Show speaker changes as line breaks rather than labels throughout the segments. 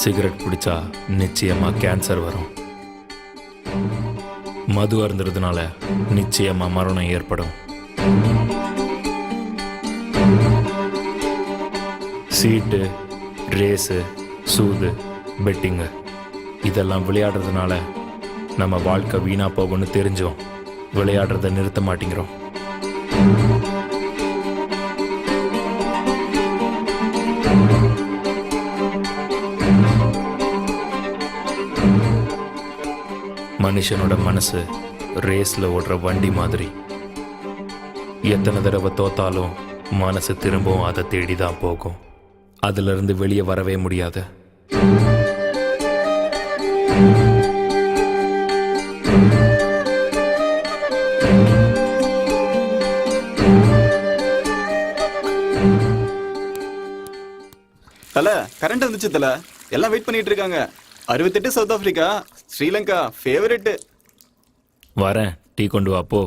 Cigarette பிடிச்சா நிச்சயமா cancer வரும். மது அருந்துறதுனால நிச்சயமா மரணம் ஏற்படும். சீட்டு, ரேஸு, சூது, பெட்டிங்கு இதெல்லாம் விளையாடுறதுனால நம்ம வாழ்க்கை வீணா போகும்னு தெரிஞ்சோம் விளையாடுறத நிறுத்த மாட்டேங்கிறோம். மனுஷனோட மனசு ரேஸ்ல ஓடுற வண்டி மாதிரி. எத்தனை தடவை தோத்தாலும் மனசு திரும்பவும் அதை தேடிதான் போகும். அதுல இருந்து வெளியே வரவே முடியாது.
தல கரண்ட் வந்துச்சு தல. எல்லாம் வெயிட் பண்ணிட்டு இருக்காங்க. 68 சவுத் ஆப்பிரிக்கா, ஸ்ரீலங்கா ஃபேவரட்.
வரேன், டீ கொண்டு வா போ.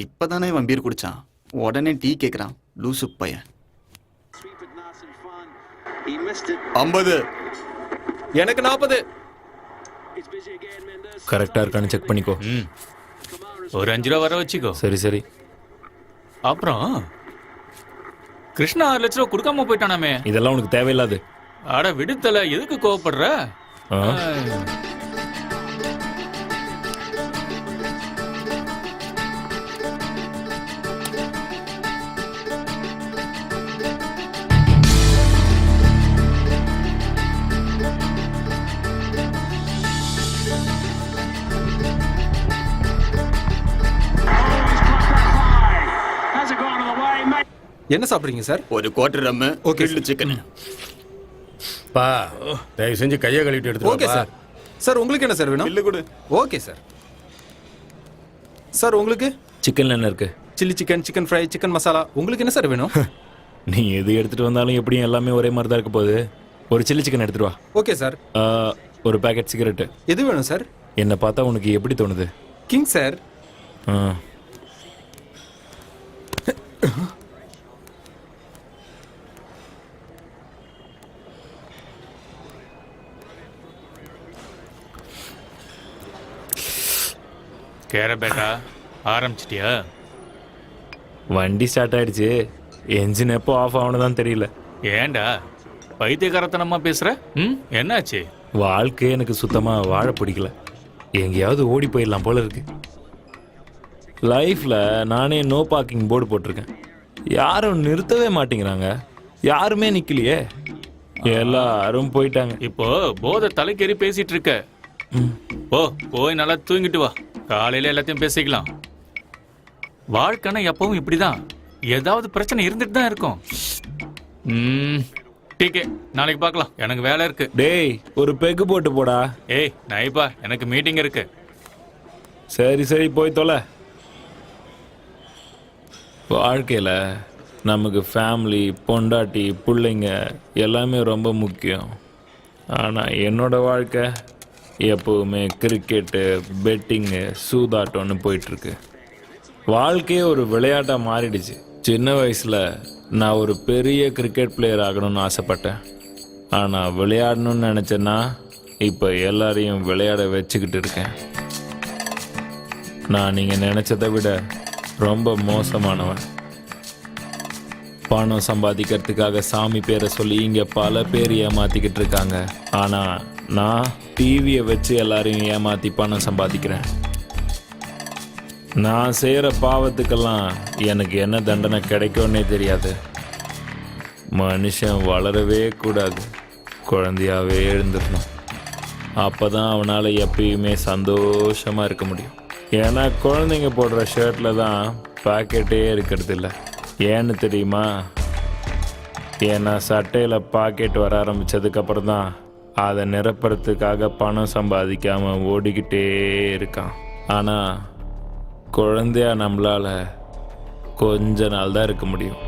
இப்பதானே இவன் பீர் குடிச்சான், உடனே டீ கேக்குறான். லூசு பையன். 50.
எனக்கு 40.
கரெக்டா இருக்கான்னு செக் பண்ணிக்கோ.
ஒரு 5 ரூபா வர வச்சுக்கோ.
சரி சரி.
அப்புறம் கிருஷ்ணா 6 லட்ச ரூபா கொடுக்காம போயிட்டானாமே.
இதெல்லாம் உனக்கு தேவையில்லாது.
அட விடுத்தல, எதுக்கு கோவப்படுற?
என்ன சாப்பிடுறீங்க சார்?
ஒரு குவார்டர் ரம்மு, கிரில்டு சிக்கன்.
பா, தயவு செஞ்சு கையை கழுவிட்டு எடுத்து.
Okay sir. சார் உங்களுக்கு என்ன சார் வேணும்?
இல்ல கொடு.
Okay sir. சார் உங்களுக்கு?
சிக்கன்ல என்ன இருக்கு?
Chilli chicken, chicken fry, chicken masala. உங்களுக்கு என்ன சார் வேணும்?
நீ எது எடுத்துட்டு வந்தாலும் எப்படியும் எல்லாமே ஒரே மாதிரி தான் இருக்க போகுது. ஒரு சில்லி சிக்கன் எடுத்துட்டு வா.
Okay sir.
ஒரு பேக்கெட் சிகரெட்டு.
எது வேணும் சார்?
என்னை பார்த்தா உனக்கு எப்படி தோணுது?
King sir.
கேர பேட்டா, ஆரம்பிச்சிட்டியா?
வண்டி ஸ்டார்ட் ஆயிடுச்சு. என்ஜின் எப்போ ஆஃப் ஆகணுதான் தெரியல.
ஏண்டா பைத்தியக்காரத்தனமா பேசுற? என்னாச்சு?
வாழ்க்கை எனக்கு சுத்தமா வாழ பிடிக்கல. எங்கேயாவது ஓடி போயிடலாம் போல இருக்கு. லைஃப்ல நானே நோ பார்க்கிங் போர்டு போட்டிருக்கேன். யாரும் நிறுத்தவே மாட்டேங்கிறாங்க. யாருமே நிக்கலையே, எல்லாரும் போயிட்டாங்க.
இப்போ போதை தலைக்கேறி பேசிட்டு இருக்க. போய் நல்லா தூங்கிட்டு வா. காலையில எல்லாத்தையும் பேசிக்கலாம். வாழ்க்கைனா எப்பவும் இப்படிதான், ஏதாவது பிரச்சனை இருந்துட்டு தான் இருக்கும். டீக்கே, நாளைக்கு பார்க்கலாம், எனக்கு வேலை இருக்கு.
டேய், ஒரு பெக்கு போட்டு போடா.
ஏய் நைப்பா, எனக்கு மீட்டிங் இருக்கு.
சரி சரி, போய் தொலை. வாழ்க்கையில் நமக்கு ஃபேமிலி, பொண்டாட்டி, பிள்ளைங்க எல்லாமே ரொம்ப முக்கியம். ஆனால் என்னோட வாழ்க்கை எப்போவுமே கிரிக்கெட்டு, பெட்டிங்கு, சூதாட்டம்னு போயிட்டுருக்கு. வாழ்க்கையே ஒரு விளையாட்டாக மாறிடுச்சு. சின்ன வயசில் நான் ஒரு பெரிய கிரிக்கெட் பிளேயர் ஆகணும்னு ஆசைப்பட்டேன். ஆனால் விளையாடணும்னு நினச்சேன்னா இப்போ எல்லாரையும் விளையாட வச்சுக்கிட்டு இருக்கேன். நான் நீங்கள் நினச்சதை விட ரொம்ப மோசமானவன். பணம் சம்பாதிக்கிறதுக்காக சாமி பேரை சொல்லி இங்கே பல பேர் ஏமாற்றிக்கிட்டு இருக்காங்க. ஆனால் நான் டிவியை வச்சு எல்லாரையும் ஏமாற்றி பணம் சம்பாதிக்கிறேன். நான் செய்கிற பாவத்துக்கெல்லாம் எனக்கு என்ன தண்டனை கிடைக்கும்னே தெரியாது. மனுஷன் வளரவே கூடாது, குழந்தையாகவே எழுந்துடணும். அப்போ தான் அவனால் எப்பயுமே சந்தோஷமாக இருக்க முடியும். ஏன்னா குழந்தைங்க போடுற ஷர்ட்டில் தான் பாக்கெட்டே இருக்கிறது இல்லை. ஏன்னு தெரியுமா? ஏன்னா சட்டையில் பாக்கெட் வர ஆரம்பித்ததுக்கப்புறம் தான் அதை நிரப்புறதுக்காக பணம் சம்பாதிக்காமல் ஓடிக்கிட்டே இருக்கான். ஆனால் குழந்தையா நம்மளால் கொஞ்ச நாள் தான் இருக்க முடியும்.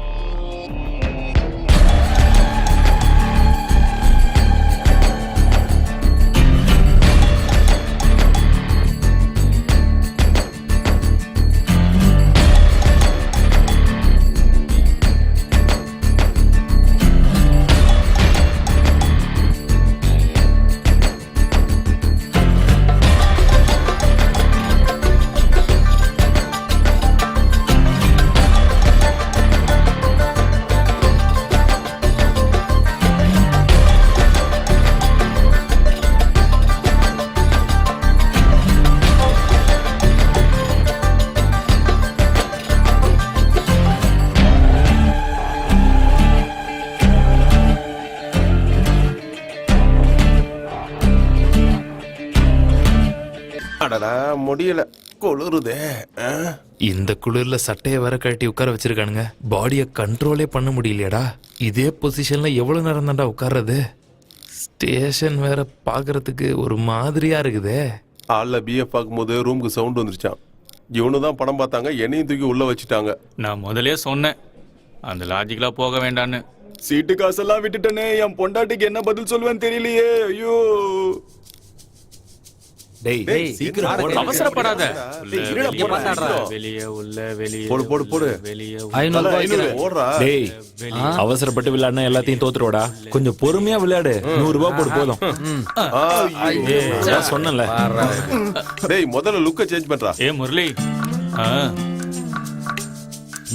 அடடா முடியல, குளிருதே.
இந்த குளிர்ல சட்டையை வர கழட்டி உட்கார வச்சிருக்கானுங்க. பாடியை கண்ட்ரோலே பண்ண முடியலையடா. இதே பொசிஷன்ல எவ்வளவு நேரம் தான்டா உட்கார்றது? ஸ்டேஷன் வேற பாக்குறதுக்கு ஒரு மாதிரியா இருக்குதே.
ஆள்ல பிஎஃப் பார்க்கும்போது ரூமுக்கு சவுண்ட் வந்துருச்சான். இவனு தான் படம் பார்த்தாங்க, என்னையும் தூக்கி உள்ள வச்சுட்டாங்க.
நான் முதலே சொன்னேன் அந்த லாஜிக்கலா போக வேண்டான்னு.
சீட்டு காசெல்லாம் விட்டுட்டனே, என் பொண்டாட்டிக்கு என்ன பதில் சொல்லுவேன்னு தெரியலையே. ஐயோ
டேய்
சீக்கிரம் போடு.
அவசரப்படாத.
வெளியே
வெளியே
போடு, போடு, போடு.
வெளியே
500
ஓடுறா.
டேய் அவசரப்பட்டு விளையாடுனா எல்லாத்தையும் தோத்துருவாடா. கொஞ்சம் பொறுமையா விளையாடு. 100 ரூபாய் போடு போதும். சொன்னல.
டேய் முதல்ல லுக்க சேஞ்ச் பண்றா.
ஏ முரளி,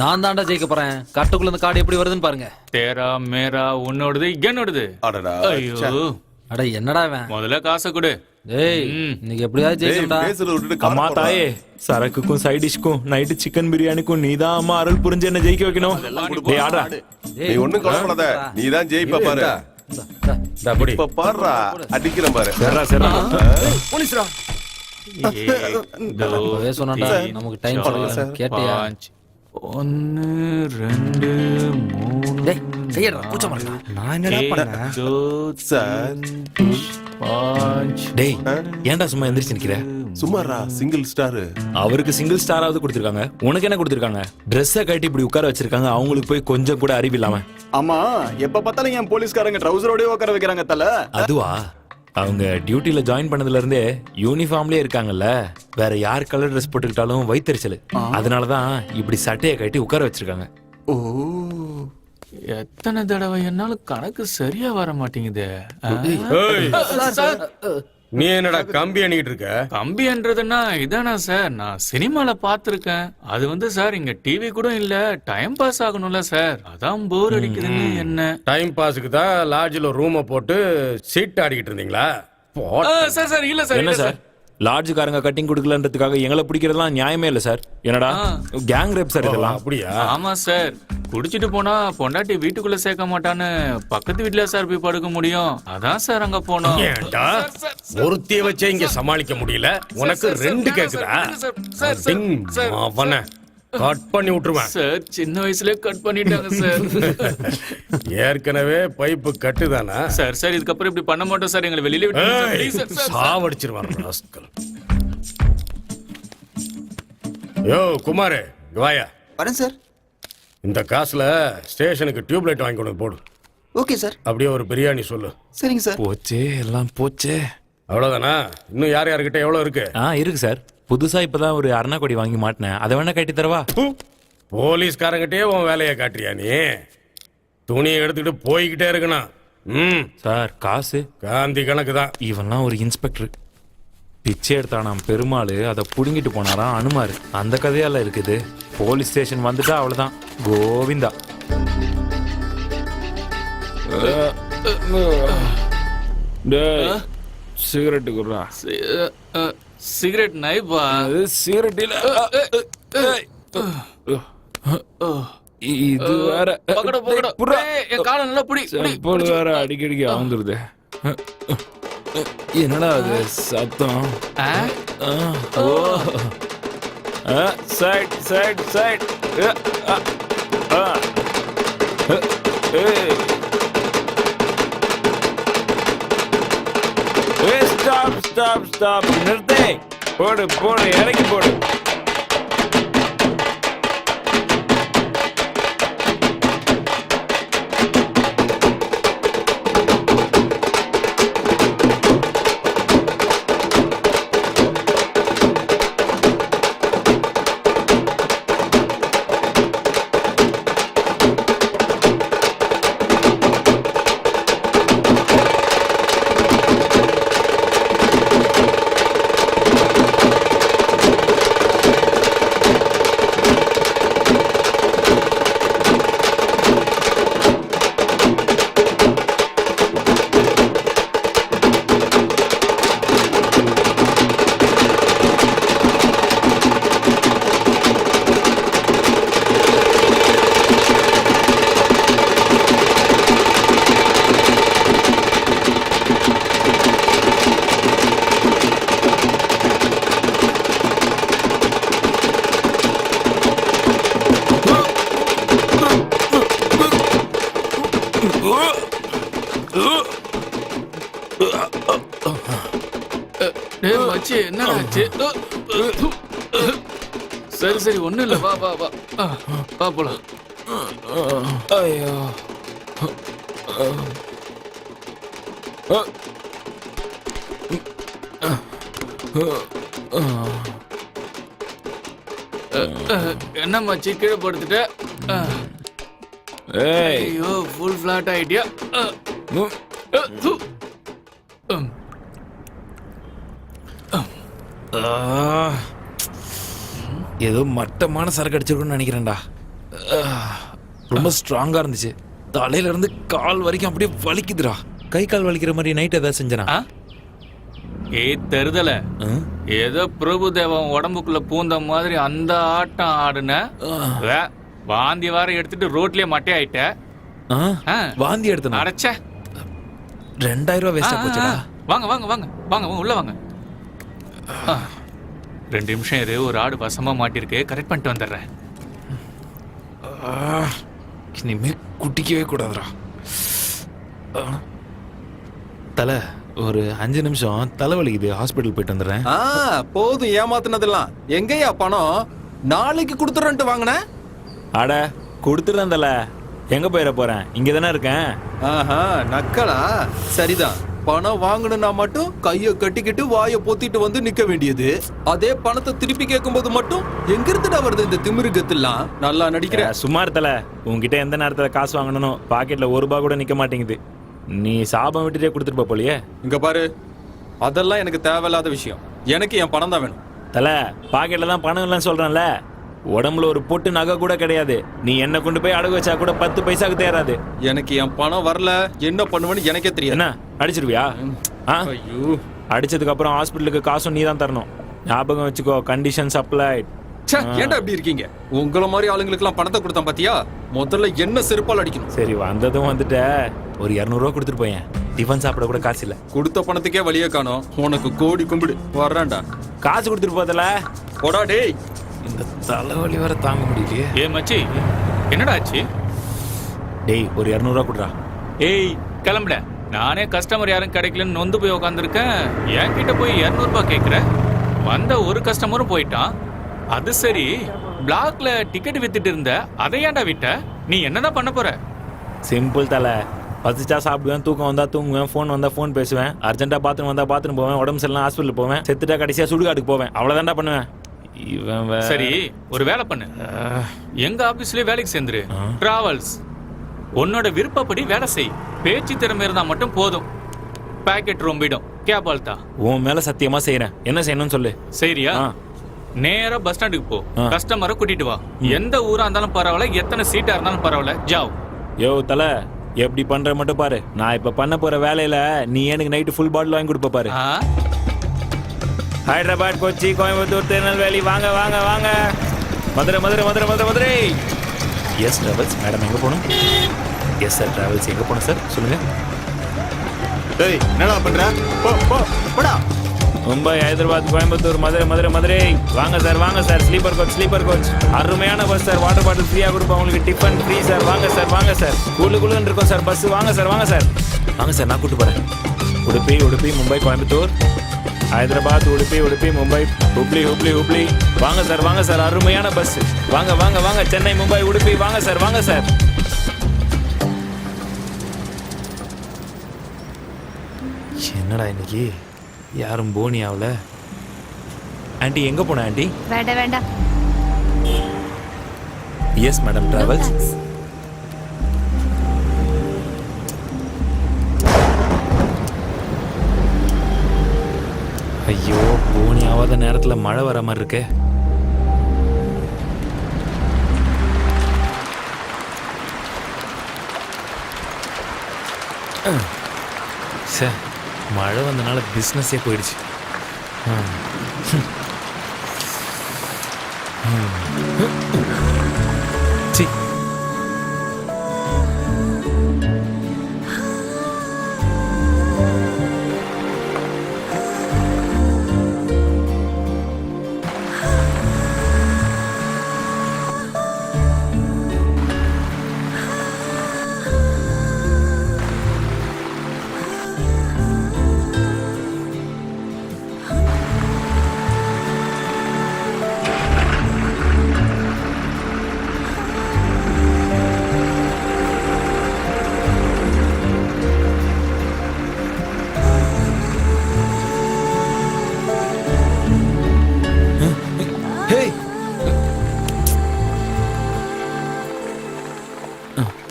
நான் தாண்டா ஜெயிக்க போறேன். கட்டுக்குள்ள இந்த கார்டு எப்படி வருதுன்னு பாருங்க.
தேரா மேரா உன்னோடது என்னோடது.
அடடா.
ஐயோ
அட என்னடா இவன்?
முதல்ல காசை கொடு.
டேய் இன்னைக்கு எப்படியாவது
டேய்
ஜெயிக்கணும்டா.
பேசுறத விட்டுட்டு
அம்மா
கார் போடுறா.
தாயே, சரக்குக்கும் சைட் டிஷ்க்கும் நைட்டு சிக்கன் பிரியாணிக்கும் நீதான் அம்மா அருள் புரிஞ்சு என்ன ஜெயிக்க வைக்கணும். டேய் ஆடா.
நீ ஒண்ணும் கவலைப்படாத, நீ தான் ஜெயிப்ப பாரு. இப்ப பாருடா, அடிக்கிறேன் பாரு.
சரிடா சரிடா.
அப்பவே சொன்னான்டா, நமக்கு டைம் சொல்லல. கேட்டியா?
1 2 3
டேய் கையடா பூச்ச மாட்டா.
நான் என்னடா பண்ணேன்?
சார்
டேய் ஏன்டா சும்மா எந்திரிச்சு நிக்கிற?
சும்மாரா, சிங்கிள் ஸ்டார்.
அவருக்கு சிங்கிள் ஸ்டாராவது கொடுத்துருக்காங்க, உனக்கு என்ன கொடுத்துருக்காங்க? ட்ரெஸ்ஸை கட்டி இப்படி உட்கார வச்சிருக்காங்க. அவங்களுக்கு போய் கொஞ்சம் கூட அறிவு இல்லாம.
ஆமா, எப்ப பார்த்தாலும் என் போலீஸ்காரங்க ட்ரவுசரோடய உட்கார வைக்கிறாங்க தல.
அதுவா? அவங்க டியூட்டில ஜாயின் பண்ணதுல இருந்தே யூனிஃபார்ம்லயே இருக்காங்கல்ல. வேற யார் கலர் ட்ரெஸ் போட்டுக்கிட்டாலும் வயித்தெரிச்சல். அதனாலதான் இப்படி சட்டையை கட்டி உட்கார வச்சிருக்காங்க.
ஓ,
எத்தனை தடவை என்னால கணக்கு சரியா வர மாட்டேங்குது.
நீ என்னடா கம்பி அணிக்கிட்டு இருக்க?
கம்பின்றதுன்னா இதானா சார்? நான் சினிமால பாத்திருக்கேன். அது வந்து சார் இங்க டிவி கூட இல்ல, டைம் பாஸ் ஆகணும்ல சார், அதான் போர் அடிக்குதுன்னு. என்ன
டைம் பாஸுக்கு தான் லாட்ஜில் ரூமை போட்டு சீட் ஆடிக்கிட்டு இருந்தீங்களா?
சார் சார் இல்ல சார்,
என்ன
இல்ல
சார், லாட்ஜுக்காரங்க கட்டிங் கொடுக்கலன்றதுக்காக எங்களை பிடிக்கிறதுலாம் நியாயமே இல்லை சார். என்னடா கேங் ரேப் சார் இதெல்லாம்?
அப்படியா?
ஆமா சார், குடிச்சிட்டு போனா பொண்டாட்டி வீட்டுக்குள்ள சேர்க்க மாட்டான்னு பக்கத்து வீட்டுல சார் போய் படுக்க முடியும். அதான் சார் அங்க போனோம்.
ஏன்டா ஒருத்திய வச்சே இங்க சமாளிக்க முடியல, உனக்கு ரெண்டு கேக்குதா? அவனை கட் பண்ணி விட்டுருவேன்
சார். சின்ன வயசுலயே கட் பண்ணிட்டாங்க சார்.
ஏற்கனவே பைப்பு கட்டுதானா
சார்? சார் இதுக்கப்புறம் இப்படி பண்ண மாட்டோம் சார், எங்களை வெளியில விட்டு
சாவடிச்சிருவான் ராஸ்கல். யோ குமாரே, இங்க வாயா.
வரேன் சார்.
இந்த காசுல ஸ்டேஷனுக்கு டியூப் லைட் வாங்கி கொண்டு வந்து போடு.
Okay sir.
அப்படியே ஒரு பிரியாணி சொல்லு.
சரிங்க சார்.
போச்சே, எல்லாம் போச்சே.
அவ்வளவுதானா? இன்னும் யார் யார்கிட்ட எவ்வளவு இருக்கு?
இருக்கு சார். புதுசா இப்பதான் ஒரு அருணா கொடி வாங்கி மாட்டினேன். அதை வேணா கட்டி தரவா?
போலீஸ்காரங்கிட்டே உன் வேலையை காட்டுறியா நீ? துணியை எடுத்துக்கிட்டு போய்கிட்டே இருக்கணும்.
சார் காசு
காந்தி கணக்கு தான்.
இவன்லாம் ஒரு இன்ஸ்பெக்டர். பிச்சை எடுத்தானாம் பெருமாள், அதை புடுங்கிட்டு போனாராம் அனுமார். அந்த கதையால இருக்குது. போலீஸ் ஸ்டேஷன் வந்துட்டா அவ்வளவுதான், கோவிந்தா. சிகரெட்டு குடுறா.
சிகரெட் நைப்பா?
சிகரெட் இல்ல, இது வேற.
என் காலம் நல்லா புடி.
செப்பல் வேற அடிக்கடிக்கு ஆந்துருது. என்னடா அது சத்தம்? Side side side.
Stop stop stop நிறுத்து. போடு போடு இறக்கி போடு.
டேய் மச்சி என்ன ஆச்சு? சரி சரி ஒண்ணும் இல்ல, வா வா வா. வா போலாம்.
ஐயோ.
என்ன மச்சி கீழே படுத்துட்ட?
ஏய்.
ஐயோ ஃபுல் ஃபிளாட் ஆயிட்டியா?
ஏதோ மட்டமான சரக்கு அடிச்சிருக்குன்னு நினைக்கிறேன்டா. ரொம்ப ஸ்ட்ராங்கா இருந்துச்சு. தலையில இருந்து கால் வரைக்கும் அப்படியே வலிக்குதுடா. கை கால் வலிக்கிற மாதிரி நைட் ஏதாவது செஞ்சனா?
ஏய் தருதல, ஏதோ பிரபுதேவன் உடம்புக்குள்ள பூந்த மாதிரி அந்த ஆட்டம் ஆடுன. வாந்தி வார எடுத்துட்டு ரோட்லயே மட்டை ஆயிட்ட.
வாந்தி எடுத்தனா?
அடைச்ச
2000 ரூபாய் வேஸ்டா போச்சுடா.
வாங்க வாங்க வாங்க வாங்க உள்ள வாங்க. 2 நிமிஷம் இரு, ஒரு ஆடு வசமா மாட்டிருக்கு, கரெக்ட் பண்ணிட்டு வந்துடுறேன்.
இனிமே குட்டிக்கவே கூடாதுடா. தலை ஒரு 5 நிமிஷம் தலைவலிக்குது, ஹாஸ்பிட்டல் போயிட்டு வந்துடுறேன்.
போதும் ஏமாத்துனதெல்லாம். எங்கயா பணம்? நாளைக்கு கொடுத்துறேன்ட்டு வாங்கின.
அட கொடுத்துருந்தேன் தலை. எங்க போயிட போறேன்? இங்க தானே இருக்கேன்.
ஆஹா நக்கலா? சரிதான். பணம் வாங்கணும்னா மட்டும் கைய கட்டிக்கிட்டு வாயை பொத்திட்டு வந்து நிக்க வேண்டியது. அதே பணத்தை திருப்பி கேட்கும்போது மட்டும் எங்க இருந்துடா வருது இந்த திமிருகத்தெல்லாம்? நல்லா நடிக்கிற.
சும்மா இருத்தல. உன்கிட்ட எந்த நேரத்துல காசு வாங்கணும், பாக்கெட்ல ₹1 கூட நிக்க மாட்டேங்குது. நீ சாபம் விட்டுட்டே கொடுத்துட்டு போலியே.
இங்க பாரு, அதெல்லாம் எனக்கு தேவையில்லாத விஷயம். எனக்கு என் பணம் தான் வேணும்.
தல பாக்கெட்ல தான் பணம் இல்லைன்னு சொல்றேன்ல. உடம்புல ஒரு பொட்டு நகை கூட கிடையாது. நீ என்ன கொண்டு போய் அடகு வச்சா கூட 10 பைசாக்கு தேராது.
எனக்கு என் பணம் வரல, என்ன பண்ணுவேன்னு எனக்கே தெரியும்.
என்ன அடிச்சிருவியா?
ஐயோ,
அடிச்சதுக்கு அப்புறம் ஹாஸ்பிட்டலுக்கு காசும் நீ தான் தரணும். ஞாபகம் வச்சுக்கோ, கண்டிஷன் சப்ளைட்.
ஏன்டா அப்படி இருக்கீங்க? உங்களை மாதிரி ஆளுங்களுக்கு எல்லாம் பணத்தை கொடுத்தான் பாத்தியா? முதல்ல என்ன செருப்பால் அடிக்கணும்.
சரி வந்ததும் வந்துட்ட. ஒரு 200 ரூபா கொடுத்துட்டு போயேன். டிஃபன் சாப்பிட கூட காசு இல்ல.
கொடுத்த பணத்துக்கே வழியே காணோம். உனக்கு கோடி கும்பிடு. வர்றான்டா.
காசு கொடுத்துட்டு போதல.
போடா டேய்.
இந்த தலைவலி வர தாங்க முடியலையே.
ஏ மச்சி என்னடா ஆச்சு?
டேய் ஒரு 200 ரூபா கொடுறா.
ஏய் கிளம்புட. நானே கஸ்டமர் யாரும் கிடைக்கலன்னு நொந்து போய் உட்காந்துருக்கேன். என்கிட்ட போய் 200 ரூபாய் கேட்குற. வந்த ஒரு கஸ்டமரும் போயிட்டான். அது சரி, பிளாக்ல டிக்கெட் வித்துட்டு இருந்த, அதை ஏன்டா விட்ட? நீ என்னதான் பண்ண போற?
சிம்பிள் தலை. பசிச்சா சாப்பிடுவேன், தூக்கம் வந்தா தூங்குவேன், ஃபோன் வந்தா ஃபோன் பேசுவேன், அர்ஜென்ட்டா பாத்ரூம் வந்தா பாத்ரூம் போவேன், உடம்பு சரியில்லை ஹாஸ்பிட்டல் போவேன், செத்துட்டா கடைசியா சுடுகாட்டுக்கு போவேன். அவ்வளவுதான்டா பண்ணுவேன். இவன்
சரி ஒரு வேலை பண்ணு. எங்க ஆபீஸ்லயே வேலைக்கு சேர்ந்துரு. டிராவல்ஸ் உன்னோட விருப்பப்படி வேலை செய். பேச்சு திறமை இருந்தா மட்டும் போதும். பாக்கெட் ரொம்பிடும். கேபால்தா
உன் மேல சத்தியமா செய்யறேன். என்ன செய்யணும்னு சொல்லு.
சரியா? நேரா பஸ் ஸ்டாண்டுக்கு போ. கஸ்டமரை கூட்டிட்டு வா. எந்த ஊரா இருந்தாலும் பரவாயில்ல, எத்தனை சீட்டா இருந்தாலும் பரவாயில்ல, ஜாவ்.
யோ தலை, எப்படி பண்ற மட்டும் பாரு. நான் இப்ப பண்ண போற வேலையில நீ எனக்கு நைட்டு ஃபுல் பாட்டில் வாங்கி கொடுப்ப பாரு. ஹைதராபாத், கொச்சி, கோயம்புத்தூர், திருநெல்வேலி, வாங்க வாங்க வாங்க. Madurai Madurai Madurai Madurai Madurai. S travels madam, எங்க போகணும்? எஸ் சார் டிராவல்ஸ், எங்க போகணும் சார் சொல்லுங்க.
டேய் என்னடா பண்ற? போ போ போடா.
மும்பை, ஹைதராபாத், கோயம்புத்தூர், மதுரை. வாங்க சார் ஸ்லீப்பர் கோச். அருமையான பஸ் சார். வாட்டர் பாட்டில் ஃப்ரீயா கொடுப்போம் உங்களுக்கு. Tiffin free sir. வாங்க சார். குளுன்னு இருக்கும் சார் பஸ். வாங்க சார். நான் கூட்டு போறேன். உடுப்பி, மும்பை, கோயம்புத்தூர், ஹைதராபாத், உடுப்பி, மும்பை, ஹுப்ளி. வாங்க சார். அருமையான பஸ். வாங்க. சென்னை, மும்பை, உடுப்பி. வாங்க சார். என்னடா இன்னைக்கு யாரும் போனி ஆகல. ஆண்டி எங்க போன ஆண்டி?
வேண்டாம்.
Yes madam travels. ஐயோ, போனி ஆகாத நேரத்தில் மழை வர மாதிரி இருக்கே. சார், மழை வந்தனால பிஸ்னஸே போயிடுச்சு. சி,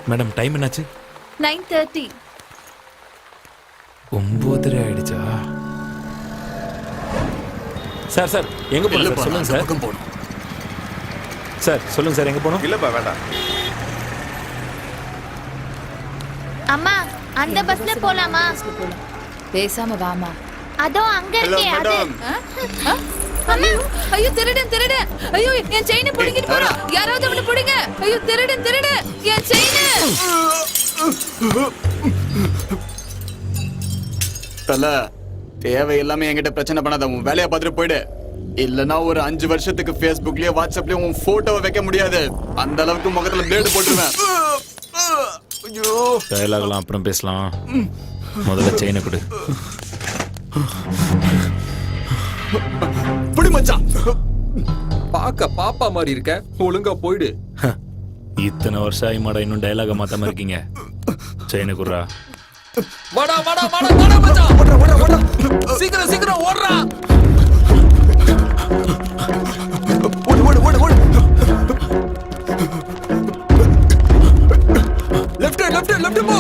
மேடம் டைம் என்னாச்சு?
9:30.
9:30 ஆயிடுச்சா? சார் எங்க போகணும் சார்? சொல்லுங்க சார். சொல்லுங்க சார், எங்க போகணும்?
இல்லப்பா வேண்டாம்.
அம்மா, அந்த பஸ்ல போலாமா?
பேசாம வாமா.
அதோ அங்க இருக்கே அது.
அம்மா, ஐயோ திருடன். ஐயோ என் செயினை புடிங்கிட்டு போறான். யாராவது அவனை புடிங்க. ஐயோ திருடன் என் செயினை.
தல, தேவையில்லாம என்கிட்ட பிரச்சனை பண்ணாத. உன் வேலையை பார்த்துட்டு போயிடு. இல்லனா ஒரு 5 வருஷத்துக்கு Facebookலயே வாட்ஸ்அப்லயே உன் போட்டோவை வைக்க முடியாது. அந்த அளவுக்கு முகத்துல பிளேடு போட்டுருவேன். ஐயோ,
டயலாக்லாம் அப்புறம் பேசலாம். முதல்ல செயினை கொடு.
புடி மச்சான்.
பாக்க பாப்பா மாதிரி இருக்க, ஒழுங்கா போயிடு.
இத்தனை வருஷம் ஆயிமாடா, இன்னும் டயலாக மாத்தாம இருக்கீங்க. செயினை குடுறா.
வாடா மச்சான். சீக்கிரம் ஓடுறா. ஓடு. லெஃப்ட் போ.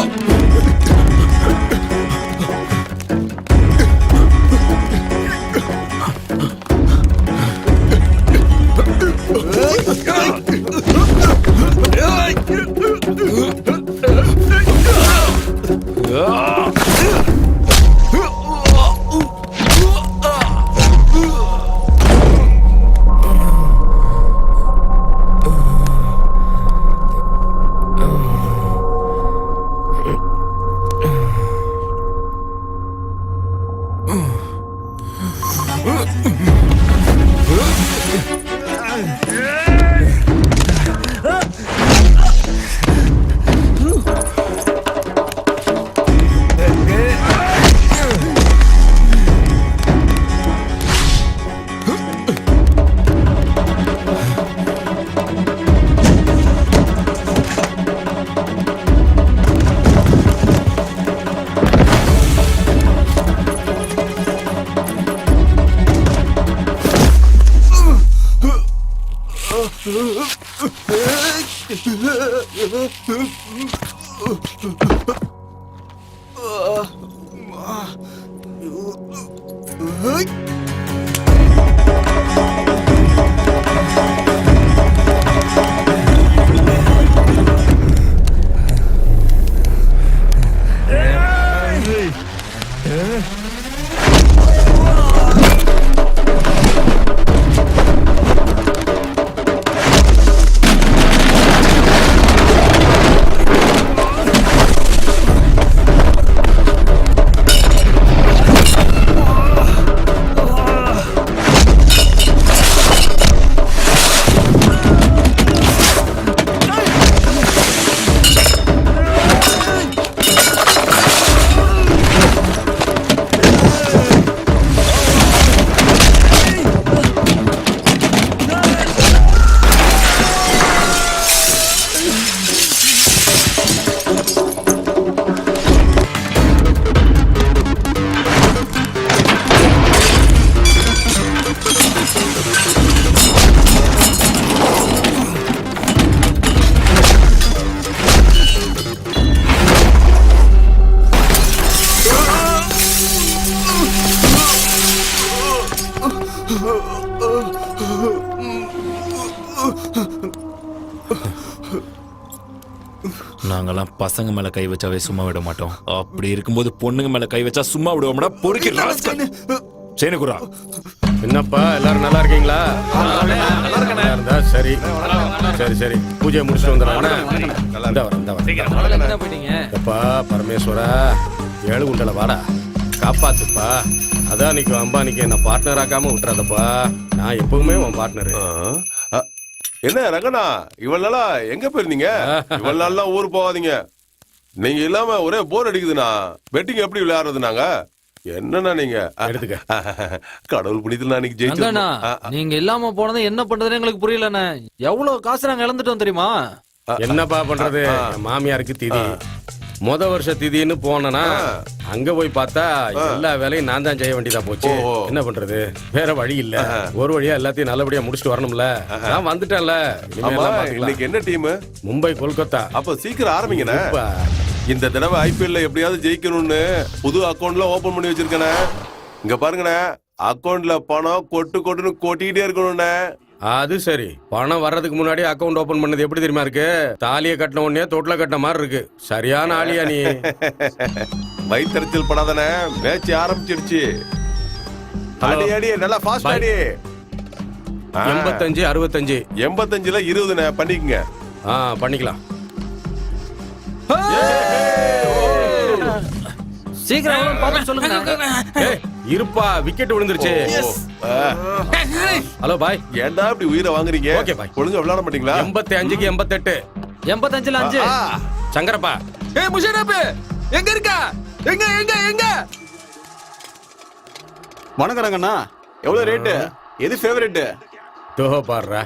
நாங்கெல்லாம் பசங்க மேல கை வச்சாவே சும்மா விட மாட்டோம். அப்படி இருக்கும்போது பொண்ணுங்க மேல கை வச்சா சும்மா விடுவோம்டா. பொறுக்கி சேனுக்குறா.
என்னப்பா எல்லாரும் நல்லா இருக்கீங்களா? நல்லா இருந்தா சரி. சரி சரி, பூஜையை முடிச்சுட்டு வந்துடுறேன்.
போயிட்டீங்க
எப்பா பரமேஸ்வரா, ஏழு குண்டல வாடா, காப்பாத்துப்பா. அதான் நிக்கும் அம்பானிக்கு என்ன பார்ட்னர் ஆக்காம விட்டுறாதப்பா. நான் எப்பவுமே உன் பார்ட்னரு.
என்ன ரங்கண்ணா, இவ்வளவு நாளா எங்க போயிருந்தீங்க? இவ்வளவு நாள்லாம் ஊர் போகாதீங்க. நீங்க இல்லாம ஒரே போர் அடிக்குதுண்ணா. பெட்டிங் எப்படி விளையாடுறது நாங்க? என்னண்ணா நீங்க
எடுத்துக்க.
கடவுள் புனிதல் அன்னைக்கு
அங்கண்ணா,
ஜெயிச்சு
நீங்க இல்லாம போனது என்ன பண்றதுன்னு எங்களுக்கு புரியலண்ணே. எவ்வளவு காசு நாங்க இழந்துட்டோம் தெரியுமா?
என்னப்பா பண்றது, என் மாமியாருக்கு திதி. முத வருஷ திதின்னு போனா அங்க போய் பார்த்தா எல்லா வேலையும் நான் தான் செய்ய வேண்டியதா போச்சு. என்ன பண்றது, வேற வழி இல்ல. ஒரு வழியா எல்லாத்தையும் நல்லபடியா முடிச்சுட்டு வரணும்ல. நான் வந்துட்டேன்ல.
இன்னைக்கு என்ன டீம்?
மும்பை கொல்கத்தா.
அப்ப சீக்கிரம் ஆரம்பிங்கண்ணே. இந்த தடவை ஐபிஎல்ல எப்படியாவது ஜெயிக்கணும்னு புது அக்கௌண்ட்ல ஓபன் பண்ணி வச்சிருக்கேனே. இங்க பாருங்கண்ணே, அக்கௌண்ட்ல பணம் கொட்டுன்னு கொட்டிக்கிட்டே இருக்கணும்ண்ணே.
அது சரி, பணம் வர்றதுக்கு முன்னாடி அக்கவுண்ட் ஓபன் பண்ணது எப்படி தெரியுமா இருக்கு? தாலியை கட்டின உடனே தொட்டில கட்டின மாதிரி இருக்கு. சரியான ஆளியா நீ.
வயிற்றுச்சல் படாதானே, மேட்ச் ஆரம்பிச்சிருச்சு. அடி அடி, நல்லா ஃபாஸ்ட் அடி.
85 65.
85ல 20 பண்ணிக்கங்க.
பண்ணிக்கலாம்.
சீக்கிரம் பார்த்து சொல்லுங்க.
இருப்பா, விக்கெட் விழுந்துருச்சு. ஹலோ பாய்.
ஏன்டா இப்படி உயிரை வாங்குறீங்க?
Okay bye.
ஒழுங்கா விளையாட மாட்டீங்களா?
85க்கு 88.
85ல 5.
சங்கரப்பா.
ஏய் முஷரப், எங்க இருக்க? எங்க எங்க எங்க?
வணக்கம் ரங்கண்ணா. எவ்வளவு ரேட்டு? எது ஃபேவரட்?
தோ பாடுறா,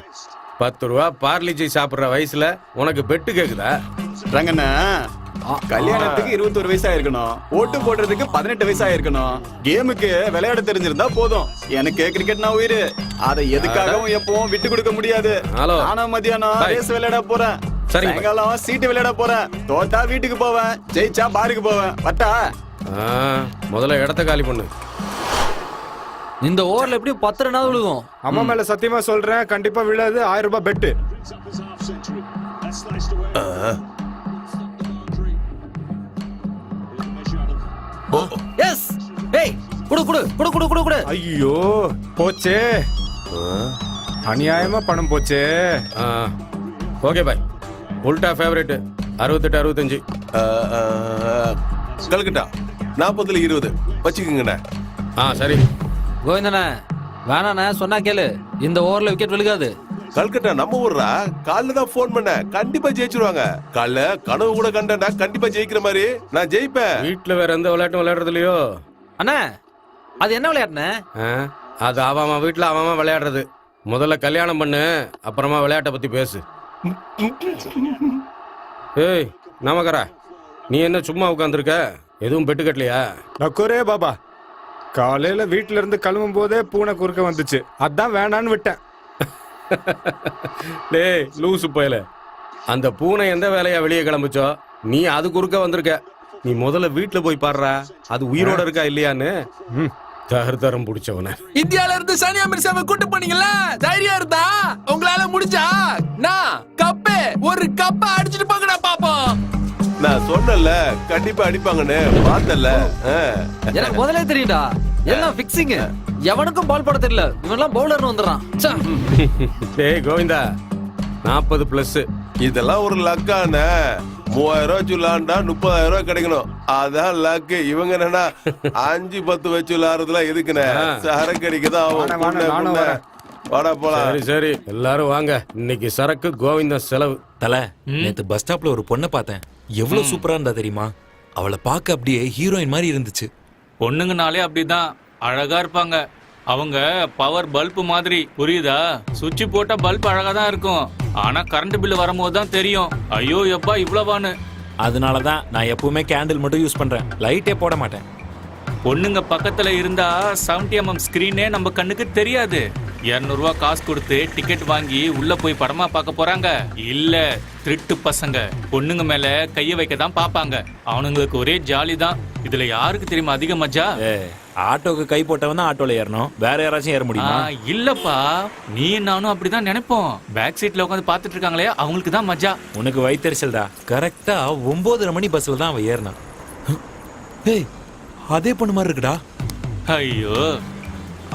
10 ரூபா பார்லிஜி சாப்பிடுற வயசுல உனக்கு பெட்டு கேக்குதா?
ரங்கண்ணா, கல்யாணத்துக்கு 21 வயசா இருக்கணும், ஓட்டு போடுறதுக்கு 18 வயசா இருக்கணும், கேமுக்கு விளையாட தெரிஞ்சிருந்தா போதும். எனக்கு கிரிக்கெட்னா உயிர். அதை எதுக்காகவும் எப்பவும் விட்டு கொடுக்க முடியாது. நானும் மதியானம் ரேஸ் விளையாட போறேன், சாயங்காலம் சீட்டு விளையாட போறேன். தோத்தா வீட்டுக்கு போவேன், ஜெயிச்சா பாருக்கு போவேன். வட்டா
முதல்ல இடத்த காலி பண்ணு.
இந்த ஓவர்ல எப்படியும் 10 ரன்னாவது விழுகும்.
அம்மா மேல சத்தியமா சொல்றேன், கண்டிப்பா விழாது. 1000 ரூபாய் பெட்டு.
எஸ். ஏய், குடு குடு குடு குடு குடு குடு.
ஐயோ போச்சே, அநியாயமா பணம் போச்சே.
Okay bye. உல்டா ஃபேவரட் 68 65.
கல்கட்டா 40ல 20 வச்சுக்கோங்கண்ணே.
சரி
கோவிந்தண்ணே, வேணாண்ணே, சொன்னா கேளு. இந்த ஓவர்ல விக்கெட் விழுகாது.
கல்கட்டா நம்ம ஊர்ரா. காலைல தான் போன் பண்ண, கண்டிப்பா ஜெயிச்சிருவாங்க. காலைல கனவு கூட கண்டா கண்டிப்பா ஜெயிக்கிற மாதிரி நான் ஜெயிப்பேன்.
வீட்டுல வேற எந்த விளையாட்டும் விளையாடுறது இல்லையோ?
அண்ணா, அது என்ன விளையாட்டுண்ணே?
அது அவன் வீட்டுல அவன் விளையாடுறது. முதல்ல கல்யாணம் பண்ணு, அப்புறமா விளையாட்டை பத்தி பேசு. ஏய் நமக்கரா, நீ என்ன சும்மா உட்காந்துருக்க? எதுவும் பெட்டு கட்டலையா?
நக்கோரே பாபா, காலையில வீட்டுல இருந்து கிளம்பும் போதே பூனை குறுக்க வந்துச்சு, அதான் வேணான்னு விட்டேன்.
டேய் லூசு பயல, அந்த பூனை எந்த வேலையா வெளியே கிளம்புச்சோ, நீ அது குறுக்க வந்திருக்க. நீ முதல்ல வீட்டுல போய் பாடுறா, அது உயிரோட இருக்கா இல்லையான்னு. தகர்தரம் பிடிச்சவன.
இந்தியால இருந்து சானியா மிர்சாவை கூட்டு போனீங்கல்ல, தைரியம் இருந்தா உங்களால முடிஞ்சா நான் கப்பு ஒரு கப்ப அடிச்சிட்டு போங்கடா பாப்போம்.
நான் சொன்னல கண்டிப்பா அடிப்பாங்கன்னு, பார்த்தல.
எனக்கு முதல்ல தெரியும்டா, எல்லாம் பிக்சிங். எவனுக்கும் பால் போட தெரியல, இவன்லாம் பவுலர்னு வந்துடுறான்.
டேய் கோவிந்தா, 40+.
இதெல்லாம் ஒரு லக்கான. 3000 ரூபாய் விளாண்டா 30,000 ரூபாய் கிடைக்கணும், அதான் லக்கு. இவங்க என்னன்னா 5-10 வச்சு விளாடுறதுல எதுக்குண்ணே? சரக்கு அடிக்கதான் ஆகும். வாடா போலாம்.
சரி சரி, எல்லாரும் வாங்க. இன்னைக்கு சரக்கு கோவிந்தா செலவு.
தல, நேத்து பஸ் ஸ்டாப்ல ஒரு பொண்ணை பார்த்தேன். எவ்வளவு சூப்பரா இருந்தா தெரியுமா? அவளை பார்க்க அப்படியே ஹீரோயின் மாதிரி இருந்துச்சு.
பொண்ணுங்கனாலே அப்படிதான் அழகா இருப்பாங்க. அவங்க பவர் பல்ப் மாதிரி, புரியுதா? சுவிட்ச் போட்டா பல்ப் அழகா தான் இருக்கும், ஆனா கரண்ட் பில்லு வரும்போது தான் தெரியும், ஐயோ எப்பா இவ்வளவான்னு.
அதனாலதான் நான் எப்பவுமே கேண்டில் மட்டும் யூஸ் பண்றேன், லைட்டே போட மாட்டேன்.
பொண்ணுங்க பக்கத்துல இருந்தா 70mm ஸ்கிரீனே நம்ம கண்ணுக்கு தெரியாது. 200 காசு கொடுத்து டிக்கெட் வாங்கி உள்ள போய் படமா பார்க்க போறாங்க இல்ல திருட்டு பசங்க பொண்ணுங்க மேல கைய வைக்க தான் பாப்பாங்க. அவனுங்களுக்கு ஒரே ஜாலி தான். இதுல யாருக்கு தெரியுமா அதிக மஜா?
ஆட்டோக்கு கை போட்டவன் தான் ஆட்டோல ஏறணும், வேற யாராச்சும் ஏற முடியுமா?
இல்லப்பா, நீ நானும் அப்படிதான் நினைப்போம். பேக் சீட்ல உட்காந்து பாத்துட்டு இருக்காங்களே அவங்களுக்கு தான் மஜா.
உனக்கு வயிற்றுச்சல்டா. கரெக்டா 9:30 மணி பஸ்ல தான் அவன் ஏறினான். ஏய், அதே பொண்ணு மாதிரி இருக்குடா.
ஐயோ,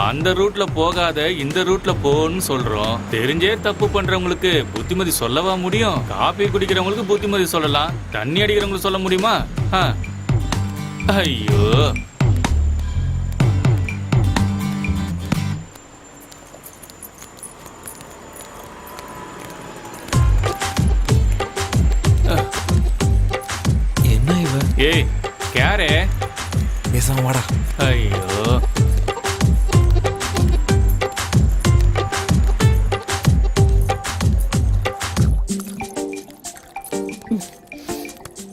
அந்த ரூட்ல போகாத இந்த ரூட்ல போன்னு சொல்றோம். தெரிஞ்சே தப்பு பண்றவங்களுக்கு புத்திமதி சொல்லவா முடியும்? காபி குடிக்கிறவங்களுக்கு புத்திமதி சொல்லலாம், தண்ணி அடிக்கிறவங்களுக்கு சொல்ல முடியுமா? ஐயோ,
என்ன இவ?
ஏய் கேரே,
பேசாம வாடா.
ஐயோ,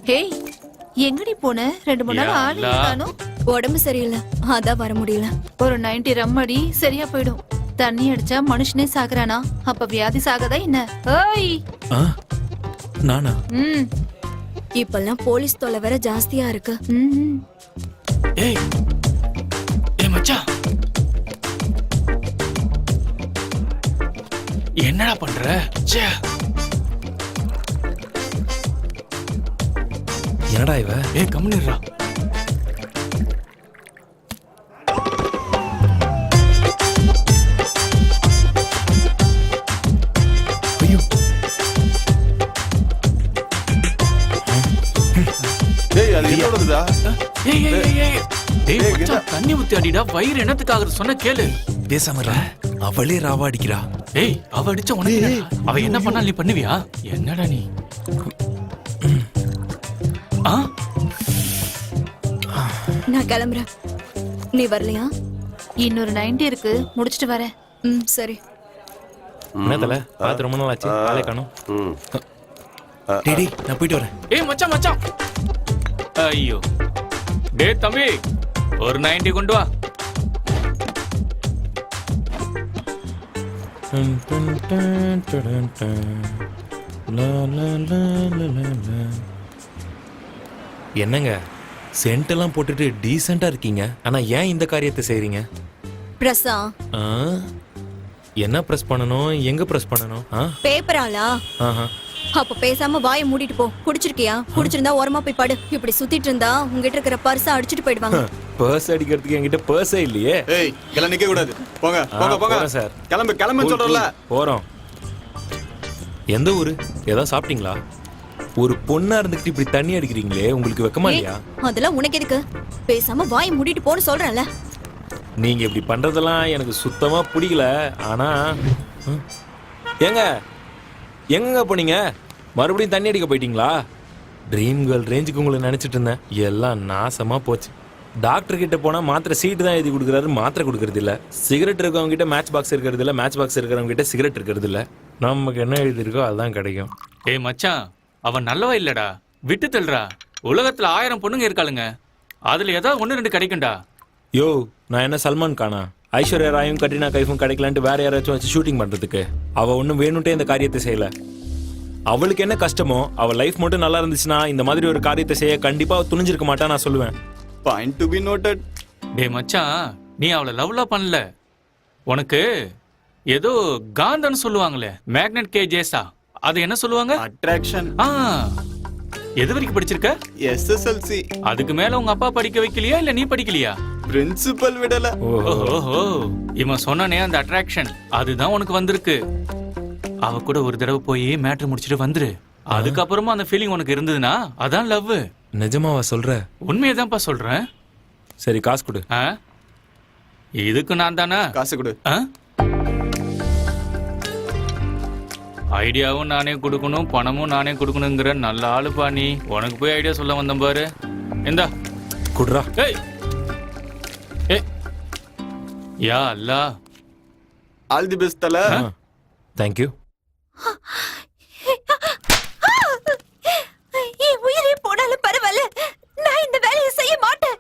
ஹேய், எங்கடி போன? 2-3 நாள் ஆளே காணோம்.
உடம்பு சரியில்லை, அதான் வர முடியல.
ஒரு 90 ரம் அடி சரியா போயிடும். தண்ணி அடிச்சா மனுஷனே சாகுறானா? அப்ப வியாதி சாகதா என்ன? ஏய்,
நானா?
இப்பெல்லாம் போலீஸ் தொல்லை வேற ஜாஸ்தியா இருக்கு.
ஏய் ஏய் மச்சான், என்னடா பண்ற? ச்சே,
என்னடா இவ?
ஏய் கம்முனிடுறா.
ஐயோ,
ஏய் அது என்னோடதுடா.
ஏய் ஏய் ஏய் ஏய் டேய் மச்சான், தண்ணி ஊத்தி அடிடா. வயிறு என்னத்துக்காக சொன்ன கேளு.
பேசாம இருடா. அவளே ராவா அடிக்கிறா.
ஏய், அவ அடிச்ச உனக்கு என்னடா? அவ என்ன பண்ணா நீ பண்ணுவியா? என்னடா நீ?
நான் கிளம்புறேன், நீ வரலையா?
இன்னொரு 90 இருக்கு, முடிச்சிட்டு வரேன்.
சரி.
என்ன தல, பார்த்து ரொம்ப நாள் ஆச்சு, ஆளே காணோம். டேய் நான் போயிட்டு வரேன்.
ஏய் மச்சான் மச்சான், ஐயோ டேய் தம்பி, ஒரு 90 கொண்டு வா.
என்னங்க சென்ட் எல்லாம் போட்டுட்டு டீசெண்டா இருக்கீங்க, ஆனா ஏன் இந்த காரியத்தை செய்றீங்க?
பிரசா,
ஆ? என்ன பிரஸ் பண்ணணும், எங்க பிரஸ் பண்ணணும்?
பேப்பராளா? அப்ப பேசாம வாயை மூடிட்டு போ. குடிச்சிருக்கியா? குடிச்சிருந்தா ஓரமா போய் படு. இப்படி சுத்திட்டு இருந்தா உங்ககிட்ட இருக்கிற பர்ஸ அடிச்சிட்டு போயிடுவாங்க.
பர்ஸ் அடிக்கிறதுக்கு என்கிட்ட பர்ஸே இல்லையே.
ஏய், எல்லாம் நிக்க கூடாது. போங்க போங்க போங்க
சார்.
கிளம்பு கிளம்புன்னு சொல்றல.
போறோம். எந்த ஊரு? ஏதாவது சாப்பிட்டீங்களா? ஒரு பொண்ணா இருந்துட்டு இப்படி தண்ணி அடிக்கிறீங்களே, உங்களுக்கு வெக்கமா இல்லையா?
அதெல்லாம் உனக்கு எதுக்கு? பேசாம வாயை மூடிட்டு போன்னு சொல்றேன்ல.
நீங்க இப்படி பண்றதெல்லாம் எனக்கு சுத்தமா பிடிக்கல. ஆனா ஏங்க எங்க போனீங்க? மறுபடியும் தண்ணி அடிக்க போயிட்டீங்களா? ட்ரீம் கேர்ள் ரேஞ்சுக்கு உங்களை நினைச்சிட்டு இருந்தேன், எல்லாம் நாசமா போச்சு. டாக்டர் கிட்ட போனா மாத்திரை சீட்டு தான் எழுதி கொடுக்குறாரு, மாத்திரை கொடுக்கறது இல்ல. சிகரெட் இருக்கவங்க கிட்ட மேட்ச் பாக்ஸ் இருக்கிறது இல்ல, மேட்ச் பாக்ஸ் இருக்கிறவங்க கிட்ட சிகரெட் இருக்கிறது இல்ல. நமக்கு என்ன எழுதி இருக்கோ அதுதான் கிடைக்கும்.
ஏய் மச்சான், அவன் நல்லவா இல்லடா, விட்டு தள்ளுறா. உலகத்துல 1000 பொண்ணுங்க இருக்காளுங்க, அதுல ஏதாவது 1-2 கிடைக்கும்டா.
யோ, நான் என்ன சல்மான் கானா? ஐஸ்வர்யா ராயும் கட்ரினா கைஃபும் கிடைக்கலான்ட்டு வேற யாராச்சும் வச்சு ஷூட்டிங் பண்றதுக்கு? அவ ஒன்றும் வேணும்ட்டே இந்த காரியத்தை செய்யல. அவளுக்கு என்ன கஷ்டமோ, அவள் லைஃப் மட்டும் நல்லா இருந்துச்சுன்னா இந்த மாதிரி ஒரு காரியத்தை செய்ய கண்டிப்பா துணிஞ்சிருக்க மாட்டா நான் சொல்லுவேன்.
Point to be noted.
டேய் மச்சான், நீ அவளை லவ்லாம் பண்ணல. உனக்கு ஏதோ காந்தன்னு சொல்லுவாங்களே, மேக்னெட் கே ஜேசா, அது என்ன சொல்லுவாங்க?
அட்ராக்ஷன்.
எது வரைக்கும் படிச்சிருக்க?
SSLC.
அதுக்கு மேல உங்க அப்பா படிக்க வைக்கலையா இல்ல நீ படிக்கலையா?
பிரின்சிபல் விடல.
ஓஹோ, இவன் சொன்னானே அந்த அட்ராக்ஷன், அதுதான் உனக்கு வந்திருக்கு. அவ கூட ஒரு தடவை போய் மேட்டர் முடிச்சிட்டு வந்துரு. அதுக்கப்புறமா அந்த ஃபீலிங் உனக்கு இருந்ததுன்னா அதான் லவ்.
நிஜமாவா சொல்ற?
உண்மையதான்ப்பா சொல்றேன்.
சரி, காசு கொடு.
இதுக்கு நான் தானே
காசு கொடு.
ஐடியாவும் நானே கொடுக்கணும், பணமும் நானே கொடுக்கணுங்கிற நல்ல ஆளுப்பா நீ. உனக்கு போய் ஐடியா சொல்ல வந்தேன் பாரு. இந்தா
குடுறா.
ஏய் ஏய், யா அல்லாஹ்,
ஆல் தி பெஸ்ட் தல.
தேங்க்யூ.
என் உயிரே போனாலும் பரவாயில்ல, நான் இந்த வேலையை செய்ய மாட்டேன்.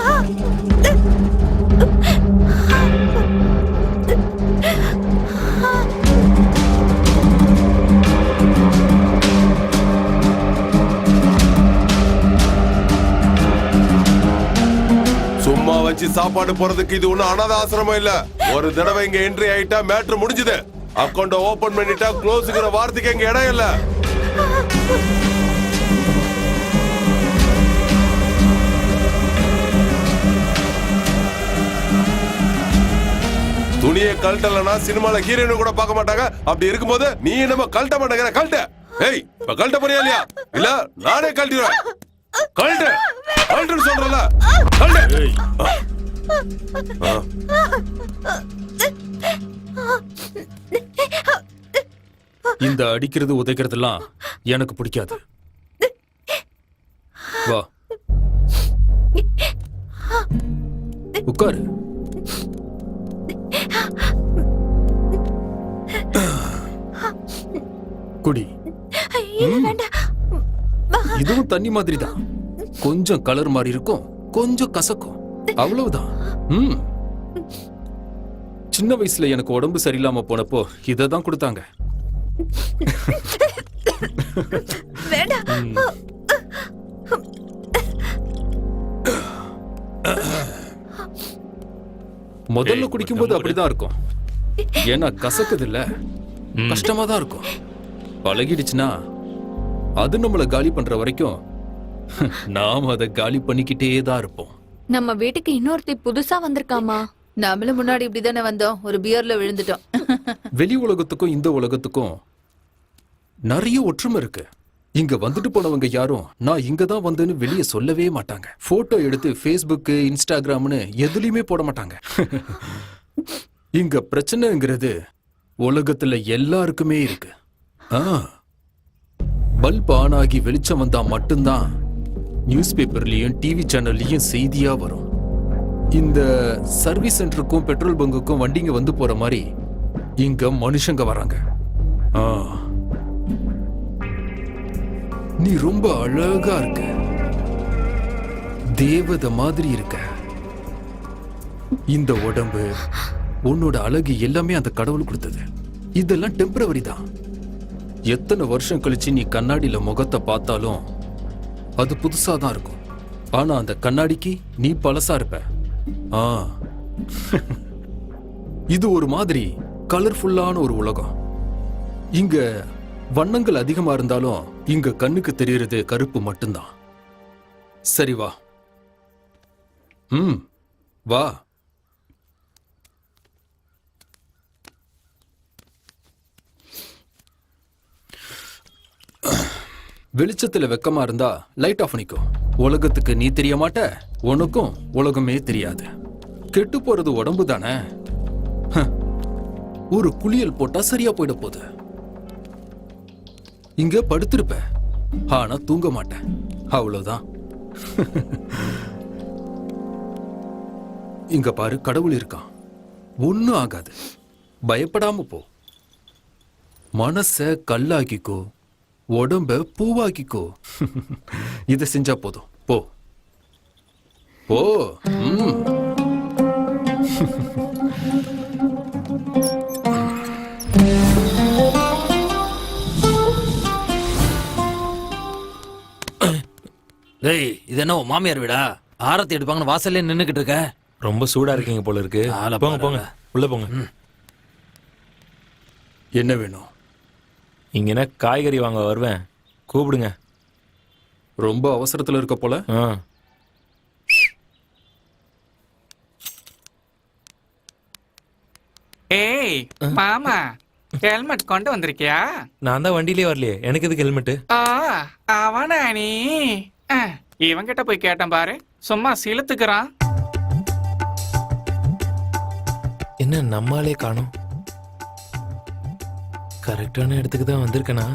ஆ
சமைச்சு சாப்பாடு போறதுக்கு இது ஒண்ணும் அனாத ஆசிரமம் இல்ல. ஒரு தடவை இங்க என்ட்ரி ஆயிட்டா மேட்ரு முடிஞ்சுது. அக்கௌண்ட ஓபன் பண்ணிட்டா க்ளோஸ்ங்கிற வார்த்தைக்கு இங்க இடம் இல்ல. துணியை கழட்டலனா சினிமால ஹீரோயின் கூட பார்க்க மாட்டாங்க. அப்படி இருக்கும்போது நீ நம்ம கழட்ட மாட்டேங்கிற. கழட்ட. ஏய், இப்ப கழட்ட போறியா இல்லையா? இல்ல நானே கழட்டிடுவேன். கழட்ட. கழட்டுன்னு சொல்றல. கழட்ட.
இந்த அடிக்கிறது உதைக்கிறதெல்லாம் எனக்கு பிடிக்காது. வா உட்காரு. குடி. இதுவும் தண்ணி மாதிரி தான். கொஞ்சம் கலர் மாதிரி இருக்கும், கொஞ்சம் கசக்கும், அவ்வளவுதான். சின்ன வயசுல எனக்கு உடம்பு சரியில்லாம போனப்போ இததான் கொடுத்தாங்க. முதல்ல குடிக்கும்போது அப்படிதான் இருக்கும். ஏன்னா கசக்குது இல்ல, கஷ்டமா தான் இருக்கும். பழகிடுச்சுன்னா அது நம்மளை காலி பண்ற வரைக்கும் நாம அதை காலி பண்ணிக்கிட்டே தான் இருப்போம்.
நம்ம வீட்டுக்கு இன்னொருத்தி புதுசா வந்திருக்காமா. நம்மளும் முன்னாடி இப்படிதானே வந்தோம், ஒரு பியர்ல விழுந்துட்டோம்.
வெளி உலகத்துக்கும் இந்த உலகத்துக்கும் நிறைய ஒற்றுமை இருக்கு. இங்க வந்துட்டு போனவங்க யாரும் நான் இங்க தான் வந்தேன்னு வெளியே சொல்லவே மாட்டாங்க. போட்டோ எடுத்து Facebook, இன்ஸ்டாகிராம்னு எதுலயுமே போட மாட்டாங்க. இங்க பிரச்சனைங்கிறது உலகத்துல எல்லாருக்குமே இருக்கு. பல்ப் ஆன் ஆகி வெளிச்சம் வந்தா மட்டும்தான் நியூஸ் பேப்பர்லயும் டிவி சேனல்லயும் செய்தியா வரும். இந்த சர்வீஸ் சென்டருக்கும் பெட்ரோல் பங்குக்கும் வண்டிங்க வந்து போற மாதிரி இங்க மனுஷங்க வராங்க. நீ ரொம்ப அழகா இருக்க, தேவதை மாதிரி இருக்க. இந்த உடம்பு, உன்னோட அழகு எல்லாமே அந்த கடவுள் கொடுத்தது. இதெல்லாம் டெம்பரவரி தான். எத்தனை வருஷம் கழிச்சு நீ கண்ணாடியில முகத்தை பார்த்தாலும் அது புதுசா தான் இருக்கும். ஆனா அந்த கண்ணாடிக்கு நீ பழசா இருப்ப. இது ஒரு மாதிரி கலர்ஃபுல்லான ஒரு உலகம். இங்க வண்ணங்கள் அதிகமா இருந்தாலும் இங்க கண்ணுக்கு தெரியறது கருப்பு மட்டும்தான். சரி வா. வா. வெளிச்சத்துல வெக்கமா இருந்தா லைட் ஆஃப் பண்ணிக்கோ. உலகத்துக்கு நீ தெரிய மாட்ட, உனக்கும் உலகமே தெரியாது. கெட்டு போறது உடம்பு தானே. ஒரு குளியல் போட்டா சரியா போயிட போகுது. இங்க படுத்திருப்ப, ஆனா தூங்க மாட்டேன், அவ்வளவுதான். இங்க பாரு, கடவுள் இருக்கான், ஒண்ணும் ஆகாது, பயப்படாம போ. மனச கல்லாக்கிக்கோ, உடம்ப பூவாக்கிக்கோ. இத செஞ்சா போதும். போ போ.
டேய், இது என்ன உன் மாமியார் வீடா? ஆரத்தி எடுப்பாங்கன்னு வாசல்ல நின்னுக்கிட்டு இருக்க.
ரொம்ப சூடா இருக்கீங்க போல இருக்கு. போங்க போங்க, உள்ள போங்க.
என்ன வேணும்?
இங்க என்ன காய்கறி வாங்க வருவேன், கூப்பிடுங்க.
ரொம்ப அவசரத்துல இருக்க போல.
ஏய் மாமா, ஹெல்மெட் கொண்டு வந்திருக்கியா?
நான் தான் வண்டியிலே வரலையே, எனக்கு எதுக்கு ஹெல்மெட்?
அவனா நீ? இவங்கிட்ட போய் கேட்டேன் பாரு, சும்மா சிலுத்துக்கிறான்.
என்ன நம்மாலே காணோம்? கரெக்டான இடத்துக்கு தான் வந்திருக்கனா?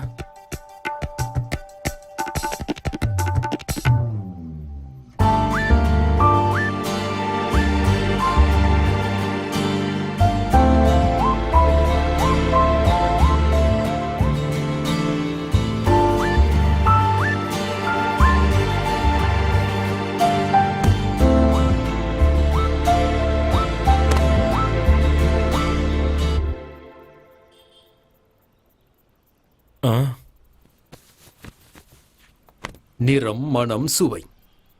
நிறம், மனம், சுவை,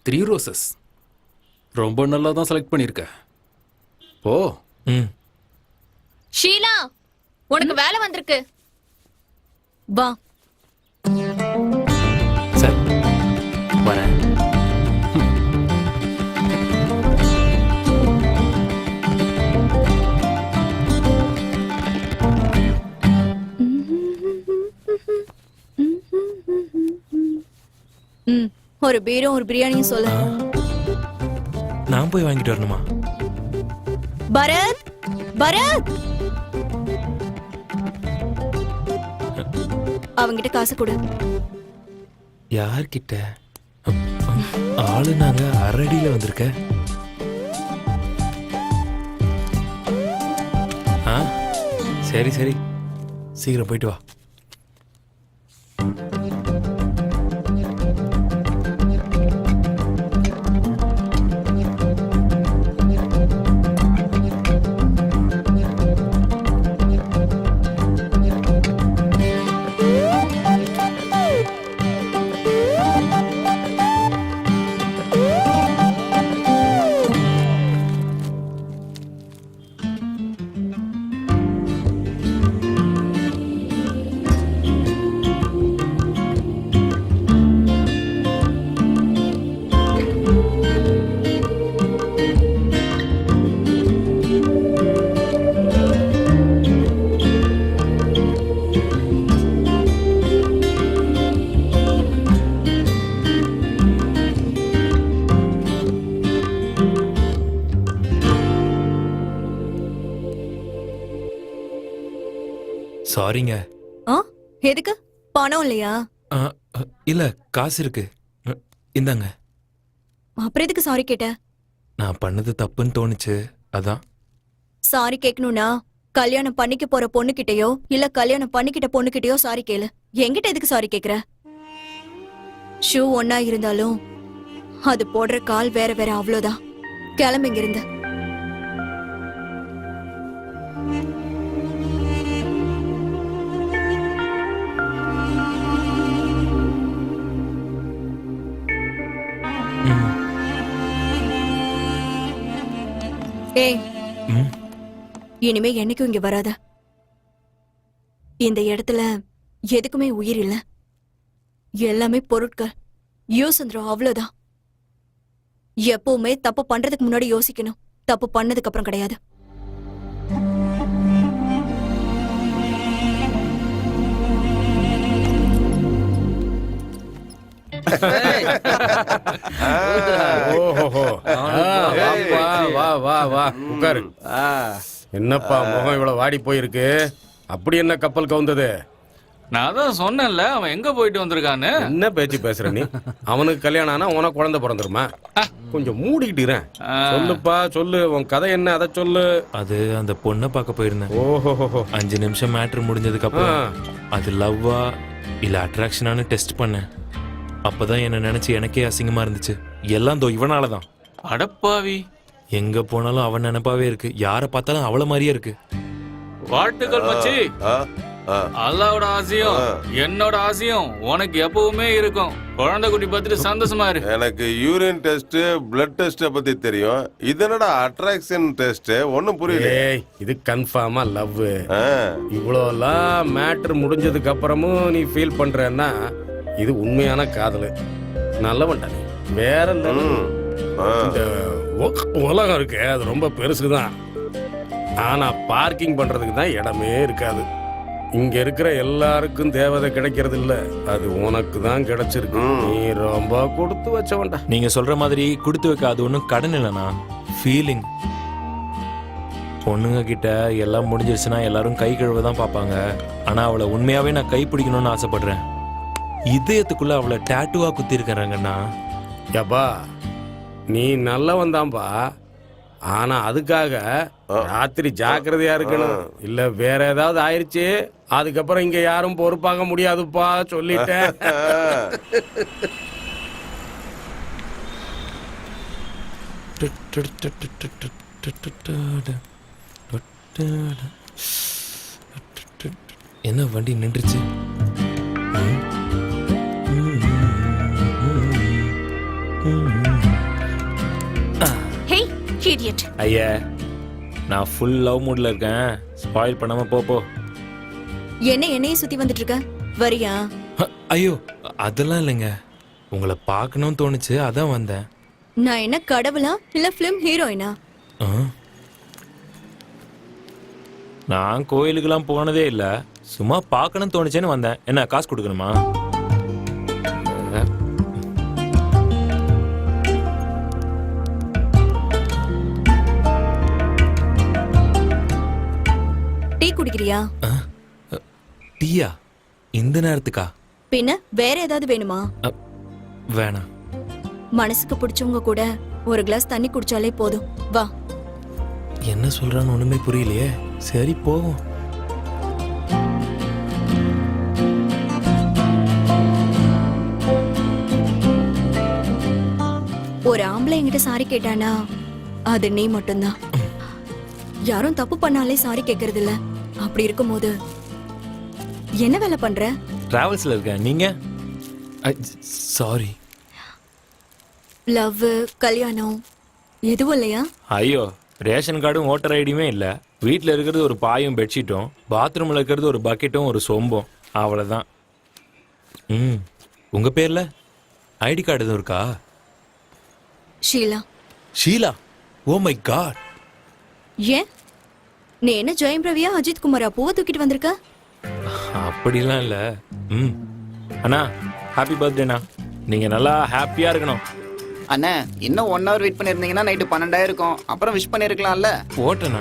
3 ரோசஸ். ரொம்ப நல்லா தான் செலக்ட் பண்ணிருக்க. ஓ
ம்
ஷீலா உனக்கு வேலை வந்திருக்கு.
வா.
சார் வரேன்.
ஒரு பீரும் ஒரு பிரியாணியும் சொல்லு.
நான் போய் வாங்கிட்டு வரணுமா?
பரத், பரத், அவங்கிட்ட காசு கொடு.
யார்கிட்ட? ஆளு நாங்க அரடியில வந்திருக்க. ஆ சரி சரி, சீக்கிரம் போயிட்டு வா. சாரிங்க.
ஆ எதுக்கு? பணம் இல்லையா?
இல்ல காசு இருக்கு, இந்தாங்க.
அப்புறம் எதுக்கு சாரி கேட்ட?
நான் பண்ணது தப்புன்னு தோணுச்சு, அதான்.
சாரி கேட்கணும்னா கல்யாணம் பண்ணிக்க போற பொண்ணுகிட்டயோ இல்ல கல்யாணம் பண்ணிக்கிட்ட பொண்ணுகிட்டயோ சாரி கேளு. என்கிட்ட எதுக்கு சாரி கேக்குற? ஷூ ஒன்னா இருந்தாலும் அது போடுற கால் வேற வேற, அவ்வளவுதான். கிளம்பிங்க இருந்து. ஏய், இனிமே என்னைக்கும் இங்க வராத. இந்த இடத்துல எதுக்குமே உயிர் இல்ல, எல்லாமே பொருட்கள். யோசந்திரம், அவ்வளவுதான். எப்பவுமே தப்பு பண்றதுக்கு முன்னாடி யோசிக்கணும், தப்பு பண்ணதுக்கு அப்புறம் கிடையாது.
ஓஹோ, வா வா வா உட்காரு. என்னப்பா முகம் இவ்வளவு வாடி போயிருக்கு? அப்படி என்ன கப்பல் கவுந்தது?
நான் தான் சொன்னேன்ல அவன் எங்க போயிட்டு வந்திருக்கான்னு.
என்ன பேச்சு பேசுற நீ? அவனுக்கு கல்யாணம் ஆனா உனக்கு குழந்தை பிறந்துருமா? கொஞ்சம் மூடிக்கிட்டுறேன். சொல்லுப்பா சொல்லு, உன் கதை என்ன, அதை சொல்லு.
அது அந்த பொண்ணை பார்க்க போயிருந்தேன்.
ஓஹோ,
5 நிமிஷம் மேட்ரு முடிஞ்சதுக்கு அப்புறம் அது லவ்வா இல்ல அட்ராக்ஷனானு டெஸ்ட் பண்ணேன். அப்பதான் என்ன நினைச்சு எனக்கே அசிங்கமா இருந்துச்சு. எல்லாம் தோ இவனாலதான்.
அடப்பாவி,
எங்க போனாலும் அவன் நினைப்பாவே இருக்கு. யார பார்த்தாலும் அவள மாதிரியே இருக்கு.
வாழ்த்துக்கள் மச்சி. அல்லாவோட ஆசையும் என்னோட ஆசையும் உனக்கு எப்பவுமே இருக்கும். குழந்தை குட்டி பார்த்துட்டு சந்தோஷமா இருக்கு.
எனக்கு யூரின் டெஸ்ட், பிளட் டெஸ்ட் பத்தி தெரியும். இது என்னடா அட்ராக்ஷன் டெஸ்ட்? ஒண்ணும் புரியல.
இது கன்ஃபார்மா லவ். இவ்வளோலாம் மேட்ரு முடிஞ்சதுக்கு அப்புறமும் நீ ஃபீல் பண்றன்னா இது உண்மையான காதல். நல்லவன்டா நீ, வேற இந்த உலகம் இருக்கு, அது ரொம்ப பெருசுதான். ஆனா பார்க்கிங் பண்றதுக்கு தான் இடமே இருக்காது. இங்க இருக்கிற எல்லாருக்கும் தேவதை கிடைக்கிறது இல்ல, அது உனக்கு தான் கிடைச்சிருக்கு. நீ ரொம்ப கொடுத்து வச்சவன்டா.
நீங்க சொல்ற மாதிரி கொடுத்து வைக்க அது ஒன்றும் கடன் இல்லைண்ணா, ஃபீலிங். பொண்ணுங்க கிட்ட எல்லாம் முடிஞ்சிருச்சுன்னா எல்லாரும் கை கழுவ தான் பார்ப்பாங்க. ஆனா அவளை உண்மையாவே நான் கை பிடிக்கணும்னு ஆசைப்படுறேன். இதயத்துக்குள்ள அவளை டேட்டுவா குத்தி இருக்கிறாங்கண்ணா.
யப்பா நீ நல்லவன் தான்பா, ஆனா அதுக்காக ராத்திரி ஜாக்கிரதையா இருக்கணும். இல்ல வேற ஏதாவது ஆயிருச்சு அதுக்கப்புறம் இங்க யாரும் பொறுப்பாக முடியாதுப்பா, சொல்லிட்டேன்.
என்ன வண்டி நின்றுச்சு?
idiot.
ஐயா நான் ஃபுல் லவ் மூட்ல இருக்கேன் ஸ்பாயில் பண்ணாம போ
என்னையே சுத்தி வந்துட்டு இருக்க? வரியா?
ஐயோ அதெல்லாம் இல்லைங்க, உங்களை பார்க்கணும்னு தோணுச்சு அதான் வந்தேன்.
நான் என்ன கடவுளா இல்ல பிலிம் ஹீரோயினா?
ஆ? நான் கோயிலுக்கெல்லாம் போனதே இல்ல, சும்மா பார்க்கணும்னு தோணுச்சேன்னு வந்தேன். என்ன காசு கொடுக்கணுமா?
டீ குடிக்கிறியா?
டீயா? இந்த நேரத்துக்கா?
பின்ன வேற ஏதாவது வேணுமா?
வேணாம்.
மனசுக்கு பிடிச்சவங்க கூட ஒரு கிளாஸ் தண்ணி குடிச்சாலே போதும். வா.
என்ன சொல்றான்னு ஒண்ணுமே புரியலையே. சரி போவோம்.
ஒரு ஆம்பளை என்கிட்ட சாரி கேட்டானா அது நீ மட்டும்தான். யாரும் தப்பு பண்ணாலே சாரி கேக்குறது இல்ல. அப்படி இருக்கும்போது என்ன வேலை பண்ற?
டிராவல்ஸ்ல இருக்கேன். நீங்க? சாரி.
லவ், கல்யாணம் எதுவும் இல்லையா?
ஐயோ, ரேஷன் கார்டும் ஓட்டர் ஐடியுமே இல்ல. வீட்டில் இருக்கிறது ஒரு பாயும் பெட்ஷீட்டும், பாத்ரூம்ல இருக்கிறது ஒரு பக்கெட்டும் ஒரு சொம்பும், அவ்வளவுதான். உங்க பேர்ல ஐடி கார்டு எதுவும் இருக்கா?
Sheela.
Sheela? Oh my God.
ஏன் நீ என்ன ஜெயம் ரவியா அஜித் குமாரா பூவை தூக்கிட்டு வந்திருக்க?
அப்படிலாம் இல்ல. அண்ணா ஹாப்பி பர்த்டேண்ணா. நீங்க நல்லா ஹாப்பியா இருக்கணும்.
அண்ணா இன்னும் 1 hour வெயிட் பண்ணிருந்தீங்கன்னா நைட்டு 12 இருக்கும். அப்புறம் விஷ் பண்ணிருக்கலாம்ல.
ஓட்டண்ணா.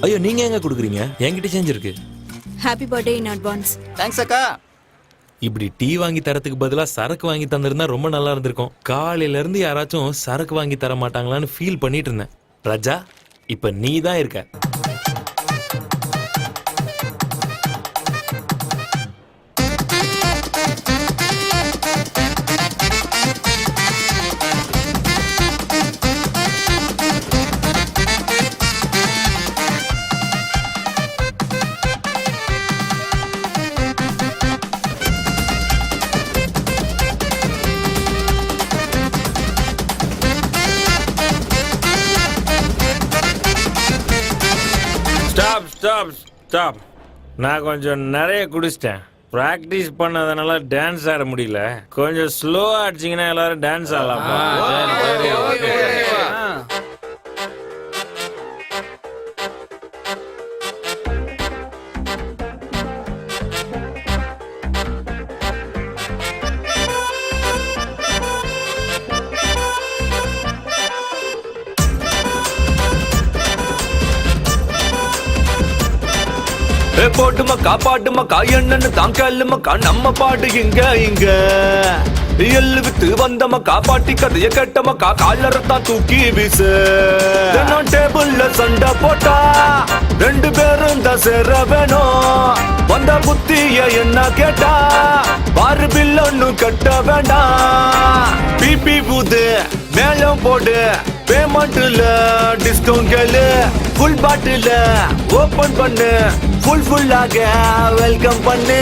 ஐயோ நீங்க எங்க கொடுக்குறீங்க? என்கிட்ட சேஞ்ச் இருக்கு.
Happy birthday in advance.
Thanks அக்கா.
இப்படி டீ வாங்கி தரத்துக்கு பதிலா சரக்கு வாங்கி தந்திருந்தா ரொம்ப நல்லா இருந்திருக்கும். காலையில இருந்து யாராச்சும் சரக்கு வாங்கி தர மாட்டாங்களான்னு ஃபீல் பண்ணிட்டு இருந்தேன். ராஜா, இப்ப நீ தான் இருக்க.
ஸ்டாப். நான் கொஞ்சம் நிறைய குடிச்சிட்டேன். ப்ராக்டிஸ் பண்ணதுனால டான்ஸ் ஆட முடியல. கொஞ்சம் ஸ்லோவா அடிச்சிங்கன்னா எல்லாரும் டான்ஸ் ஆடலாமா?
போட்டுமக்கா பாட்டுமக்கா என்னன்னு தான் கேளுமக்கா நம்ம பாடு இங்க எள்ளு வித்து வந்தமக்கா பாட்டி கதைய கேட்டமக்கா காலரத்தான் தூக்கி வீசு. டேபிள்ல சண்டை போட்டா 2 பேரும் தான் சேர வேணும். வந்த புத்திய என்ன கேட்டா பாரு பில் ஒன்னும் கட்ட வேண்டாம். பிபி பூது மேலும் போடு, பேமெண்ட்ல டிஸ்கவுண்ட் கேளு. ஃபுல் பாட்டில ஓபன் பண்ணு, ஃபுல்லாக வெல்கம் பண்ணு.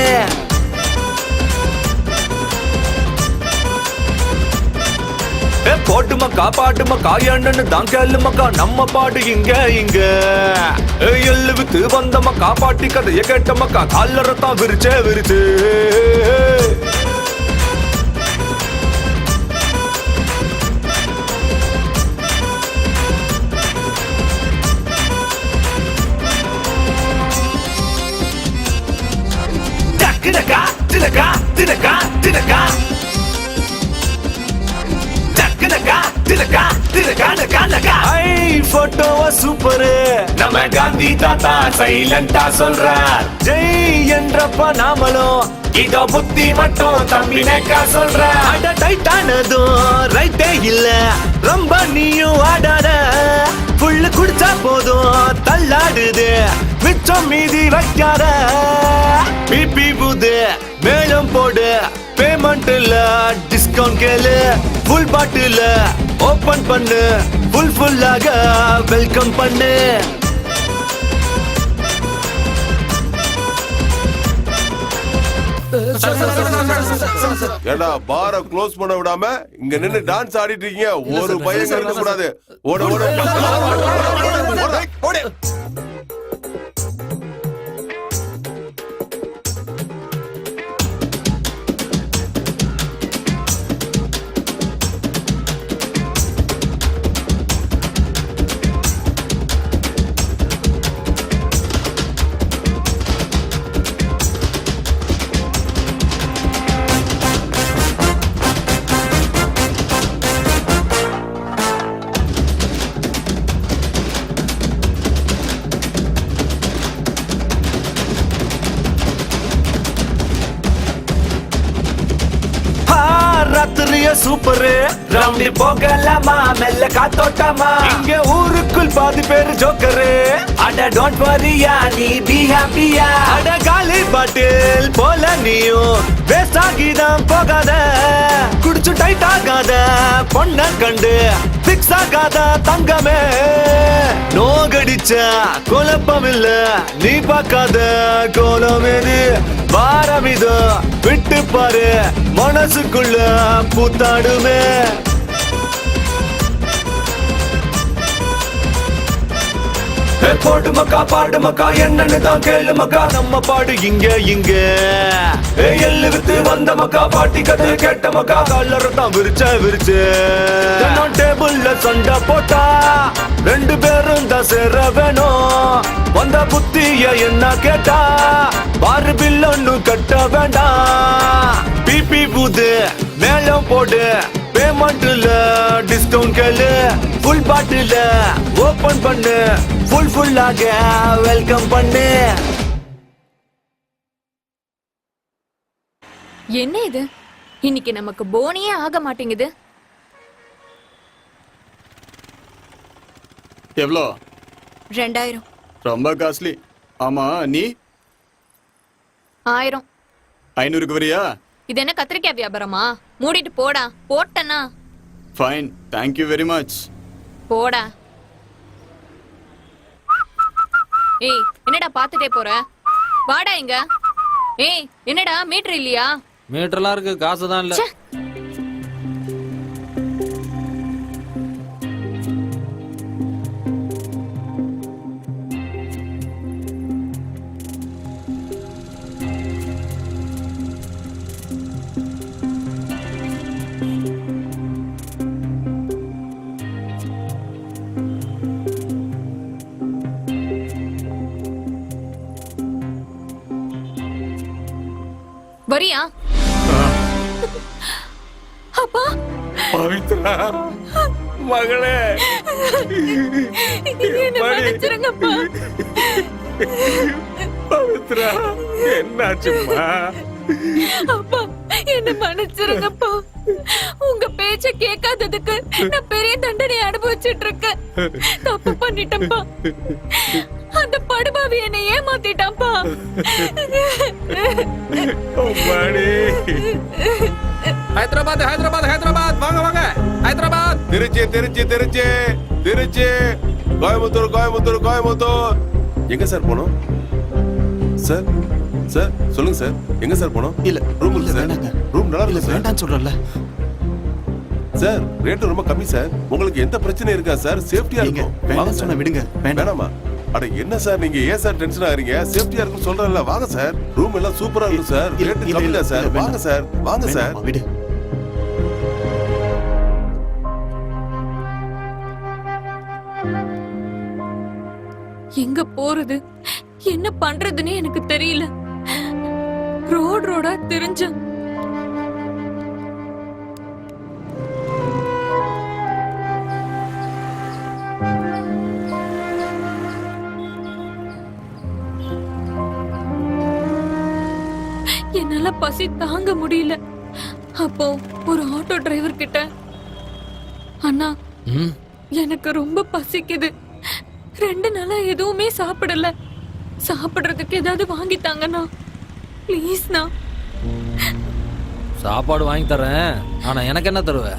போட்டுமக்கா பாட்டுமக்கா என்னன்னு தான் கேளுமக்கா நம்ம பாடு இங்க எள்ளு வித்து வந்தமக்கா பாட்டி கதைய கேட்டமக்கா காலரத்தான் விரிச்சு. சூப்பரு நம்ம காந்தி தாத்தா சைலண்டா சொல்றார். ஜெய் என்றப்ப நாமளும் இதோ புத்தி மட்டும் தம்பி நேக்கா சொல்ற. அட டைட்டானதும் ரைட்டே இல்ல, ரொம்ப நீயும் ஆடாத. புல்லு குடிச்சா போதும் தள்ளாடுது, மிச்சம் மீதி வைக்காத. பிபி புது மேலும் போடு, பேமெண்ட்ல டிஸ்கவுண்ட் கேளு. ஃபுல் பாட்டில ஓபன் பண்ணு, ஃபுல்லாக வெல்கம் பண்ணு.
ஏடா பார க்ளோஸ் பண்ண விடாம இங்க நின்னு டான்ஸ் ஆடிட்டு இருக்கீங்க. ஒரு பையன் இருக்க கூடாது. ஓட ஓட ஓட.
சூப்பர் ரவுண்டி போகலாமா மெல்ல காத்தோட்டமா இங்க ஊருக்குள் பாதி பேரு ஜோக்கரு அட டோன்ட் வரியா நீ பி ஹாப்பியா அட காலி பாட்டில் போல நீயும் வேஸ்ட் ஆகிதான் போகாத குடிச்சு டைட் ஆகாத பொண்ண கண்டு பிக்ஸ் ஆகாத தங்கமே நோகடிச்ச குழப்பம் இல்ல நீ பார்க்காத கோலம் எது வாரமிதோ விட்டு பாரு மனசுக்குள்ள பூத்தாடுமே போடு மக்கா பாடு மக்கா என்னன்னு தான் கேளு மக்கா நம்ம பாடு இங்க இங்க எள்ளு வித்து வந்த மக்கா பாட்டி கதை கேட்ட மக்கா கல்லற தான் விரிச்சு டேபிள்ல சண்டை போட்டா ரெண்டு பேரும் தான் சேர வேணும் வந்த புத்திய என்ன கேட்டா பாரு பில் ஒன்னு கட்ட வேண்டாம் பிபி பூது மேலும் போடு பேமெண்ட்ல டிஸ்கவுண்ட் கேளு ஃபுல் பாட்டில ஓபன் பண்ணு ஃபுல்லாக வெல்கம் பண்ணு.
என்ன இது இன்னைக்கு நமக்கு போனியே ஆக மாட்டேங்குது.
எவ்வளோ?
2000.
ரொம்ப காஸ்ட்லி. ஆமா நீ
1000.
500க்கு வரியா?
இது என்ன கத்திரிக்காய் வியாபாரமா? மூடிட்டு போடா. போட்டனா
ஃபைன், தேங்க்யூ வெரி மச்.
போடா. ஏய் என்னடா பாத்துட்டே போற? வாடா இங்க. ஏய் என்னடா மீட்டர் இல்லையா?
மீட்டர்லாம் இருக்கு, காசு தான் இல்ல.
வரியா? அப்பா
பவித்ரா மகளே
மன்னிச்சிருங்கப்பா.
பவித்ரா என்னாச்சும்மா?
அப்பா என்ன மன்னிச்சிருங்கப்பா. உங்க பேச்ச கேட்காததுக்கு நான் பெரிய தண்டனை அனுபவிச்சிட்டு இருக்கேன். தப்பு பண்ணிட்டேன்ப்பா. அந்த படுபாவி என்னை ஏமாத்திட்டான்ப்பா.
ஹைதராபாத் ஹைதராபாத் ஹைதராபாத் வாங்க வாங்க. ஹைதராபாத்,
திருச்சி திருச்சி திருச்சி திருச்சி, கோயம்புத்தூர் கோயம்புத்தூர் கோயம்புத்தூர். எங்க சார் போனோம்? சார் சார் சொல்லுங்க சார், எங்க சார் போனோம்?
இல்ல
ரூம் இல்ல சார். ரூம் நல்லா இருக்கு சார்.
வேண்டாம்னு சொல்றல
சார். ரேட் ரொம்ப கம்மி சார். உங்களுக்கு எந்த பிரச்சனை இருக்கா சார்? சேஃப்டியா இருக்கும். வாங்க
சொன்ன விடுங்க.
வேணாமா? அட என்ன சார் நீங்க ஏன் சார் டென்ஷன் ஆகுறீங்க? சேஃப்டியா இருக்கும் சொல்றேன்ல. வாங்க சார், ரூம் எல்லாம் சூப்பரா இருக்கும் சார். ரேட் கம்மி தான் சார். வாங்க சார், வாங்க சார்.
விடு.
எங்க போறது என்ன பண்றதுன்னு எனக்கு தெரியல. ரோடா தெரிஞ்ச என்னால பசி தாங்க முடியல. அப்போ ஒரு ஆட்டோ டிரைவர் கிட்ட, அண்ணா எனக்கு ரொம்ப பசிக்குது, 2 நாளா எதுவுமே சாப்பிடல, சாப்பிடுறதுக்கு ஏதாவது வாங்கி தாங்கண்ணா ப்ளீஸ்ண்ணா.
சாப்பாடு வாங்கி தரேன், ஆனா எனக்கு என்ன தருவ?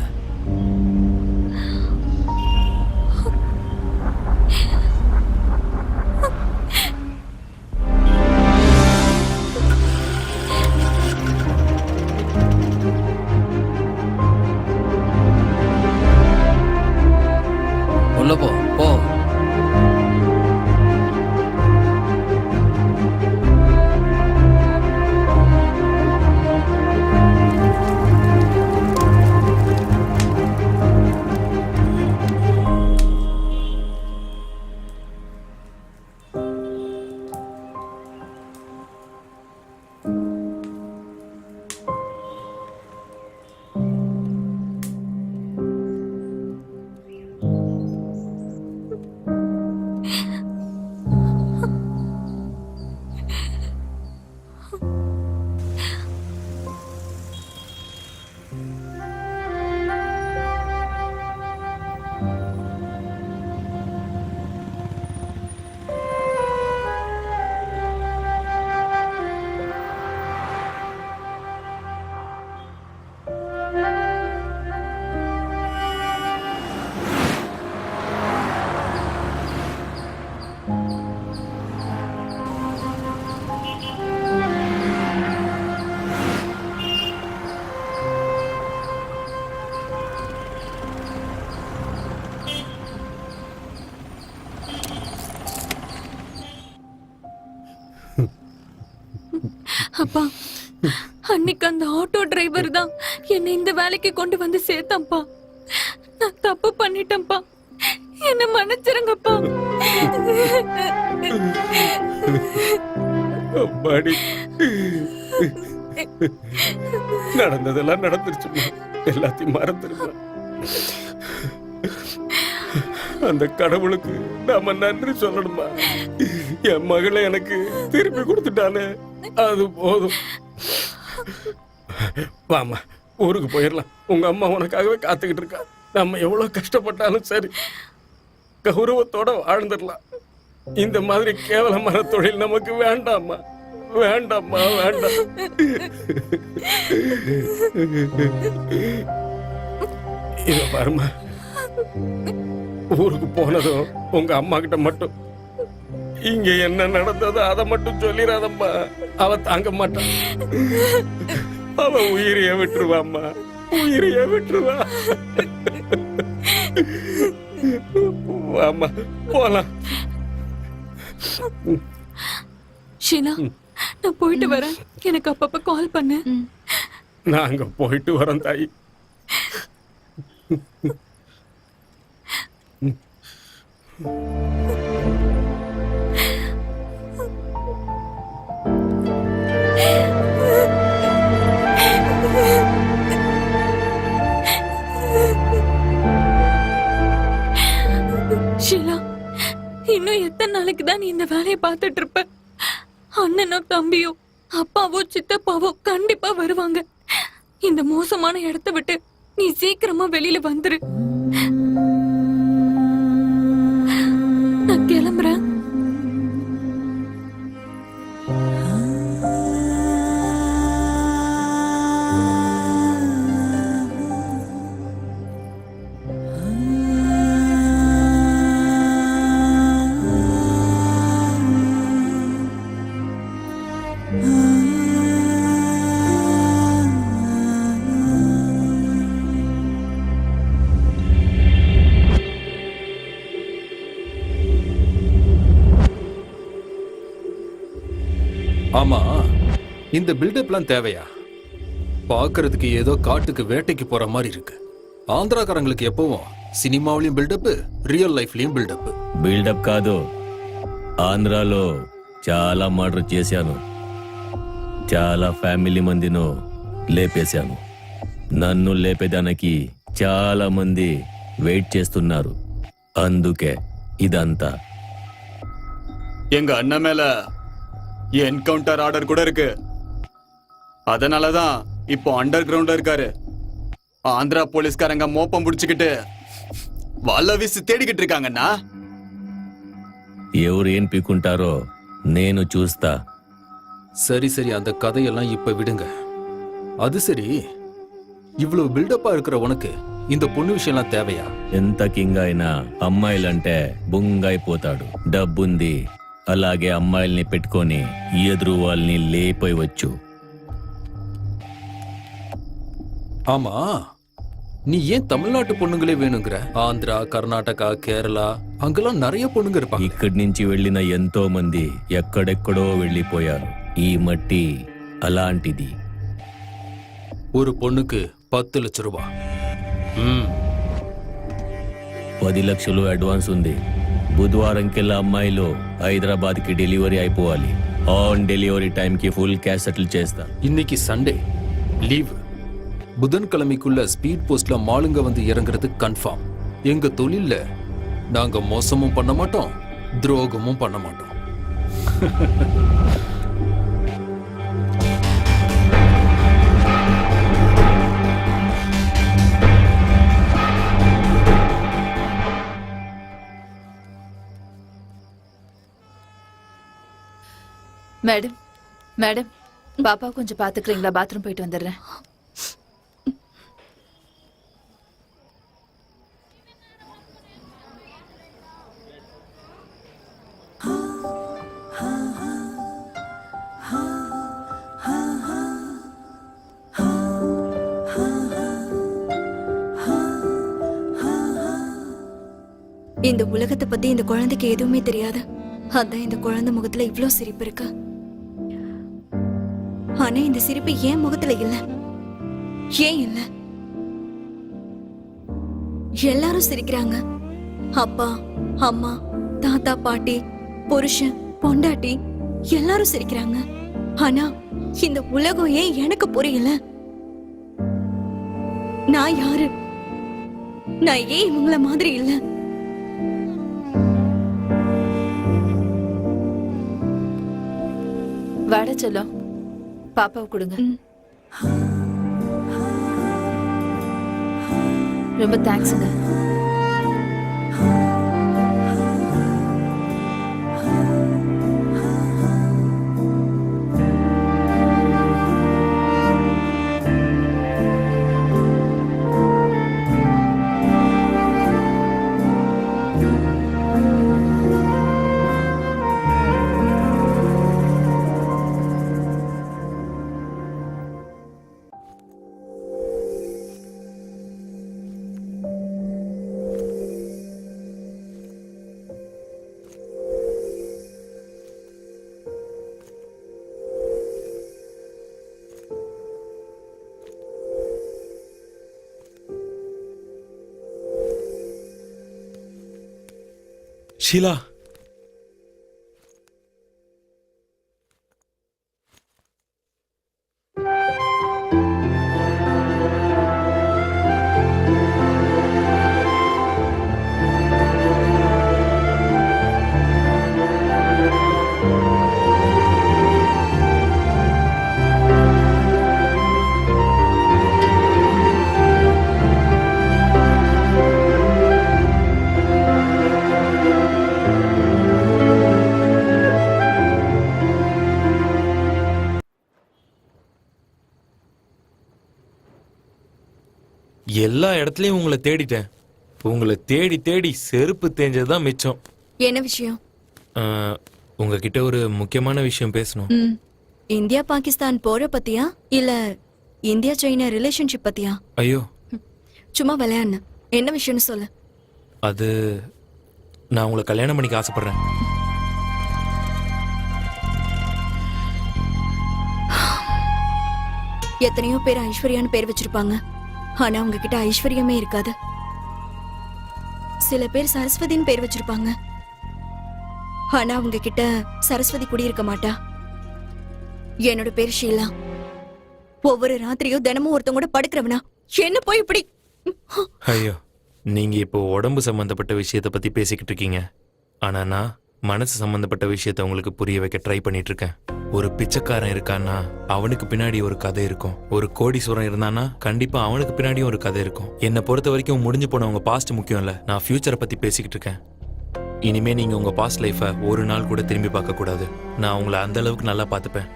அப்பா அன்னைக்கு அந்த ஆட்டோ டிரைவர் தான் என்னை இந்த வேலைக்கு கொண்டு வந்து சேர்த்தான்ப்பா. நான் தப்பு பண்ணிட்டேன்ப்பா, என்ன மன்னிச்சிருங்கப்பா.
அம்மாடி, நடந்ததெல்லாம் நடந்துருச்சுமா, எல்லாத்தையும் மறந்துருமா. அந்த கடவுளுக்கு நாம நன்றி சொல்லணுமா. என் மகளை எனக்கு திருப்பி கொடுத்துட்டானே, அது போதும். வாமா, ஊருக்கு போயிடலாம். உங்க அம்மா உனக்காகவே காத்துக்கிட்டு இருக்கா. நம்ம எவ்வளவு கஷ்டப்பட்டாலும் சரி, கௌரவத்தோட வாழ்ந்துடலாம். இந்த மாதிரி கேவலமான தொழில் நமக்கு வேண்டாம்மா, வேண்டாம்மா, வேண்டாம். இத பாருமா, ஊருக்கு போனதும் உங்க அம்மா கிட்ட மட்டும் இங்க என்ன நடந்ததோ அதை மட்டும் சொல்லிடாதம்மா. அவ தாங்க மாட்டான். அவ உயிரைய விட்டுருவாம்மா, உயிரைய விட்டுருவா. வாம்மா, போலாம்.
ஷீலா, நான் போயிட்டு வரேன். எனக்கு அப்பப்ப கால் பண்ணு.
நாங்க போயிட்டு வரோம் தாயி.
ஷீலா, இன்னும் எத்தனை நாளைக்கு தான் நீ இந்த வேலையை பார்த்துட்டு இருப்ப? அண்ணனோ தம்பியோ அப்பாவோ சித்தப்பாவோ கண்டிப்பா வருவாங்க. இந்த மோசமான இடத்தை விட்டு நீ சீக்கிரமா வெளியில வந்துரு. நான் கிளம்புறேன்.
ஆமா, இந்த பில்டப்லாம் தேவையா? பார்க்கிறதுக்கு ஏதோ காட்டுக்கு வேட்டைக்கு போற மாதிரி இருக்கு. ஆந்திராக்காரங்களுக்கு எப்பவும் సినిమావలియం బిల్డప్, రియల్ లైఫ్లియం బిల్డప్.
బిల్డప్ కాదు, ఆంధ్రాలో చాలా మర్డర్ చేశాను, చాలా ఫ్యామిలీ మందిను లేపేశాను. నన్ను లేపేదానికి చాలా మంది వెయిట్ చేస్తున్నారు. అందుకే ఇదంతా.
எங்க அண்ணன் மேல என்கவுண்டர் ஆர்டர் கூட இருக்கு. அதனாலதான் இப்போ அண்டர் கிரவுண்ட்ல இருக்காரு. ஆந்திரா போலீஸ்காரங்க மோப்பம் புடிச்சுக்கிட்டு வல்ல வீசி தேடிக்கிட்டு இருக்காங்கண்ணா.
ఎవరు ఏం పీకుంటారో నేను చూస్తా.
சரி சரி, அந்த கதையெல்லாம் இப்ப விடுங்க. அது சரி, இவ்வளவு பில்டப்பா இருக்கிற உனக்கு இந்த பொண்ணு விஷயம்லாம் தேவையா?
ఎంత కింగ్ అయినా అమ్మాయిలంటే బుంగైపోతాడు. డబ్బుంది, అలాగే అమ్మాయిల్ని పెట్టుకొని ఎదురు వాళ్ళని లేపేయవచ్చు.
ஆமா, நீ ஏன் தமிழ்நாட்டு பொண்ணுங்களே வேணுங்கிற? ஆந்திரா, கர்நாடகா, கேரளா அங்கெல்லாம் நிறைய பொண்ணுங்க இருப்பாங்க.
ఇక్కడి నుంచి వెళ్ళిన ఎంతో మంది ఎక్కడెక్కడో వెళ్ళిపోయారు. ఈ మట్టి అలాంటిది.
ஒரு பொண்ணுக்கு 10 லட்சம் ரூபாய்.
10 లక్షలు అడ్వాన్స్ ఉంది. బుధవారంకెల్లా అమ్మాయిలు హైదరాబాద్కి డెలివరీ అయిపోవాలి. ఆన్ డెలివరీ టైంకి ఫుల్ క్యాష్ సెటిల్ చేస్తా.
இன்னைக்கு சண்டே லீவ். புதன்கிழமைக்குள்ள ஸ்பீட் போஸ்ட்ல மாலுங்க வந்து இறங்குறது கன்ஃபார்ம். எங்க தொழில்ல நாங்க மோசமும் பண்ண மாட்டோம், துரோகமும் பண்ண மாட்டோம்.
மேடம், மேடம், பாப்பா கொஞ்சம் பாத்துக்கிறீங்களா? பாத்ரூம் போயிட்டு வந்துடுறேன்.
இந்த உலகத்தை பத்தி இந்த குழந்தைக்கு எதுவுமே தெரியாது. அதான் இந்த குழந்தை முகத்துல இவ்ளோ சிரிப்பு இருக்கு. ஆனா இந்த சிரிப்பு ஏன் முகத்துல இல்ல? ஏன் இல்ல? எல்லாரும் சிரிக்கிறாங்க. அப்பா, அம்மா, தாத்தா, பாட்டி, புருஷன், பொண்டாட்டி எல்லாரும் சிரிக்கிறாங்க. ஆனா இந்த உலகம் ஏன் எனக்கு புரியல? நான் யாரு? நான் ஏன் இவங்கள மாதிரி இல்ல?
வாட செல்லம், பாப்பாவை கொடுங்க. ரொம்ப தேங்க்ஸுங்க.
ஷீலா, எல்லா இடத்துலயும் உங்களை தேடிட்டேன். உங்களை தேடி தேடி செருப்பு தேஞ்சதுதான் மிச்சம்.
என்ன விஷயம்?
உங்ககிட்ட ஒரு முக்கியமான விஷயம் பேசணும்.
இந்தியா பாகிஸ்தான் போற பத்தியா இல்ல இந்தியா சைனா ரிலேஷன்ஷிப் பத்தியா?
ஐயோ,
சும்மா விளையாடுன. என்ன விஷயம்னு சொல்லு.
அது நான் உங்களை கல்யாணம் பண்ணிக்க ஆசைப்படுறேன்.
எத்தனையோ பேர் ஐஸ்வர்யான்னு பேர் வச்சிருப்பாங்க. ஆனா உங்ககிட்ட ஐஸ்வர்யமே இருக்காது. சில பேர் சரஸ்வதின்னு பேர் வச்சிருப்பாங்க. ஆனா உங்ககிட்ட சரஸ்வதி குடியிருக்க மாட்டா. என்னோட பேர் ஷீலா. ஒவ்வொரு ராத்திரியும் தினமும் ஒருத்தவங்க கூட படுக்கிறவனா என்ன போய் இப்படி?
ஐயோ, நீங்க இப்போ உடம்பு சம்பந்தப்பட்ட விஷயத்த பத்தி பேசிக்கிட்டு இருக்கீங்க. ஆனா நான் மனசு சம்பந்தப்பட்ட விஷயத்த உங்களுக்கு புரிய வைக்க ட்ரை பண்ணிட்டு இருக்கேன். ஒரு பிச்சைக்காரன் இருக்கான்னா அவனுக்கு பின்னாடி ஒரு கதை இருக்கும். ஒரு கோடீஸ்வரன் இருந்தானா கண்டிப்பா அவனுக்கு பின்னாடியும் ஒரு கதை இருக்கும். என்னை பொறுத்த வரைக்கும் முடிஞ்சு போனவங்க பாஸ்ட் முக்கியம் இல்ல, நான் ஃபியூச்சரை பத்தி பேசிக்கிட்டு இருக்கேன். இனிமே நீங்க உங்க பாஸ்ட் லைஃபை ஒரு நாள் கூட திரும்பி பார்க்க கூடாது. நான் உங்களை அந்த அளவுக்கு நல்லா பார்த்துப்பேன்.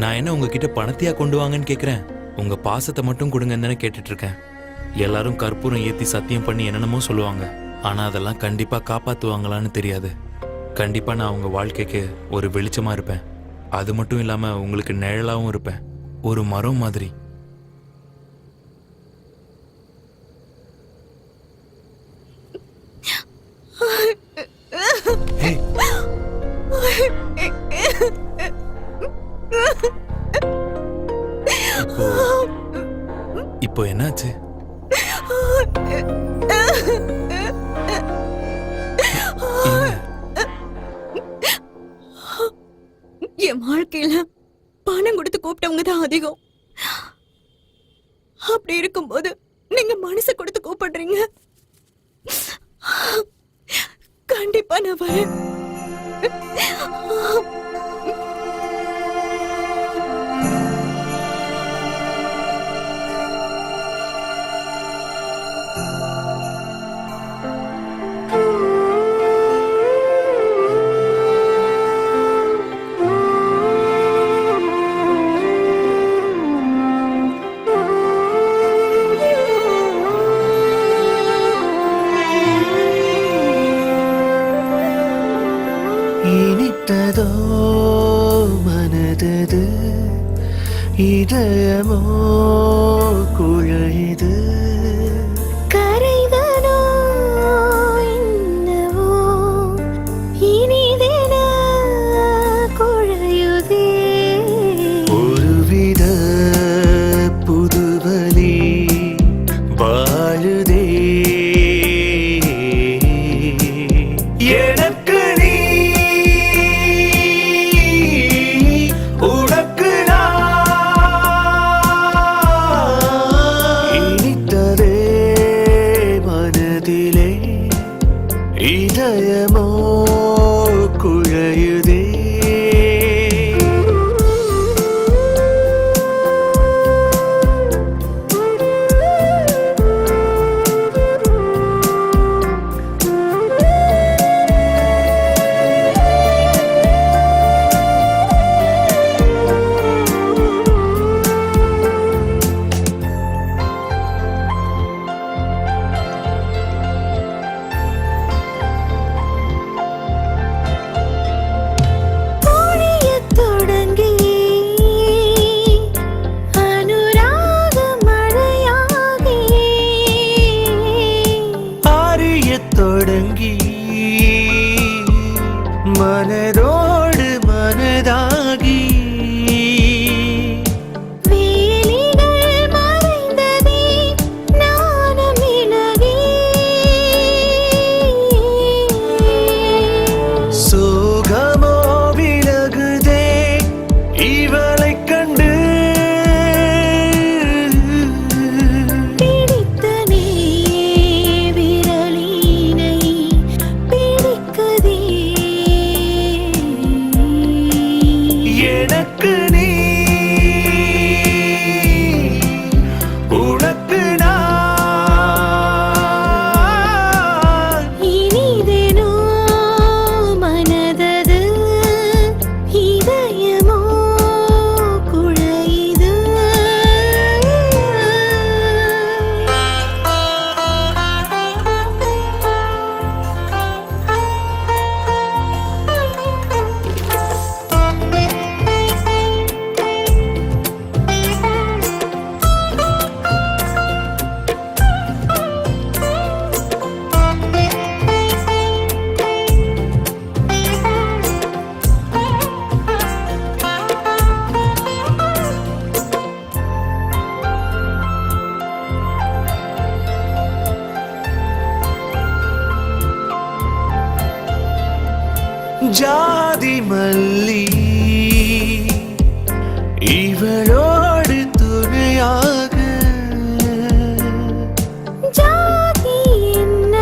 நான் என்ன உங்ககிட்ட பணத்தையா கொண்டு வாங்கன்னு கேட்கிறேன்? உங்க பாசத்தை மட்டும் கொடுங்கன்னு தானே கேட்டுட்டு இருக்கேன். எல்லாரும் கற்பூரம் ஏத்தி சத்தியம் பண்ணி என்னென்னமோ சொல்லுவாங்க. ஆனா அதெல்லாம் கண்டிப்பா காப்பாத்துவாங்களான்னு தெரியாது. கண்டிப்பா நான் உங்க வாழ்க்கைக்கு ஒரு வெளிச்சமா இருப்பேன். அது மட்டும் இல்லாம உங்களுக்கு நிழலாவும் இருப்பேன், ஒரு மரம் மாதிரி. இப்போ என்னாச்சு?
என் வாழ்க்கையில பணம் கொடுத்து கூப்பிட்டவங்க தான் அதிகம். அப்படி இருக்கும்போது நீங்க மனசை கொடுத்து கூப்பிடுறீங்க. கண்டிப்பா நான் வரேன்.
இனித்ததோ மனதது, இதயமோ குழைது.
கரைதனோ இன்னவோ இனிதென குழையுதே.
ஒரு வாழுதே எனக்கு நீ உனக்கு நான் இனித்ததே மனதிலே இதயமோ குழையுதே தொடங்கி மனதோடு மனதாகி வேலிகள் மறைந்ததே நானும் விலகி சோகமோ விலகுதே இவளை கண்டு எனக்கு நீ உனக்கு நான் இனிதேனோ மனதது இதயமோ குழையுது ஜாதி மல்லி இவளோடு துணையாக ஜாதி என்ன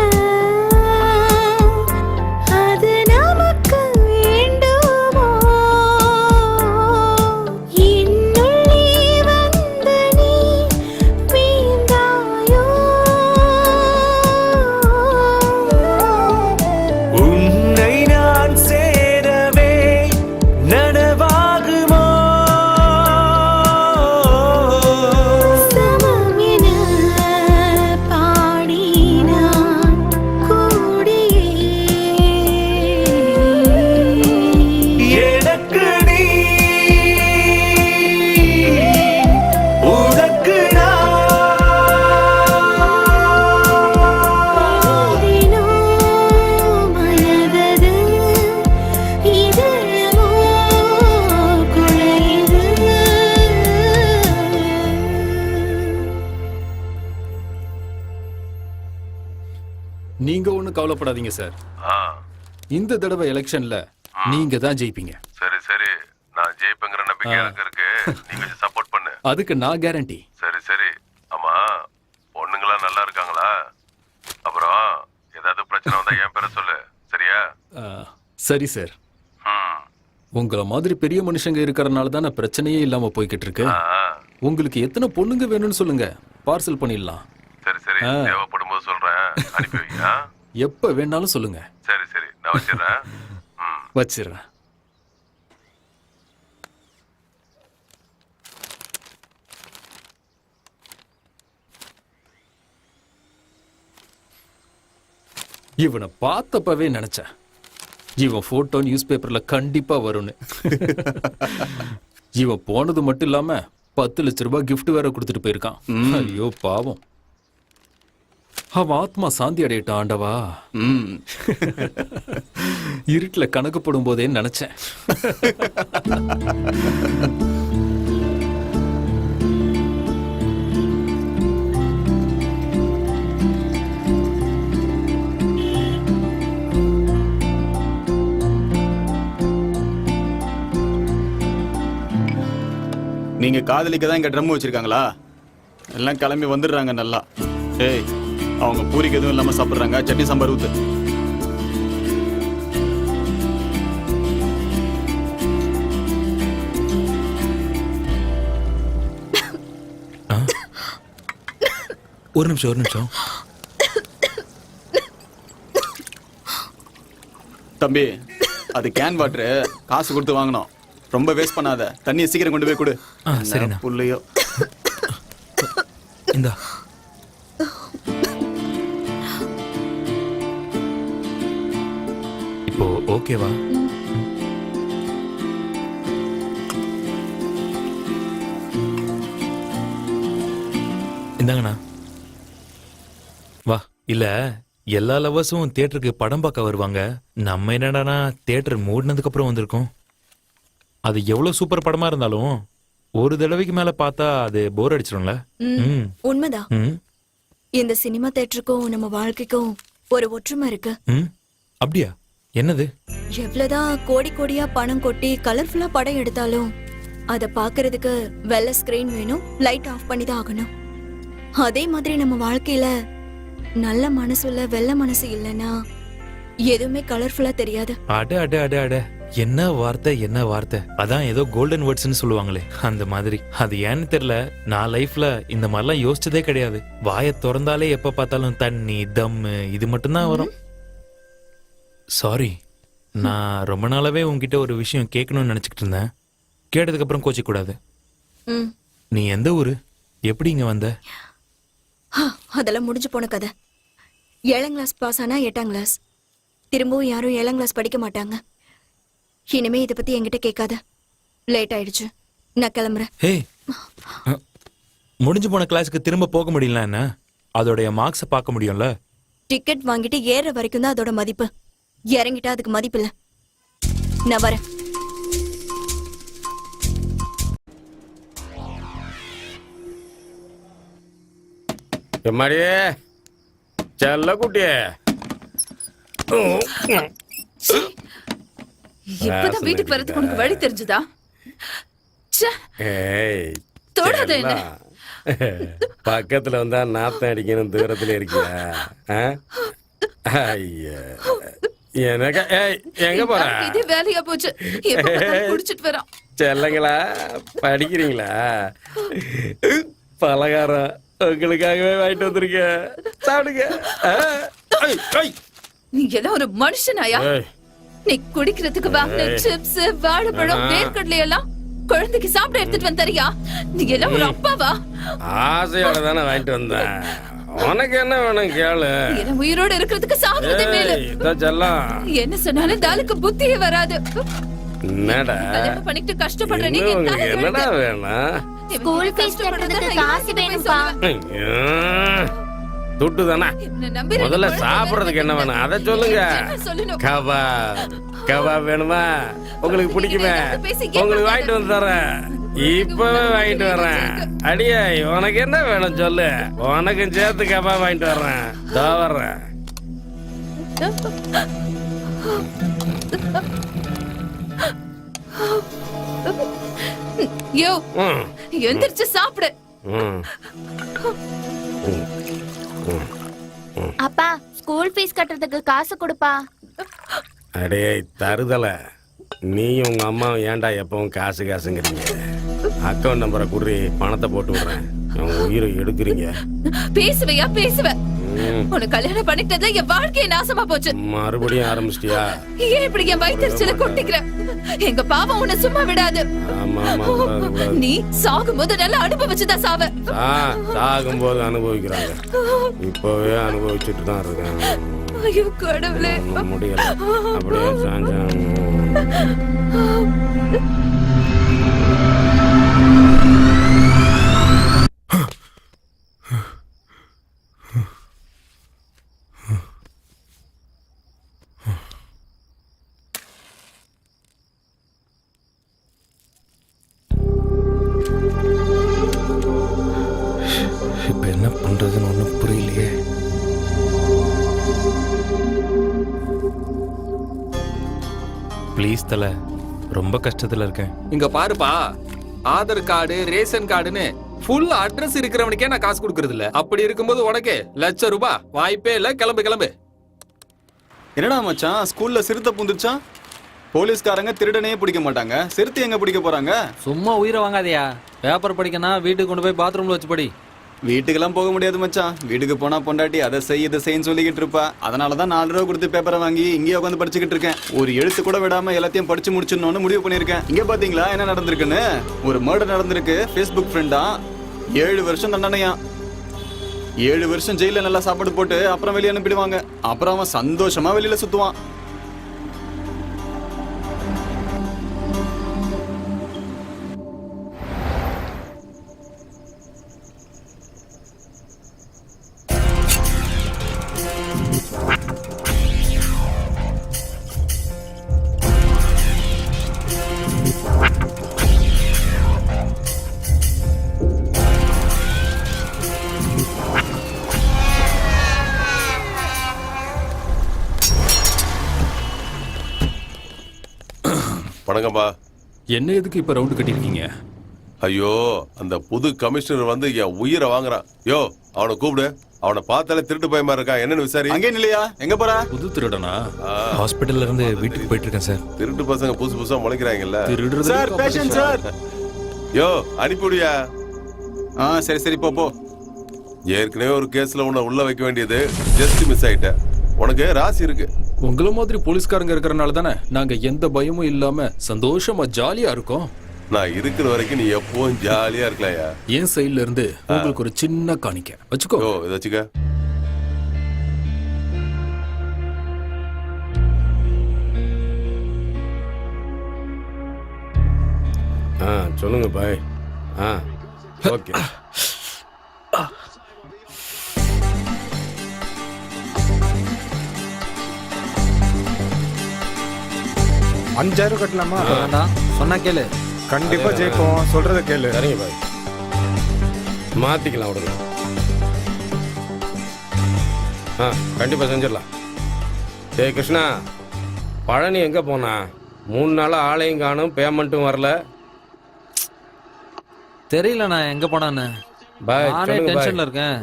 அது நமக்கு வேண்டுமோ என்னுள்ளே வந்த நீ வீழ்ந்தாயோ உன்னை நான் சேரவே நனவாகுமோ சமம் என பாடினான் கூடியே எனக்கு நீ உனக்கு நான் மனதது இதயமோ குழையுது
நீங்க ஒண்ணும் கவலைப்படாதீங்க சார். இந்த தடவை எலெக்ஷன்ல நீங்க தான் ஜெயிப்பீங்க.
சரி சரி, நான் ஜெயிப்பேங்கிற நம்பிக்கை எனக்கு இருக்கு. நீ கொஞ்சம் சப்போர்ட் பண்ணு.
அதுக்கு நான் கேரண்டி.
சரி சரி. ஆமா, பொண்ணுங்களா நல்லா இருக்காங்களா? அப்புறம் ஏதாவது பிரச்சனை வந்தா என் பேரை சொல்லு, சரியா?
சரி சார். உங்கள மாதிரி பெரிய மனுஷங்க இருக்கறனால தானே பிரச்சனையே இல்லாம போய்கிட்டு இருக்கு. உங்களுக்கு எத்தனை பொண்ணுங்க வேணும்னு சொல்லுங்க, பார்சல் பண்ணிடலாம்.
சரி சரி, தேவைப்படும் போது சொல்றேன், அனுப்பி வைங்க.
எப்ப வேணாலும் சொல்லுங்க.
சரி சரி, நான் வச்சிடுறேன்.
வச்சிடுறேன். இவனை பார்த்தப்பவே நினைச்சேன், இவன் போட்டோ நியூஸ் பேப்பர்ல கண்டிப்பா வரும்னு. இவன் போனது மட்டும் இல்லாம 10 லட்ச ரூபாய் கிஃப்ட் வேற கொடுத்துட்டு போயிருக்கான். ஐயோ பாவம், அவன் ஆத்மா சாந்தி அடையட்டும் ஆண்டவா. இருட்டுல கணக்கு போடும் போதே நினைச்சேன்.
நீங்க காதலிக்க தான் இங்க ட்ரம் வச்சிருக்காங்களா? எல்லாம் கிளம்பி வந்துடுறாங்க நல்லா. ஏய், அவங்க பூரிக்கு எதுவும் இல்லாம சாப்பிடுறாங்க. சட்னி சாம்பார் ஊத்து.
ஒரு நிமிஷம்.
தம்பி, அது கேன் வாட்டரு, காசு கொடுத்து வாங்கணும். ரொம்ப வேஸ்ட் பண்ணாத. தண்ணியை சீக்கிரம் கொண்டு போய் கொடு.
சரிண்ணா.
புள்ளையோ.
இந்தா. இப்போ ஓகேவா? இந்தாங்கண்ணா. வா. இல்ல, எல்லா லவர்ஸும் தியேட்டருக்கு படம் பார்க்க வருவாங்க. நம்ம என்னடானா தியேட்டர் மூடினதுக்கு அப்புறம் வந்திருக்கோம். அது எவ்வளவு சூப்பர் படமா இருந்தாலும் ஒரு தடவைக்கு மேல பார்த்தா அது போர் அடிச்சிடும்ல.
உண்மைதான். இந்த சினிமா தியேட்டருக்கும் நம்ம வாழ்க்கைக்கும் ஒரு ஒற்றுமை இருக்கு.
அப்படியா? என்னது?
எவ்வளவுதான் கோடி கோடியா பணம் கொட்டி கலர்ஃபுல்லா படம் எடுத்தாலும் அத பாக்குறதுக்கு வெள்ளை ஸ்கிரீன் வேணும், லைட் ஆஃப் பண்ணி தான் ஆகணும். அதே மாதிரி நம்ம வாழ்க்கையில நல்ல மனசுல வெள்ளை மனசு இல்லைன்னா எதுவுமே கலர்ஃபுல்லா தெரியாது.
அட அட அட அட, என்ன வார்த்தை. அதான் ஏதோ கோல்டன் வேர்ட்ஸ்னு சொல்லுவாங்களே, அந்த மாதிரி. அது ஏன்னு தெரியல, நான் லைஃப்ல இந்த மாதிரிலாம் யோசிச்சதே கிடையாது. வாயை திறந்தாலே எப்ப பார்த்தாலும் தண்ணி, தம்மு, இது மட்டும்தான் வரும். சாரி, நான் ரொம்ப நாளாவே உன்கிட்ட ஒரு விஷயம் கேட்கணும்னு நினைச்சிட்டு இருந்தேன். கேட்டதுக்கு அப்புறம் கோச்சிக்க கூடாது. நீ எந்த ஊரு? எப்படி இங்க வந்த?
அதெல்லாம் முடிஞ்சு போன கதை. 7ஆம் கிளாஸ் பாஸ் ஆனா 8ஆம் கிளாஸ். திரும்பவும் யாரும் 7ஆம் கிளாஸ் படிக்க மாட்டாங்க. இனிமே இதை பத்தி என்கிட்ட கேட்காத. லேட் ஆயிடுச்சு, நான் கிளம்புறேன்.
ஹே, முடிஞ்சு போன கிளாஸுக்கு திரும்ப போக முடியல என்ன? அதோடைய மார்க்ஸை பார்க்க முடியும்ல.
டிக்கெட் வாங்கிட்டு ஏற வரைக்கும் தான் அதோட மதிப்பு. இறங்கிட்டா அதுக்கு மதிப்பு இல்ல. நான் வரேன்.
எம்மாடியே, செல்ல குட்டியே.
இப்பதான் வீட்டுக்கு வரதுக்கு உனக்கு வழி தெரிஞ்சுதா?
ஏய்,
தொடாத என்ன.
பக்கத்துல வந்தா நாத்தம் அடிக்கணும், தூரத்துல இருக்கியா? ஐயா, எனக்கு எங்க போற?
இதே வேலையா போச்சு. குடிச்சிட்டு வரான்.
செல்லங்களா, படிக்கிறீங்களா? பலகாரம் உங்களுக்காகவே வாங்கிட்டு வந்திருக்கேன், சாப்பிடுங்க.
நீ எல்லாம் ஒரு மனுஷனாயா? நீ குடிக்கிறதுக்கு வாங்கின சிப்ஸ், வாழைப்பழம், வேர்க்கடலை எல்லாம் குழந்தைக்கு சாப்பிட எடுத்துட்டு வந்தறியா? நீ எல்லாம் ஒரு அப்பாவா?
ஆசையோட தானே வாங்கிட்டு வந்தேன். உனக்கு என்ன வேணும் கேளு.
என்ன உயிரோட இருக்கிறதுக்கு சாப்பிடுறதே மேல. என்ன சொன்னாலும் தாலுக்கு புத்தியே வராது.
என்னடா
பண்ணிட்டு கஷ்டப்படுற நீ
என்னடா வேணும்?
ஸ்கூல் ஃபீஸ் கட்டுறதுக்கு காசு வேணும்பா.
துட்டு தானே. முதல்ல சாப்பிடுறதுக்கு என்ன வேணும் அதை சொல்லுங்க. கபாப் வேணுமா? உங்களுக்கு பிடிக்குமே, உங்களுக்கு வாங்கிட்டு வந்து தரேன். இப்பவே வாங்கிட்டு வர்றேன். அடியே, உனக்கு என்ன வேணும் சொல்லு, உனக்கும் சேர்த்து கபாப் வாங்கிட்டு வர்றேன். தோ வர்றேன்.
யோ, எந்திரிச்சு சாப்பிடு.
அப்பா, ஸ்கூல் ஃபீஸ் கட்டுறதுக்கு காசு கொடுப்பா.
அடே தருதல, நீயும் உங்க அம்மா ஏன்டா எப்பவும் காசுங்கிறீங்க? அக்கௌண்ட் நம்பரை குடுறி, பணத்தை போட்டு விடுறேன். உயிரை எடுக்கிறீங்க.
பேசுவையா பேசுவ? உனக்கு கல்யாணம் பண்ணிட்டதுல என் வாழ்க்கையை நாசமா போச்சு.
மறுபடியும் ஆரம்பிச்சிட்டியா?
ஏன் இப்படி என் வயிற்றுல கொட்டிக்கிற? எங்க பாவம் உன்னை சும்மா விடாது. நீ சாகும்போது நல்லா அனுபவிச்சுதான் சாவ.
சாகும்போது அனுபவிக்கிறாங்க, இப்பவே அனுபவிச்சுட்டு தான் இருக்காங்க.
ஐயோ கடவுளே,
முடியல. அப்படியே சாஞ்சாங்க.
இப்ப என்ன பண்றதுன்னு ஒண்ணும் புரியலையே. ப்ளீஸ் தல, ரொம்ப கஷ்டத்துல இருக்கேன்.
இங்க பாருப்பா, ஆதார் கார்டு ரேஷன் கார்டுன்னு ஃபுல் அட்ரஸ் இருக்கிறவனுக்கே நான் காசு கொடுக்கறது இல்ல. அப்படி இருக்கும்போது உனக்கு ₹1,00,000 வாய்ப்பே இல்ல. கிளம்பு கிளம்பு.
என்னடா மச்சான் ஸ்கூல்ல சிறுத்தை பூந்துச்சான்? போலீஸ்காரங்க திருடனையே பிடிக்க மாட்டாங்க, சிறுத்தை எங்க பிடிக்க போறாங்க?
சும்மா உயிரை வாங்காதயா. பேப்பர் படிக்கனா வீட்டுக்கு கொண்டு போய் பாத்ரூம்ல வச்சு படி.
வீட்டுக்கெல்லாம் போக முடியாது மச்சான். வீட்டுக்கு போனா பொண்டாட்டி அதை செய் இதை செய்ன்னு சொல்லிக்கிட்டு இருப்பா. அதனாலதான் ₹4 கொடுத்து பேப்பரை வாங்கி இங்கேயே உட்காந்து படிச்சுக்கிட்டு இருக்கேன். ஒரு எழுத்து கூட விடாம எல்லாத்தையும் படிச்சு முடிச்சிடணும்னு முடிவு பண்ணிருக்கேன். இங்க பாத்தீங்களா என்ன நடந்திருக்குன்னு? ஒரு மர்டர் நடந்திருக்கு. ஃபேஸ்புக் ஃப்ரெண்டா 7 வருஷம் தண்டனையா. 7 வருஷம் ஜெயில நல்லா சாப்பாடு போட்டு அப்புறம் வெளியே அனுப்பிடுவாங்க. அப்புறம் அவன் சந்தோஷமா வெளியில சுத்துவான்.
வணக்கம்பா.
என்ன எதுக்கு இப்ப ரவுண்டு கட்டிருக்கீங்க?
ஐயோ, அந்த புது கமிஷனர் வந்து என் உயிரை வாங்குறான். யோ, அவனை கூப்பிடு. அவனை பார்த்தாலே திருட்டு பயமா இருக்கான். என்னன்னு விசாரி.
அங்கே இல்லையா? எங்க போறா?
புது திருடனா?
ஹாஸ்பிட்டல்ல இருந்து வீட்டுக்கு போயிட்டு இருக்கேன் சார்.
திருட்டு பசங்க புதுசு புதுசா முளைக்கிறாங்கல்ல.
திருடுறது
சார் பேஷண்ட் சார்.
யோ, அனுப்பிவிடியா?
சரி சரி போ போ.
ஏற்கனவே ஒரு கேஸ்ல உன்னை உள்ள வைக்க வேண்டியது ஜஸ்ட் மிஸ் ஆயிட்ட. உனக்கு ராசி இருக்கு.
உங்கள மாதிரி போலீஸ்காரங்க இருக்கறனால தானே நாங்க எந்த பயமும் இல்லாம சந்தோஷமா ஜாலியா இருக்கோம்.
நான் இருக்கிற வரைக்கும் நீ எப்பவும் ஜாலியா இருக்கலாயா?
என் சைடுல இருந்து உங்களுக்கு ஒரு சின்ன காணிக்க வச்சுக்கோ.
ஓ, இத வச்சுக்க.
சொல்லுங்க பாய். ஓகே.
$5,000 கட்டலாமா?
வேண்டாம், சொன்னா கேளு.
கண்டிப்பா ஜெயிப்போம், சொல்றத கேளு.
சரிங்க பாய், மாத்திக்கலாம் விடுங்க. கண்டிப்பா செஞ்சிடலாம். டேய் கிருஷ்ணா, பழனி எங்க போனா? 3 நாளா ஆளையும் காணும், பேமெண்ட்டும் வரல.
தெரியல நான் எங்க போனான்னு.
பாய்
நானே
சொல்லுங்க பாய்.
டென்ஷன்ல இருக்கேன்.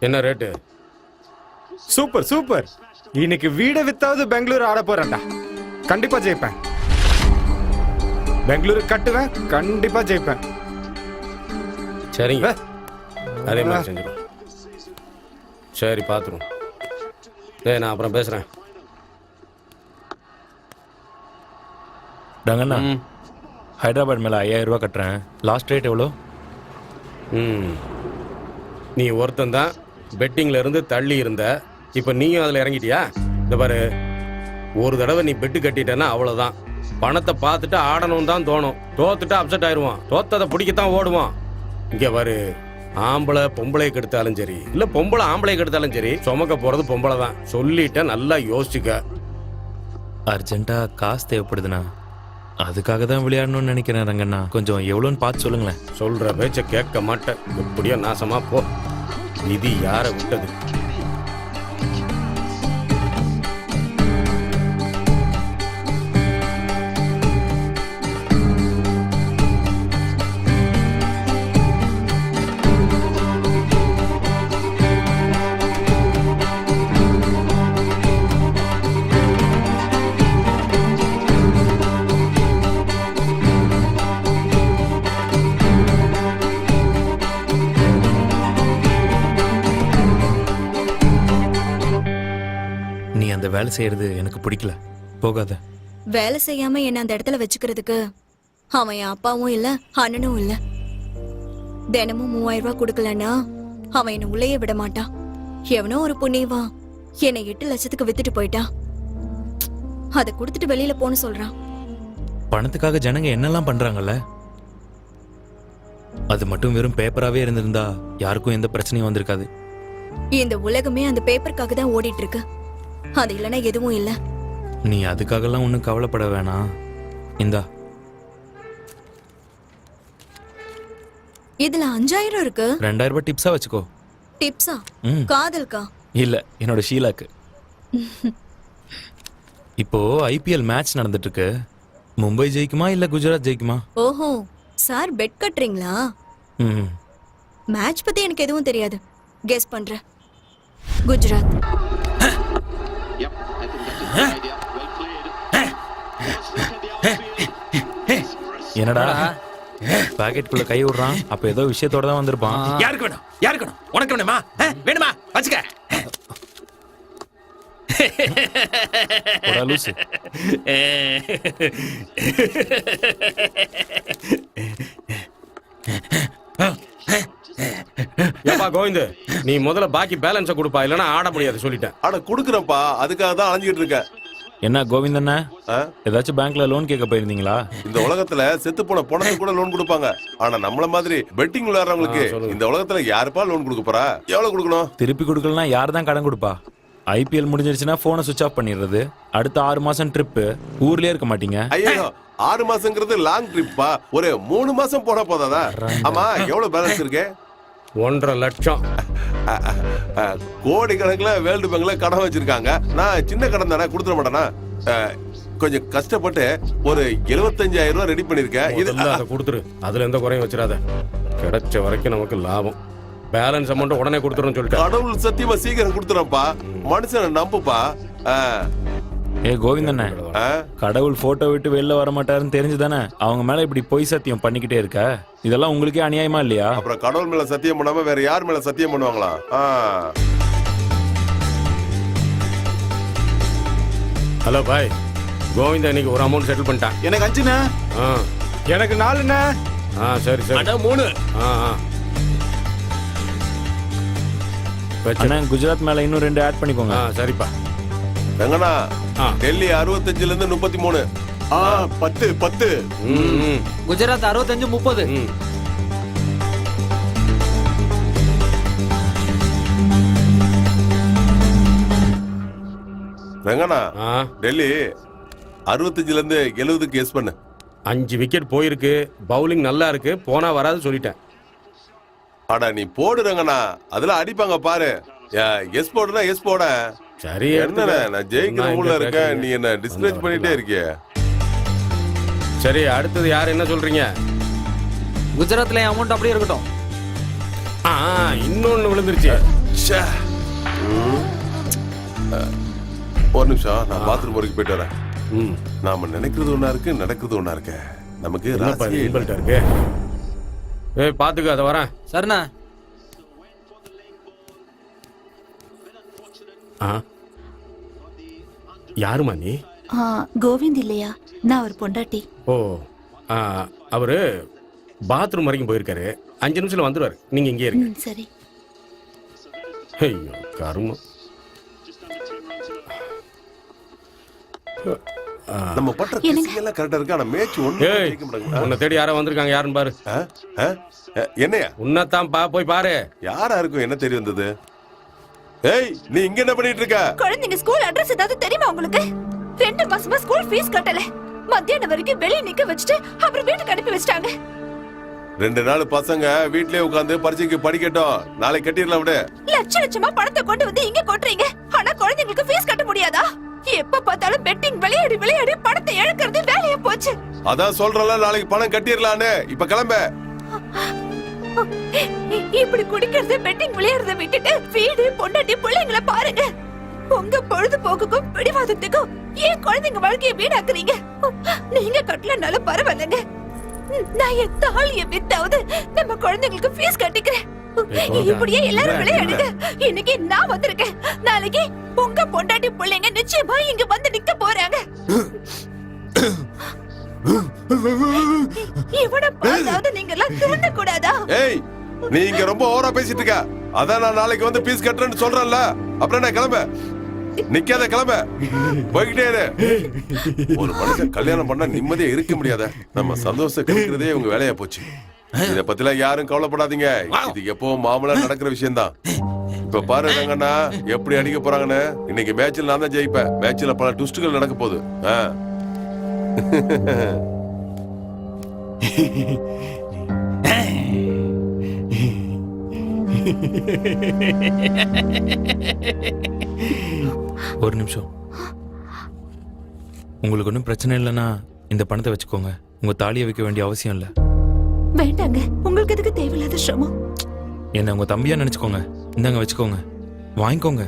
என்ன ரேட்டு?
Super super. இன்னைக்கு வீட வித்தாவது பெங்களூர் ஆட போறேன்டா. கண்டிப்பா ஜெயிப்பேன். பெங்களூரு கட்டுவேன், கண்டிப்பா ஜெயிப்பேன்.
சரிங்க, அதே மாதிரி செஞ்சிடும். சரி பார்த்துருவோம். நான் அப்புறம் பேசுறேன்.
டங்கண்ணா, ஹைதராபாத் மேல $5,000 கட்டுறேன். லாஸ்ட் ரேட் எவ்வளோ?
நீ ஒருத்தன் தான் பெட்டிங்ல இருந்து தள்ளி இருந்த. இப்ப நீயும் அதுல இறங்கிட்டியா? இந்த பாரு, ஒரு தடவை நீ பெட்டு கட்டிட்டேன்னா அவ்வளவுதான். பணத்தை பார்த்துட்டு ஆடணும் தான் தோணும். தோத்துட்டு அப்செட் ஆயிடுவான். தோத்ததை பிடிக்கத்தான் ஓடுவான். இங்க பாரு, ஆம்பளை பொம்பளை கெடுத்தாலும் சரி, இல்ல பொம்பளை ஆம்பளை கெடுத்தாலும் சரி, சுமக்க போறது பொம்பளை தான். சொல்லிட்ட, நல்லா யோசிச்சுக்க.
அர்ஜென்ட்டா காசு தேவைப்படுதுண்ணா, அதுக்காக தான் விளையாடணும்னு நினைக்கிறேன் ரங்கண்ணா. கொஞ்சம் எவ்வளோன்னு பார்த்து சொல்லுங்களேன்.
சொல்ற பேச்ச கேட்க மாட்டேன். எப்படியோ நாசமா போ. விதி யாரை விட்டது?
நீ அந்த வேலை செய்யறது எனக்கு பிடிக்கல, போகாத.
வேலை செய்யாம என்ன அந்த இடத்துல வச்சுக்கிறதுக்கு அவன் என் அப்பாவும் இல்ல அண்ணனும் இல்ல. தினமும் $3,000 கொடுக்கலன்னா அவன் என்ன உள்ளேயே விட மாட்டான். எவனோ ஒரு புண்ணியவா என்னை 8 லட்சத்துக்கு வித்துட்டு போயிட்டான். அதை கொடுத்துட்டு வெளியில போன்னு சொல்றான்.
பணத்துக்காக ஜனங்க என்னெல்லாம் பண்றாங்கல்ல. அது மட்டும் வெறும் பேப்பராவே இருந்திருந்தா யாருக்கும் எந்த பிரச்சனையும் வந்திருக்காது.
இந்த உலகமே அந்த பேப்பருக்காக தான் ஓடிட்டு இருக்கு. அது இல்லைன்னா எதுவும் இல்ல.
நீ அதுக்காகலாம் ஒன்றும் கவலைப்பட வேணாம். இந்தா,
இதுல 5,000 இருக்கு.
$2,000 டிப்ஸா வச்சுக்கோ.
டிப்ஸா?
ம்.
காதல்கா?
இல்ல, என்னோட ஷீலாக்கு. இப்போ IPL மேட்ச் நடந்துட்டு இருக்கு. மும்பை ஜெயிக்குமா இல்ல குஜராத் ஜெயிக்குமா?
ஓஹோ சார் பெட் கட்டுறீங்களா?
ம்.
மேட்ச் பத்தி எனக்கு எதுவும் தெரியாது. கெஸ் பண்றேன். குஜராத்.
என்னடா பாக்கெட்டுக்குள்ள கை விடுறான்? அப்ப ஏதோ விஷயத்தோட தான் வந்திருப்பான்.
யாருக்கு வேணும்? யாருக்கு வேணும்? உனக்கு வேணுமா? வேணுமா? வச்சுக்க.
போடா லூசு.
ஏப்பா கோவிந்த், நீ முதல்ல பாக்கி பேலன்ஸை கொடுப்பா, இல்லைன்னா ஆட முடியாது சொல்லிட்டேன்.
ஆனா குடுக்குறப்பா, அதுக்காக தான் அலைஞ்சிட்டு இருக்கேன்.
என்ன கோவிந்தண்ணா, ஏதாச்சும் பேங்க்ல லோன் கேட்க போயிருந்தீங்களா?
இந்த உலகத்துல செத்து போன பணத்துக்கு கூட லோன் கொடுப்பாங்க. ஆனா நம்மள மாதிரி பெட்டிங் விளையாடுறவங்களுக்கு இந்த உலகத்துல யாருப்பா லோன் கொடுக்க போறா? எவ்வளவு கொடுக்கணும்?
திருப்பி கொடுக்கலாம். யார் தான் கடன் கொடுப்பா? ஐபிஎல் முடிஞ்சிருச்சுன்னா போனை சுவிச் ஆஃப் பண்ணிடுறது. அடுத்த 6 மாசம் ட்ரிப்பு, ஊர்லயே இருக்க மாட்டீங்க.
ஐயோ 6 மாசங்கிறது லாங் ட்ரிப்பா. ஒரு 3 மாசம் போனா போதாதா? ஆமா, எவ்வளவு பேலன்ஸ் இருக்கு?
1.5 லட்சம்.
கோடி கணக்குல வேர்ல்டு பேங்க்ல கடன் வச்சிருக்காங்க. நான் சின்ன கடன் தானே, கொடுத்துட மாட்டேனா? கொஞ்சம் கஷ்டப்பட்டு ஒரு 75,000 ரூபாய் ரெடி பண்ணிருக்கேன். இது
அதை கொடுத்துரு, அதுல எந்த குறையும் வச்சிடாத. கிடைச்ச வரைக்கும் நமக்கு லாபம். பேலன்ஸ் அமௌண்ட் உடனே கொடுத்துறோம்னு சொல்லிட்டு.
கடவுள் சத்தியமா சீக்கிரம் கொடுத்துறப்பா. மனுஷனை நம்புப்பா.
ஏ கோவிந்தண்ணே, கடவுள் போட்டோ விட்டு வெளில வர மாட்டாருன்னு தெரிஞ்சுதானே அவங்க மேல இப்படி பொய் சத்தியம் பண்ணிக்கிட்டே இருக்க? இதெல்லாம் உங்களுக்கே அநியாயமா இல்லையா?
அப்புறம் கடவுள் மேல சத்தியம் பண்ணாம வேற யார் மேல சத்தியம் பண்ணுவாங்களா?
ஹலோ பாய், கோவிந்தா இன்னைக்கு ஒரு அமௌண்ட் செட்டில் பண்ணிட்டான்.
எனக்கு 5ண்ணா.
எனக்கு 4ண்ணா. சரி சரி.
3.
அண்ணா, குஜராத் மேல இன்னும் 2 ஆட் பண்ணிக்கோங்க.
சரிப்பா.
எங்கண்ணா, டெல்லி 65ல இருந்து 33.
10.
குஜராத் 65 30.
வெங்கண்ணா, டெல்லி 65ல இருந்து 70க்கு எஸ் பண்ணு.
5 விக்கெட் போயிருக்கு. பவுலிங் நல்லா இருக்கு. போனா வராது சொல்லிட்டேன்.
அடா நீ போடுறங்கண்ணா, அதெல்லாம் அடிப்பாங்க பாரு. எஸ் போடுனா எஸ் போட.
சரி,
என்னண்ணே, நான் ஜெயிக்கிற ஊர்ல இருக்கேன், நீ என்ன டிஸ்கரேஜ் பண்ணிட்டே இருக்கிய.
சரி, அடுத்தது யார் என்ன சொல்றீங்க?
குஜராத்ல அமௌண்ட் அப்படியே இருக்கட்டும்.
இன்னொன்னு விழுந்துருச்சு.
ஒரு நிமிஷம், நான் பாத்ரூம் வரைக்கும் போயிட்டு வரேன். நாம நினைக்கிறது ஒண்ணா இருக்கு, நடக்கிறது ஒண்ணா இருக்கு. நமக்கு
இருக்கு. ஏய் பாத்துக்க, அத வரேன்.
சரிண்ணா.
யாருமா நீ?
கோவிந்த் இல்லையா? நான் ஒரு பொண்டாட்டி.
ஓ, அவரு பாத்ரூம் வரைக்கும் போயிருக்காரு. 5 நிமிஷத்துல வந்துருவாரு. நீங்க இங்கே இருங்க.
சரி.
ஐயோ கருமம்.
நம்ம பண்ற கிசிங் எல்லாம் கரெக்ட்டா இருக்கு. ஆனா மேட்ச் ஒண்ணு ஜெயிக்க மாட்டாங்க.
உன்னை தேடி யாரோ வந்திருக்காங்க. யாருன்னு பாரு.
என்னையா?
உன்னதான் போய் பாரு.
யாரா இருக்கும்? என்ன தெரிய வந்தது? ஏய், நீ இங்க என்ன பண்ணிட்டு இருக்க?
குழந்தைங்க ஸ்கூல் அட்ரஸ் ஏதாவது தெரியுமா உங்களுக்கு? 2 மாசமா ஸ்கூல் ஃபீஸ் கட்டல. மத்தியானம் வரைக்கும் வெளிய நிக்க வச்சுட்டு அப்புறம் வீட்டுக்கு அனுப்பி வச்சிட்டாங்க.
2 நாள் பசங்க வீட்லயே உட்கார்ந்து பரீட்சைக்கு படிக்கட்டும். நாளைக்கு கட்டிரலாம் விடு.
லட்சமா பணத்தை கொண்டு வந்து இங்க கொட்டுறீங்க. ஆனா குழந்தைங்களுக்கு ஃபீஸ் கட்ட முடியாதா? எப்ப பார்த்தாலும் பெட்டிங் விளையாடி விளையாடி பணத்தை இழக்கிறது வேலையா போச்சு.
அதான் சொல்றல, நாளைக்கு பணம் கட்டிரலாம்னு. இப்ப கிளம்பு.
இப்படி குடிக்கிறது பெட்டிங் விளையாடுறத விட்டுட்டு வீடு பொண்டாட்டி பிள்ளைங்களை பாருங்க. உங்க பொழுதுபோக்குக்கும் பிடிவாதத்துக்கும் ஏன் குழந்தைங்க வாழ்க்கையை வீணாக்குறீங்க? நீங்க கட்டலனாலும் பரவாயில்லைங்க. நான் என் தாலிய வித்தாவது நம்ம குழந்தைங்களுக்கு ஃபீஸ் கட்டிக்கிறேன். இப்படியே எல்லாரும் விளையாடுங்க. இன்னைக்கு நான் வந்திருக்கேன். நாளைக்கு உங்க பொண்டாட்டி பிள்ளைங்க நிச்சயமா இங்க வந்து நிக்க போறாங்க. இவனை பார்த்தாவது நீங்க எல்லாம் திருந்த கூடாதா?
ஏய், நீ இங்க ரொம்ப ஓவரா பேசிட்டு இருக்க. அதான் நான் நாளைக்கு வந்து ஃபீஸ் கட்டுறேன்னு சொல்றேன்ல. அப்புறம் என்ன, கிளம்ப. நிக்காத, கிளம்ப. போய்கிட்டே இரு. ஒரு மனுஷன் கல்யாணம் பண்ணா நிம்மதியா இருக்க முடியாத. நம்ம சந்தோஷம் கிடைக்கிறதே உங்க வேலையா போச்சு. இத பத்திலாம் யாரும் கவலைப்படாதீங்க. இது எப்பவும் மாமூலா நடக்கிற விஷயம் தான். இப்ப பாரு ரங்கண்ணா, எப்படி அடிக்க போறாங்கன்னு. இன்னைக்கு மேட்ச்ல நான் தான் ஜெயிப்பேன். மேட்ச்ல பல ட்விஸ்டுகள் நடக்க போகுது.
ஒரு நிமிஷம். உங்களுக்கு ஒன்றும் பிரச்சனை இல்லைன்னா இந்த பணத்தை வச்சுக்கோங்க. உங்க தாலியை வைக்க வேண்டிய அவசியம் இல்லை.
வேண்டாங்க, உங்களுக்கு எதுக்கு தேவையில்லாத சிரமம்?
என்ன உங்க தம்பியா நினைச்சுக்கோங்க. இந்தாங்க வச்சுக்கோங்க, வாங்கிக்கோங்க.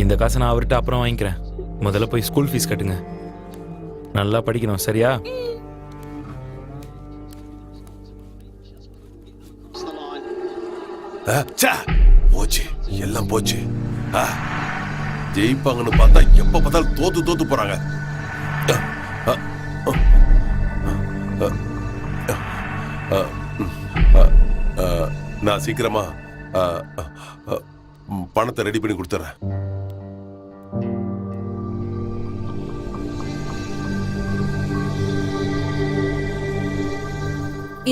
இந்த காசை நான் அவர்கிட்ட அப்புறம் வாங்கிக்கிறேன். முதல்ல போய் ஸ்கூல் ஃபீஸ் கட்டுங்க. நல்லா படிக்கணும், சரியா?
போச்சு, எல்லாம் போச்சு. ஜெயிப்பாங்கன்னு பார்த்தா எப்ப பார்த்தாலும் தோத்து போறாங்க. நான் சீக்கிரமா பணத்தை ரெடி பண்ணி கொடுத்துறேன்.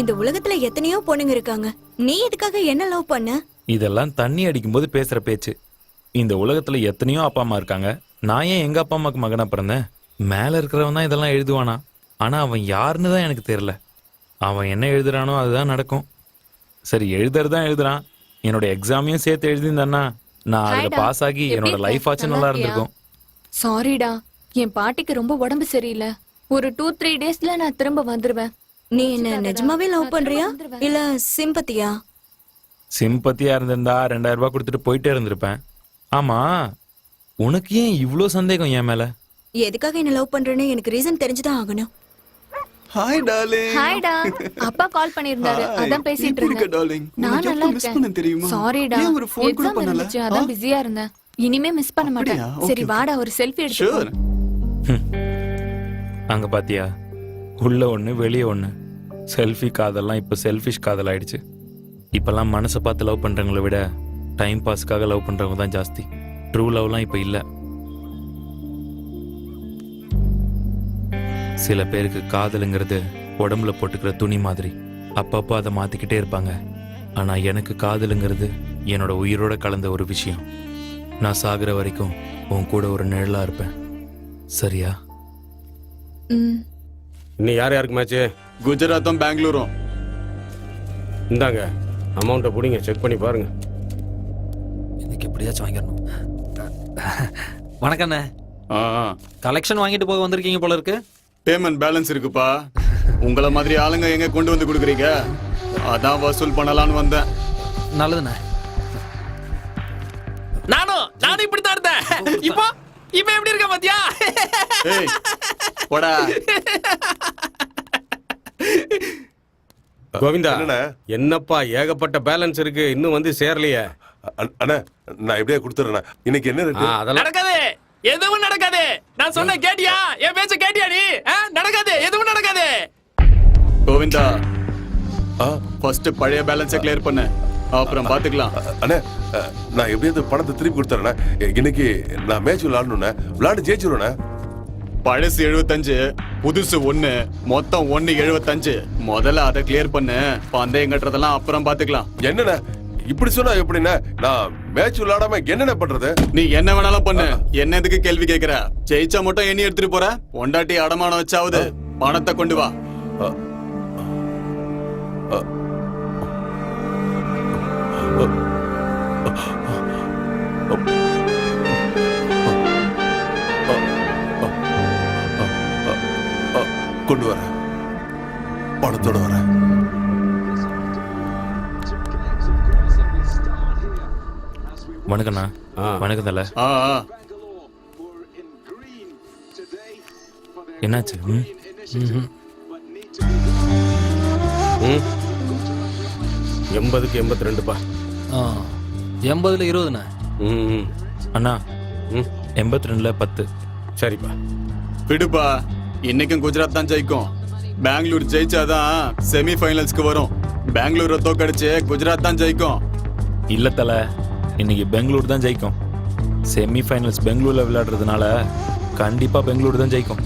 இந்த உலகத்துல எத்தனையோ பொண்ணுங்க இருக்காங்க. நீ எதுக்காக என்ன லவ் பண்ண?
இதெல்லாம் தண்ணி அடிக்கும்போது பேசுற பேச்சு. இந்த உலகத்துல எத்தனையோ அப்பா அம்மா இருக்காங்க. நான் ஏன் எங்க அப்பா அம்மாக்கு மகனா பிறந்தேன்? மேல இருக்கிறவன் தான் இதெல்லாம் எழுதுவானா? ஆனா அவன் யாருன்னு தான் எனக்கு தெரியல. அவன் என்ன எழுதுறானோ அதுதான் நடக்கும். சரி, எழுதுறதுதான் எழுதுறான். என்னோட எக்ஸாமையும் சேர்த்து எழுதியிருந்தானா நான் அதுல பாஸ் ஆகி என்னோட லைஃப் ஆச்சு நல்லா இருந்திருக்கும்.
சாரிடா, என் பாட்டிக்கு ரொம்ப உடம்பு சரியில்லை. ஒரு 2-3 டேஸ்ல நான் திரும்ப வந்துருவேன்.
நீ என்ன நிஜமாவே லவ் பண்றியா இல்ல சிம்பத்தியா?
சிம்பத்தியா இருந்திருந்தா 2000 ரூபாய் கொடுத்துட்டு போயிட்டே இருந்திருப்பேன். ஆமா, உனக்கு ஏன் இவ்ளோ சந்தேகம் என் மேல?
எதுக்காக என்ன லவ் பண்றேன்னு எனக்கு ரீசன் தெரிஞ்சுதான் ஆகணும்.
Hi darling.
ஹாய்டா, அப்பா கால் பண்ணிருந்தாரு, அதான் பேசிட்டு இருந்தேன்.
டார்லிங்,
நான் நல்லா இருக்கேன்.
தெரியுமா?
சாரிடா,
ஏன் ஒரு ஃபோன் கூட
எக்ஸாம்
பண்ணல?
இருந்துச்சு, அதான் பிஸியா இருந்தேன். இனிமே மிஸ் பண்ண மாட்டேன்.
அப்படியா?
சரி
Okay,
வாடா, ஒரு செல்ஃபி
ஷூர்.
எடுத்து.
அங்க பாத்தியா, உள்ள ஒண்ணு வெளியே ஒண்ணு. செல்ஃபி காதெல்லாம் இப்போ செல்ஃபிஷ் காதல் ஆயிடுச்சு. இப்பெல்லாம் மனசை பார்த்து லவ் பண்றவங்களை விட டைம் பாஸ்க்காக லவ் பண்றவங்க தான் ஜாஸ்தி. ட்ரூ லவ்லாம் இப்போ இல்லை. சில பேருக்கு காதலுங்கிறது உடம்புல போட்டுக்கிற துணி மாதிரி. அப்பப்போ அதை மாத்திக்கிட்டே இருப்பாங்க. ஆனா எனக்கு காதலுங்கிறது என்னோட உயிரோட கலந்த ஒரு விஷயம். நான் சாகுற வரைக்கும் உன் கூட ஒரு நிழலா இருப்பேன், சரியா?
இன்னும் யாருக்கு மேட்ச்சு?
குஜராத்தும் பெங்களூரும்.
இந்தாங்க அமௌண்ட்டை பிடிங்க, செக் பண்ணி பாருங்க.
இதுக்கு எப்படியாச்சும் வாங்கிடணும். வணக்கண்ணே. கலெக்ஷன் வாங்கிட்டு போக வந்திருக்கீங்க போல இருக்கு.
பேமெண்ட் பேலன்ஸ் இருக்குப்பா. உங்கள மாதிரி ஆளுங்க எங்க கொண்டு வந்து கொடுக்குறீங்க, அதான் வசூல் பண்ணலாம்னு வந்தேன்.
நல்லதுண்ணே.
நானும் இப்படித்தான் இருந்தேன். இப்போ எப்படி இருக்க பாத்தியா?
ஏய் போடா.
கோவிந்தா,
என்னண்ணே?
என்னப்பா ஏகப்பட்ட பேலன்ஸ் இருக்கு, இன்னும் வந்து சேரலையே.
அண்ணா, நான் எப்படியா கொடுத்துறேன். இன்னைக்கு என்ன இருக்கு?
அதெல்லாம்
நடக்காது, எதுவும் நடக்காது. நான் சொன்ன கேட்டியா? என் பேச்ச கேட்டியா நீ? நடக்காது, எதுவும் நடக்காது.
கோவிந்தா, ஃபர்ஸ்ட் பழைய பேலன்ஸை கிளியர் பண்ணு, அப்புறம் பாத்துக்கலாம்.
அண்ணா, நான் எப்படியாவது பணத்தை திருப்பி கொடுத்துறேன். இன்னைக்கு நான் மேட்ச் விளையாடணும்ண்ணே, விளையாண்டு ஜெயிச்சிருவேண்ணே.
பழசு 75, புதுசு 1, மொத்தம் 175. முதல்ல அதை கிளியர் பண்ணு, பந்தயம் கட்டுறதெல்லாம் அப்புறம் பாத்துக்கலாம்.
என்னண்ணே இப்படி சொன்னா எப்படின்னா? நான் மேட்ச் விளையாடாம என்னென்ன பண்றது?
நீ என்ன வேணாலும் பண்ணு, என்ன எதுக்கு கேள்வி கேக்குற? ஜெயிச்சா மட்டும் எண்ணி எடுத்துட்டு போற, பொண்டாட்டி அடமானம் வச்சாவது பணத்தை கொண்டு வா.
கொண்டு வர, பணத்தோட வர.
வணக்கண்ணா. வணக்கம் தல. என்னாச்சு?
80க்கு 82பா.
80ல 20ண்ணா.
அண்ணா 82ல 10.
சரிப்பா.
விடுப்பா, இன்னைக்கும் குஜராத் தான் ஜெயிக்கும். பெங்களூர் ஜெயிச்சாதான் செமி ஃபைனல்ஸ்க்கு வரும். பெங்களூரை தோக்கடிச்சு குஜராத் தான் ஜெயிக்கும்.
இல்ல தல, இன்னைக்கு பெங்களூர் தான் ஜெயிக்கும். செமி ஃபைனல்ஸ் பெங்களூர்ல விளையாடுறதுனால கண்டிப்பா பெங்களூர் தான் ஜெயிக்கும்.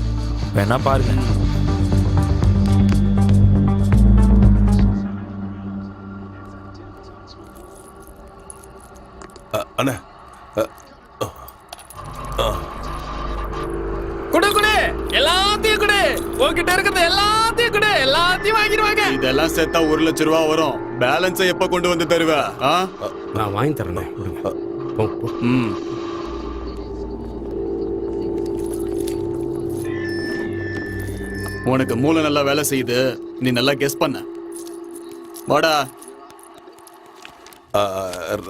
வேணா பாருங்க.
அண்ணா,
குடு குடு, எல்லாத்தையும் குடு. உன்கிட்ட இருக்கிறது எல்லாத்தையும் குடு, எல்லாத்தையும் வாங்கிடுவாங்க.
இதெல்லாம் சேர்த்தா 1 லட்சம் ரூபாய் வரும். பேலன்ஸை எப்ப கொண்டு வந்து தருவ?
நான் வாங்கி தரேன்.
உனக்கு மூளை நல்லா வேலை செய்யுது, நீ நல்லா கெஸ் பண்ண. வாடா.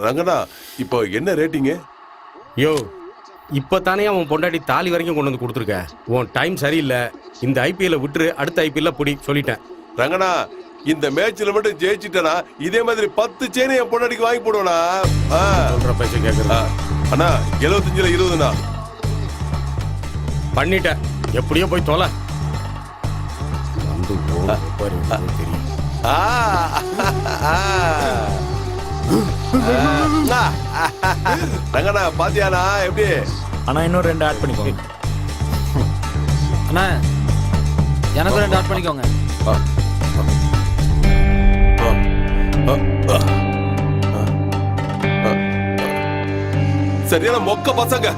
ரங்கண்ணா இப்போ என்ன ரேட்டிங்கு?
யோ இப்ப தானே அவன் பொண்டாட்டி தாலி வரைக்கும் கொண்டு வந்து கொடுத்துருக்க. உன் டைம் சரியில்லை, இந்த ஐபிஎல்ல விட்டுரு, அடுத்த ஐபிஎல்ல புடி சொல்லிட்டேன்.
ரங்கண்ணா இந்த மேட்ச்ல மட்டும் ஜெயிச்சிட்டனா இதே மாதிரி 10 செயினை என் பொண்டாட்டிக்கு வாங்கி போடுவேனா?
சொல்ற பேச கேக்குறா
அண்ணா 75ல 20ண்ணா
பண்ணிட்டேன். எப்படியோ போய் தொலை. வந்து பாரு தெரியும்.
ரங்கண்ணா பாத்தியானா எப்படி?
ஆனா இன்னும் 2 ஆட் பண்ணிக்கோங்க.
அண்ணா எனக்கு 2 ஆட் பண்ணிக்கோங்க.
சரியான மொக்க பசங்க,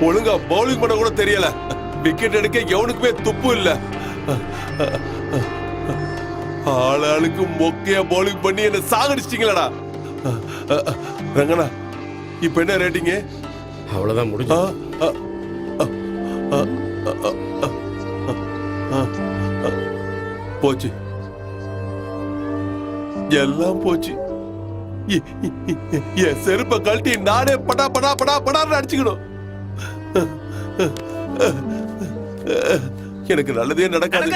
ஒழுங்கா பவுலிங் பண்ண கூட தெரியல. விக்கெட் எடுக்க எவனுக்குமே துப்பு இல்ல. ஆளாளுக்கு மொக்கையா பவுலிங் பண்ணி என்ன சாகடிச்சிட்டீங்களா? ரங்கண்ணா இப்ப என்ன ரேட்டிங்க?
அவ்வளவுதான் முடிஞ்சு.
போச்சு, எல்லாம் போச்சு. என் செருப்ப கழட்டி நானே படா படா படா படான்னு அடிச்சுக்கணும். எனக்கு நல்லதே நடக்காது.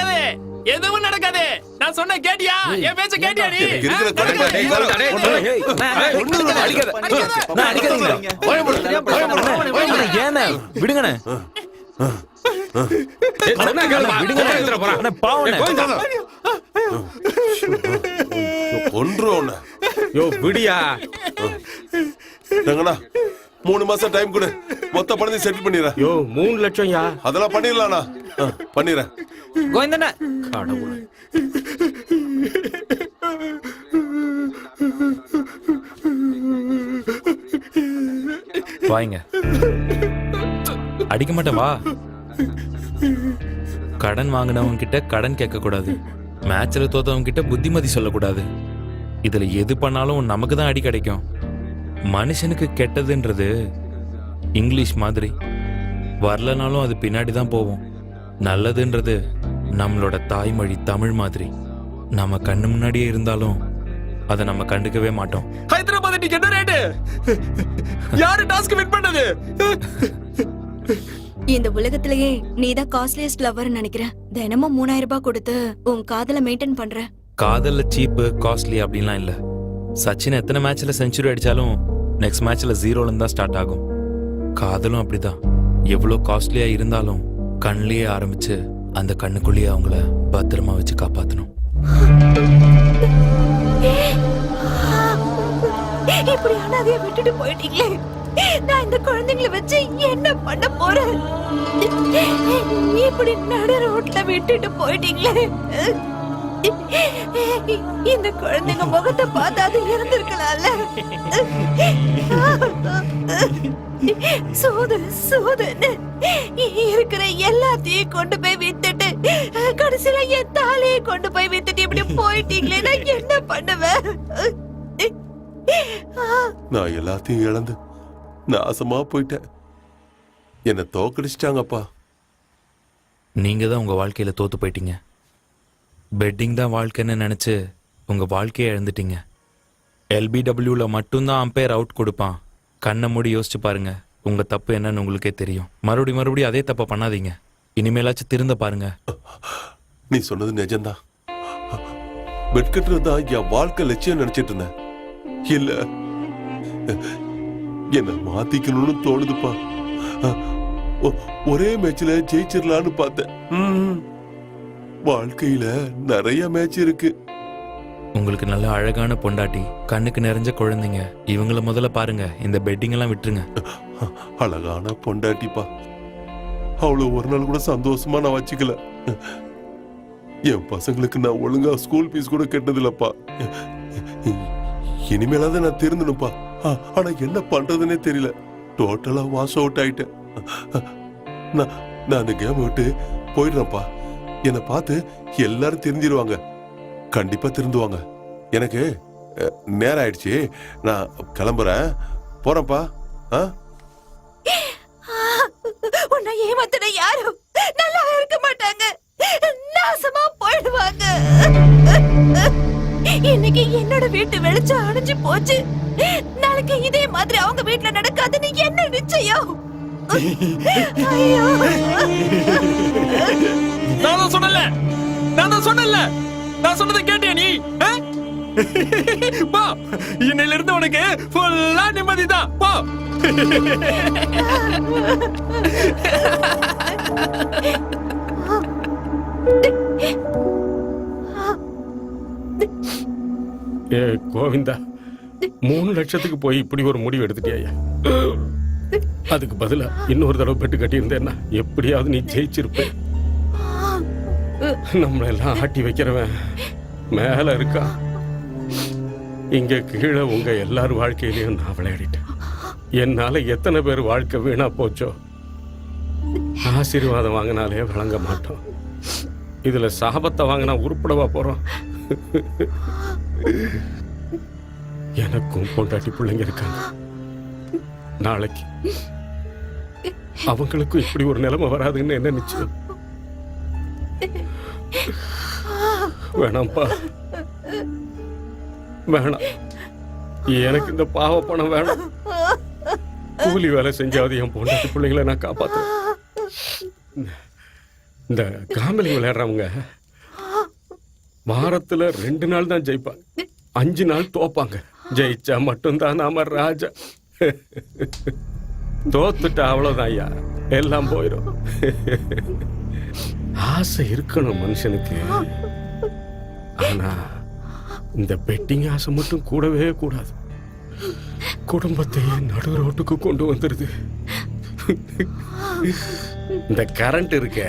எதுவும் நடக்காது. நான் சொன்ன கேட்டியா? என் பேச்ச கேட்டியா நீ?
இருக்கிற கடையில நீ வேற
ஏன்னா விடுங்கண்ணே.
ஒன்று
யோ விடியா.
ரங்கண்ணா 3 மாசம் டைம் கொடு, மொத்த பணத்தை செட்டில் பண்ணிடுறேன்.
யோ 3 லட்சம் யா.
அதெல்லாம் பண்ணிடலாம்ண்ணா, பண்ணிடுறேன்.
கோவிந்தண்ணா
கடவுளே.
வாங்க, அடிக்க மாட்டேன் வா. கடன் வாங்கினவங்க கிட்ட கடன் கேட்க கூடாது, மேட்ச்ல தோத்தவங்க கிட்ட புத்திமதி சொல்லக்கூடாது. இதுல எது பண்ணாலும் நமக்கு தான் அடி கிடைக்கும். மனுஷனுக்கு கெட்டதுன்றது இங்கிலீஷ் மாதிரி, வரலனாலும் அது பின்னாடி தான் போவோம். நல்லதுன்றது நம்மளோட தாய்மொழி தமிழ் மாதிரி, நம்ம கண்ணு முன்னாடியே இருந்தாலும் அதை நம்ம கண்டுக்கவே மாட்டோம்.
ஹைதராபாத் டிக்கெட் ரேட் யாரு டாஸ்க் வின் பண்ணது?
இந்த உலகத்திலேயே நீதான் காஸ்ட்லியஸ்ட் லவர் நினைக்கிறேன். தினமும் 3000 ரூபாய் கொடுத்து உன் காதலை மெயின்டைன் பண்ற.
காதல்ல சீப்பு காஸ்ட்லி அப்படின்லாம் இல்ல. சச்சின் எத்தனை மேட்ச்ல செஞ்சுரி அடிச்சாலும் நெக்ஸ்ட் மேட்ச்ல 0ல தான் ஸ்டார்ட் ஆகும். காதலும் அப்படிதான், எவ்வளவு காஸ்ட்லியா இருந்தாலும் கண்ணிலேயே ஆரம்பிச்சு அந்த கண்ணுக்குள்ளேயே அவங்கள பத்திரமா வச்சு காப்பாத்தணும்.
இப்படி அனாதைய விட்டுட்டு போயிட்டீங்களே, நான் இந்த குழந்தைங்களை வச்சு என்ன பண்ண போறேன்? இப்படி நடு ரோட்ல விட்டுட்டு போயிட்டீங்களே. இந்த குழந்தைங்க முகத்தை பார்த்தாது இருந்திருக்கலாம்ல. சோதனை இருக்கிற எல்லாத்தையும் கொண்டு போய் வித்துட்டு கடைசியில என் தாலையை கொண்டு போய் வித்துட்டு இப்படி போயிட்டீங்களே, நான் என்ன பண்ணுவேன்?
நான் எல்லாத்தையும் இழந்து நாசமா போயிட்டேன். என்ன தோக்கடிச்சிட்டாங்கப்பா.
நீங்க தான் உங்க வாழ்க்கையில தோத்து போயிட்டீங்க. பெட்டிங் தான் வாழ்க்கைன்னு நினைச்சு உங்க வாழ்க்கையை இழந்துட்டீங்க. LBWல மட்டும்தான் அம்பையர் அவுட் கொடுப்பான். கண்ணை மூடி யோசிச்சு பாருங்க, உங்க தப்பு என்னன்னு உங்களுக்கே தெரியும். மறுபடியும் அதே தப்பை பண்ணாதீங்க. இனிமேலாச்சும் திருந்த பாருங்க.
நீ சொன்னது நிஜம்தான். பெட் கட்டுறதுதான் என் வாழ்க்கை லட்சியம் நினைச்சிட்டு இருந்தேன். இல்ல, என்ன மாத்திக்கணும்னு தோணுதுப்பா. ஒரே மேட்ச்ல ஜெயிச்சிடலான்னு பார்த்தேன். வாழ்க்கையில நிறைய மேட்ச் இருக்கு.
உங்களுக்கு நல்ல அழகான பொண்டாட்டி, கண்ணுக்கு நிறைஞ்ச குழந்தைங்க, இவங்கள முதல்ல பாருங்க. இந்த பெட்டிங் எல்லாம் விட்டுருங்க.
அழகான பொண்டாட்டிப்பா, அவ்வளவு ஒரு நாள் கூட சந்தோஷமா நான் வச்சுக்கல. என் பசங்களுக்கு நான் ஒழுங்கா ஸ்கூல் ஃபீஸ் கூட கெட்டதில்லப்பா. இனிமேலாவது நான் திருந்தணும்ப்பா. ஆனா என்ன பண்றதுன்னே தெரியல. டோட்டலா வாஷ் அவுட் ஆயிட்டேன். நான் அந்த கேம் விட்டு போயிடுறேன்ப்பா. என்னை பார்த்து எல்லாரும் தெரிஞ்சிருவாங்க. கண்டிப்பா திருந்துவாங்க. எனக்கு நேரம் ஆயிடுச்சு, நான் கிளம்புறேன். போறேன்ப்பா.
உன்னை ஏமாத்தின யாரும் நல்லா இருக்க மாட்டாங்க, நாசமா போயிடுவாங்க. இன்னைக்கு என்னோட வீட்டு வெளிச்சம் அணைஞ்சு போச்சு, நாளைக்கு இதே மாதிரி அவங்க வீட்டுல நடக்காதுன்னு என்ன நிச்சயம்? ஐயோ,
நான் தான் சொன்னல, நான் சொன்னதை கேட்டியா நீ? போ, இன்னையில இருந்து உனக்கு ஃபுல்லா நிம்மதிதான். போ.
ஏ கோவிந்தா, 3 லட்சத்துக்கு போய் இப்படி ஒரு முடிவு எடுத்துட்டியா? அதுக்கு பதிலா இன்னொரு தடவை பெட்டு கட்டியிருந்தேன்னா எப்படியாவது நீ ஜெயிச்சிருப்ப. நம்மள எல்லாம் ஆட்டி வைக்கிறவன் மேல இருக்கா, இங்க கீழே உங்க எல்லாரும் வாழ்க்கையிலையும் நான் விளையாடிட்டேன். என்னால எத்தனை பேர் வாழ்க்கை வீணா போச்சோ. ஆசீர்வாதம் வாங்கினாலே வழங்க மாட்டோம், இதுல சாபத்தை வாங்கினா உருப்படவா போறோம்? எனக்கும் பொண்டாட்டி பிள்ளைங்க இருக்காங்க. நாளைக்கு அவங்களுக்கும் இப்படி ஒரு நிலைமை வராதுன்னு என்ன நிச்சயம்? வேணாம்ப்பா, வேணாம். எனக்கு இந்த பாவ பணம் வேணாம். கூலி வேலை செஞ்சாவது என் பொண்டாட்டி பிள்ளைங்களை நான் காப்பாத்துறேன். இந்த காமெடி விளையாடுறவங்க வாரத்துல 2 நாள் தான் ஜெயிப்பாங்க, 5 நாள் தோப்பாங்க. ஜெயிச்சா மட்டும்தான் நாம ராஜா. தோத்துட்டா அவ்வளவுதான் ஐயா, எல்லாம் போயிடும். ஆசை இருக்கணும் மனுஷனுக்கு, ஆனா இந்த பெட்டிங் ஆசை மட்டும் கூடவே கூடாது. குடும்பத்தையே நடு ரோட்டுக்கு கொண்டு வந்துருது. இந்த கரண்ட் இருக்க,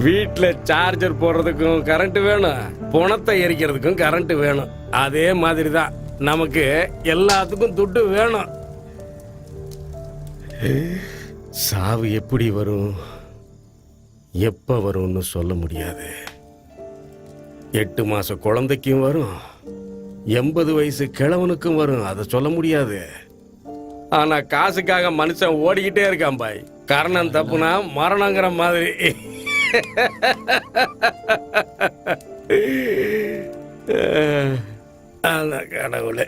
வீட்டுல சார்ஜர் போடுறதுக்கும் கரண்ட் வேணும், பணத்தை எரிக்கிறதுக்கும் கரண்ட் வேணும். அதே மாதிரிதான் நமக்கு எல்லாத்துக்கும் துட்டு வேணும். சாவு எப்படி வரும், எப்ப வரும்னு சொல்ல முடியாது. 8 மாச குழந்தைக்கும் வரும், 80 வயசு கிழவனுக்கும் வரும், அதை சொல்ல முடியாது. ஆனா காசுக்காக மனுஷன் ஓடிக்கிட்டே இருக்கான் பாய். கரணம் தப்புனா மரணங்கிற மாதிரி. கடவுளே,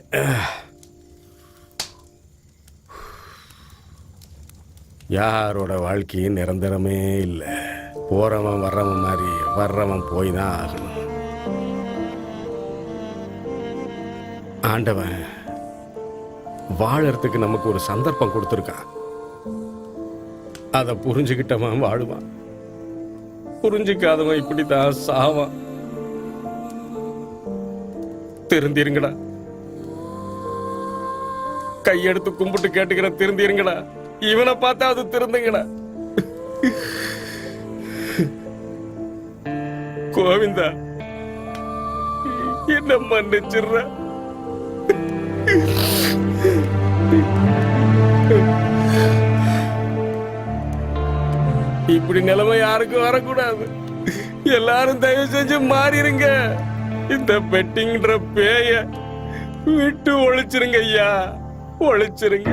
யாரோட வாழ்க்கையும் நிரந்தரமே இல்லை. போறவன் வர்றவன் மாதிரி வர்றவன் போய் தான் ஆகணும். ஆண்டவன் வாழறதுக்கு நமக்கு ஒரு சந்தர்ப்பம் கொடுத்துருக்கான். அதை புரிஞ்சுக்கிட்டவன் வாழுவான், புரிஞ்சுக்காதவன் இப்படித்தான் சாவான். திருந்திருங்கடா, கையெடுத்து கும்பிட்டு கேட்டுக்கிற திருந்திருங்கடா. இவனை பார்த்தா அது திருந்துங்கடா. கோவிந்தா, என்ன மன்னிச்சிடுற. இப்படி நிலைமை யாருக்கும் வரக்கூடாது. எல்லாரும் தயவு செஞ்சு மாறிடுங்க. இந்த பெட்டிங்கிற பேய விட்டு ஒழிச்சிருங்க ஐயா, ஒழிச்சிருங்க.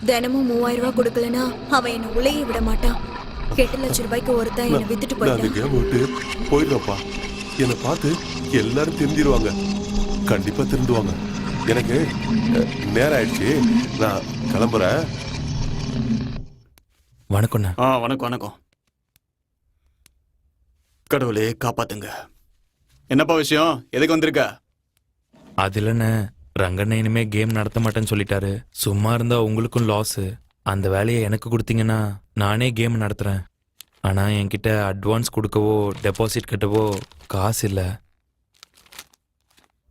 தினமும் 3000 ரூபாய் கொடுக்கலனா அவன் என்ன உலைய விட மாட்டான். 8 லட்சம் ரூபாய்க்கு ஒருத்தன் என்ன வித்துட்டு போயிட்டான்.
போயிடுறப்பா, என்னை பார்த்து எல்லாரும் திருந்திடுவாங்க, கண்டிப்பா திருந்துவாங்க. எனக்கு நேரம் ஆயிடுச்சு, நான் கிளம்புறேன்.
வணக்கம்ண்ணா.
வணக்கம் வணக்கம். கடவுளே காப்பாத்துங்க. என்னப்பா விஷயம்? எதுக்கு வந்திருக்க?
அதுலண்ணே ரங்கண்ண இனிமே கேம் நடத்த மாட்டேன்னு சொல்லிட்டாரு. சும்மா இருந்தா உங்களுக்கும் லாஸ். அந்த வேலையை எனக்கு கொடுத்தீங்கன்னா நானே கேம் நடத்துறேன். ஆனா என்கிட்ட அட்வான்ஸ் கொடுக்கவோ டெபாசிட் கட்டவோ காசு இல்லை.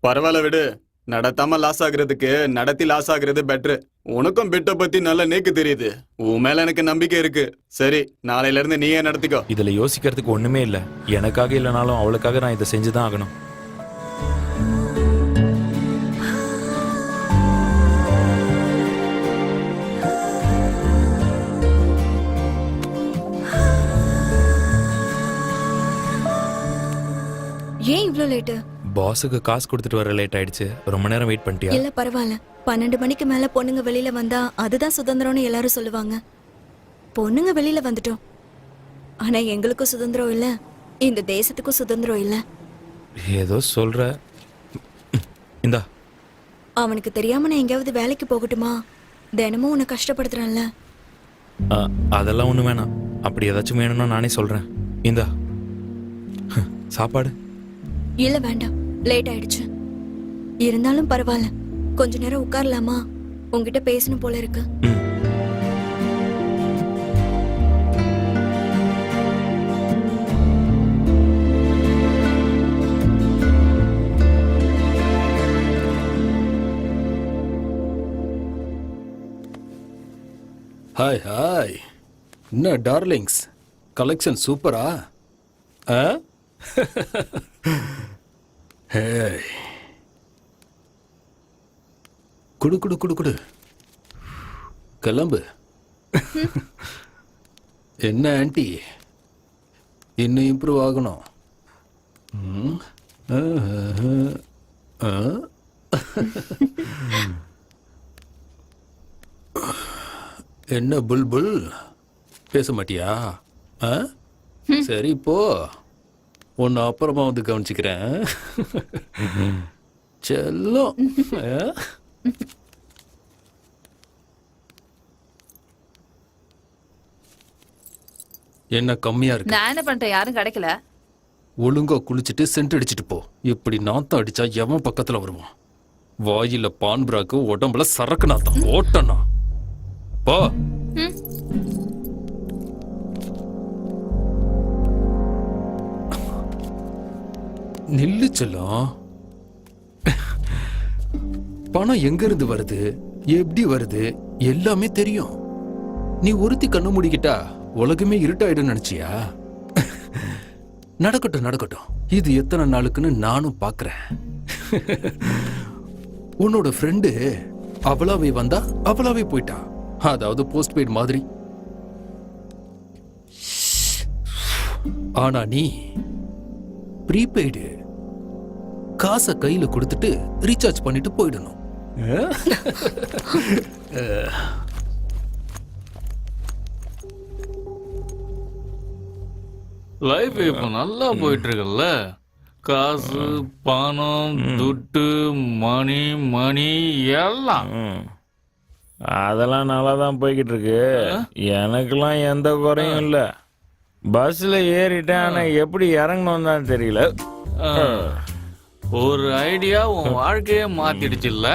பரவாயில்ல விடு. நடத்தாம லாஸ் ஆகுறதுக்கு நடத்தி லாஸ் ஆகுறது பெட்ரு. உனக்கும் பெட்டை பத்தி நல்ல நேக்கு தெரியுது. உன் மேல எனக்கு நம்பிக்கை இருக்கு. சரி, நாளையில இருந்து நீயே நடத்திக்கோ.
இதுல யோசிக்கிறதுக்கு ஒண்ணுமே இல்லை. எனக்காக இல்லைனாலும் அவளுக்காக நான் இதை செஞ்சுதான் ஆகணும்.
ஏன் இவ்ளோ லேட்டு?
பாஸுக்கு காசு கொடுத்துட்டு வர லேட் ஆயிடுச்சு. ரொம்ப நேரம் வெயிட் பண்ணிட்டியா?
இல்ல பரவாயில்ல. 12 மணிக்கு மேல பொண்ணுங்க வெளியில வந்தா அதுதான் சுதந்திரம்னு எல்லாரும் சொல்லுவாங்க. பொண்ணுங்க வெளியில வந்துட்டோம். ஆனா எங்களுக்கும் சுதந்திரம் இல்ல, இந்த தேசத்துக்கும் சுதந்திரம் இல்ல.
ஏதோ சொல்ற. இந்தா.
அவனுக்கு தெரியாம நான் எங்கேயாவது வேலைக்கு போகட்டுமா? தினமும் உன்னை கஷ்டப்படுத்துறேன்ல.
அதெல்லாம் ஒண்ணு வேணாம். அப்படி ஏதாச்சும் வேணும்னா நானே சொல்றேன். இந்தா சாப்பாடு.
இல்ல வேண்டாம், லேட் ஆயிடுச்சு. இருந்தாலும் பரவாயில்ல, கொஞ்ச நேரம் உட்காரலாமா? உன்கிட்ட பேசணும் போல இருக்கு.
Hi hi. என்ன டார்லிங்ஸ், கலெக்ஷன் சூப்பரா? குடு குடு குடு குடு. கிளம்பு. என்ன ஆண்டி, இன்னும் இம்ப்ரூவ் ஆகணும். என்ன புல்புல், பேச மாட்டியா? சரி போ, உன்னை அப்புறமா வந்து கவனிச்சுக்கிறேன். செல்லம். என்ன கம்மியா இருக்கு?
நான் என்ன பண்றேன்? யாரும் கிடைக்கல.
ஒழுங்கா குளிச்சுட்டு சென்ட் அடிச்சுட்டு போ. இப்படி நாத்தம் அடிச்சா எவன் பக்கத்துல வருவான்? வாயில பான் பிராக்கு, உடம்புல சரக்கு நாத்தம் ஓட்டனா. போ. நில்லு செல்லம். பணம் எங்க இருந்து வருது, எப்படி வருது எல்லாமே தெரியும். நீ ஒருத்தி கண்ணு மூடிக்கிட்டா உலகமே இருட்டாயிடும் நினைச்சியா? நடக்கட்டும் நடக்கட்டும். இது எத்தனை நாளுக்குன்னு நானும் பாக்குறேன். உன்னோட ஃப்ரெண்டு அவளாவே வந்தா அவளாவே போயிட்டா. அதாவது போஸ்ட் பெய்ட் மாதிரி. ஆனா நீ ப்ரீபெய்டு. காசை கையில கொடுத்துட்டு ரீசார்ஜ் பண்ணிட்டு போயிடணும்.
லைஃப் இப்ப நல்லா போயிட்டு இருக்குல்ல. காசு, பணம், துட்டு, மணி மணி எல்லாம்.
அதெல்லாம் நல்லா தான் போய்கிட்டு இருக்கு. எனக்கெல்லாம் எந்த குறையும் இல்லை. பஸ்ல ஏறிட்டேன், ஆனா எப்படி இறங்கணும் தான் தெரியல.
ஒரு ஐடியா உன் வாழ்க்கையே மாத்திடுச்சு இல்ல?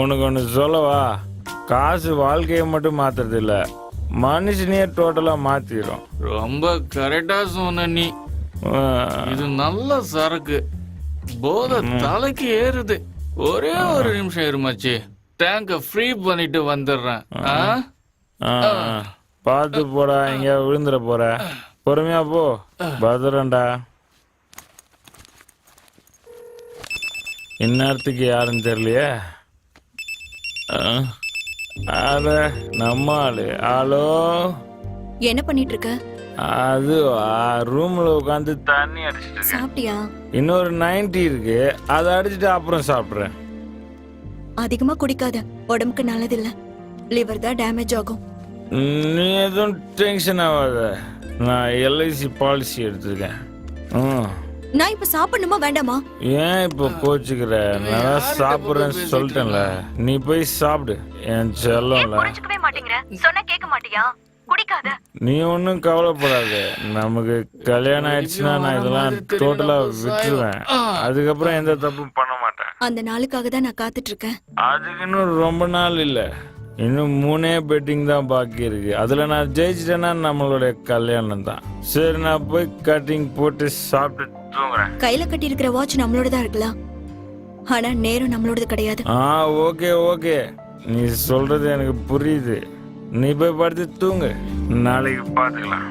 உனக்கு ஒன்று சொல்லவா? காசு வாழ்க்கையை மட்டும் மாத்துறது இல்ல, மனுஷனையே டோட்டலா மாத்திரும்.
ரொம்ப கரெக்டா சொன்ன நீ. இது நல்ல சரக்கு. போதை தலைக்கு ஏறுது. ஒரே ஒரு நிமிஷம் இருமாச்சு, டேங்க ஃப்ரீ பண்ணிட்டு வந்துடுறேன்.
பார்த்து போடா, இங்க விழுந்துட போற. பொறுமையா போ, பத்திரம்டா. இந்நேரத்துக்கு யாருன்னு தெரியலையே. அட நம்ம ஆளு. ஹலோ,
என்ன பண்ணிட்டு இருக்க?
அது ரூம்ல உட்காந்து தண்ணி அடிச்சிட்டு.
சாப்பிட்டியா?
இன்னொரு 90 இருக்கு, அதை அடிச்சுட்டு அப்புறம் சாப்பிடுறேன்.
அதிகமா குடிக்காத, உடம்புக்கு நல்லதில்ல. லிவர் தான் டேமேஜ் ஆகும்.
நீ எதுவும் டென்ஷன் ஆகாத, நான் எல்ஐசி பாலிசி எடுத்துருக்கேன்.
நான் இப்ப சாப்பிடணுமா வேண்டாமா?
ஏன் இப்ப கோச்சுக்கிற? நான் சாப்பிடுறேன்னு சொல்லிட்டேன்ல, நீ போய் சாப்பிடு என் செல்லம்ல.
புரிஞ்சுக்கவே மாட்டேங்கிற, சொன்னா கேட்க மாட்டியா?
குடிக்காத.
நீ ஒன்றும் கவலைப்படாத. நமக்கு கல்யாணம் ஆயிடுச்சுன்னா நான் இதெல்லாம் டோட்டலா விட்டுருவேன். அதுக்கப்புறம் எந்த தப்பும் பண்ண மாட்டேன்.
அந்த நாளுக்காக தான் நான் காத்துட்டு இருக்கேன்.
அதுக்கு இன்னும் ரொம்ப நாள் இல்லை, இன்னும் 3 பெட்டிங் தான் பாக்கி இருக்கு. அதுல நான் ஜெயிச்சிட்டேன்னா நம்மளுடைய கல்யாணம் தான். சரி, நான் போய் கட்டிங் போட்டு சாப்பிட்டு தூங்குறேன்.
கையில கட்டி இருக்கிற வாட்ச் நம்மளோட தான் இருக்கலாம், ஆனா நேரம் நம்மளோடது கிடையாது.
ஓகே ஓகே, நீ சொல்றது எனக்கு புரியுது. நீ போய் படுத்து தூங்கு, நாளைக்கு பார்த்துக்கலாம்.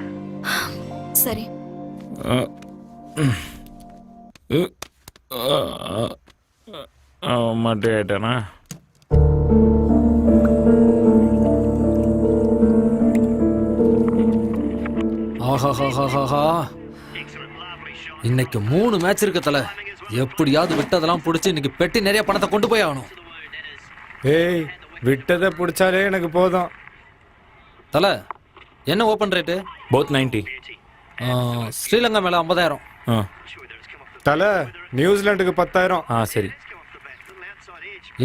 சரி.
மட்டும் ஆயிட்டானா?
ஆஹாஹாஹாஹா, இன்னைக்கு 3 மேட்ச் இருக்கு தல. எப்படியாவது விட்டதெல்லாம் பிடிச்சி இன்னைக்கு பெட்டி நிறைய பணத்தை கொண்டு போய் ஆகணும்.
ஏய், விட்டதை பிடிச்சாலே எனக்கு போதும்.
தல, என்ன ஓப்பன் ரேட்டு?
போத் 90.
ஸ்ரீலங்கா மேல 50,000.
தல, நியூசிலாண்டுக்கு 10,000.
சரி.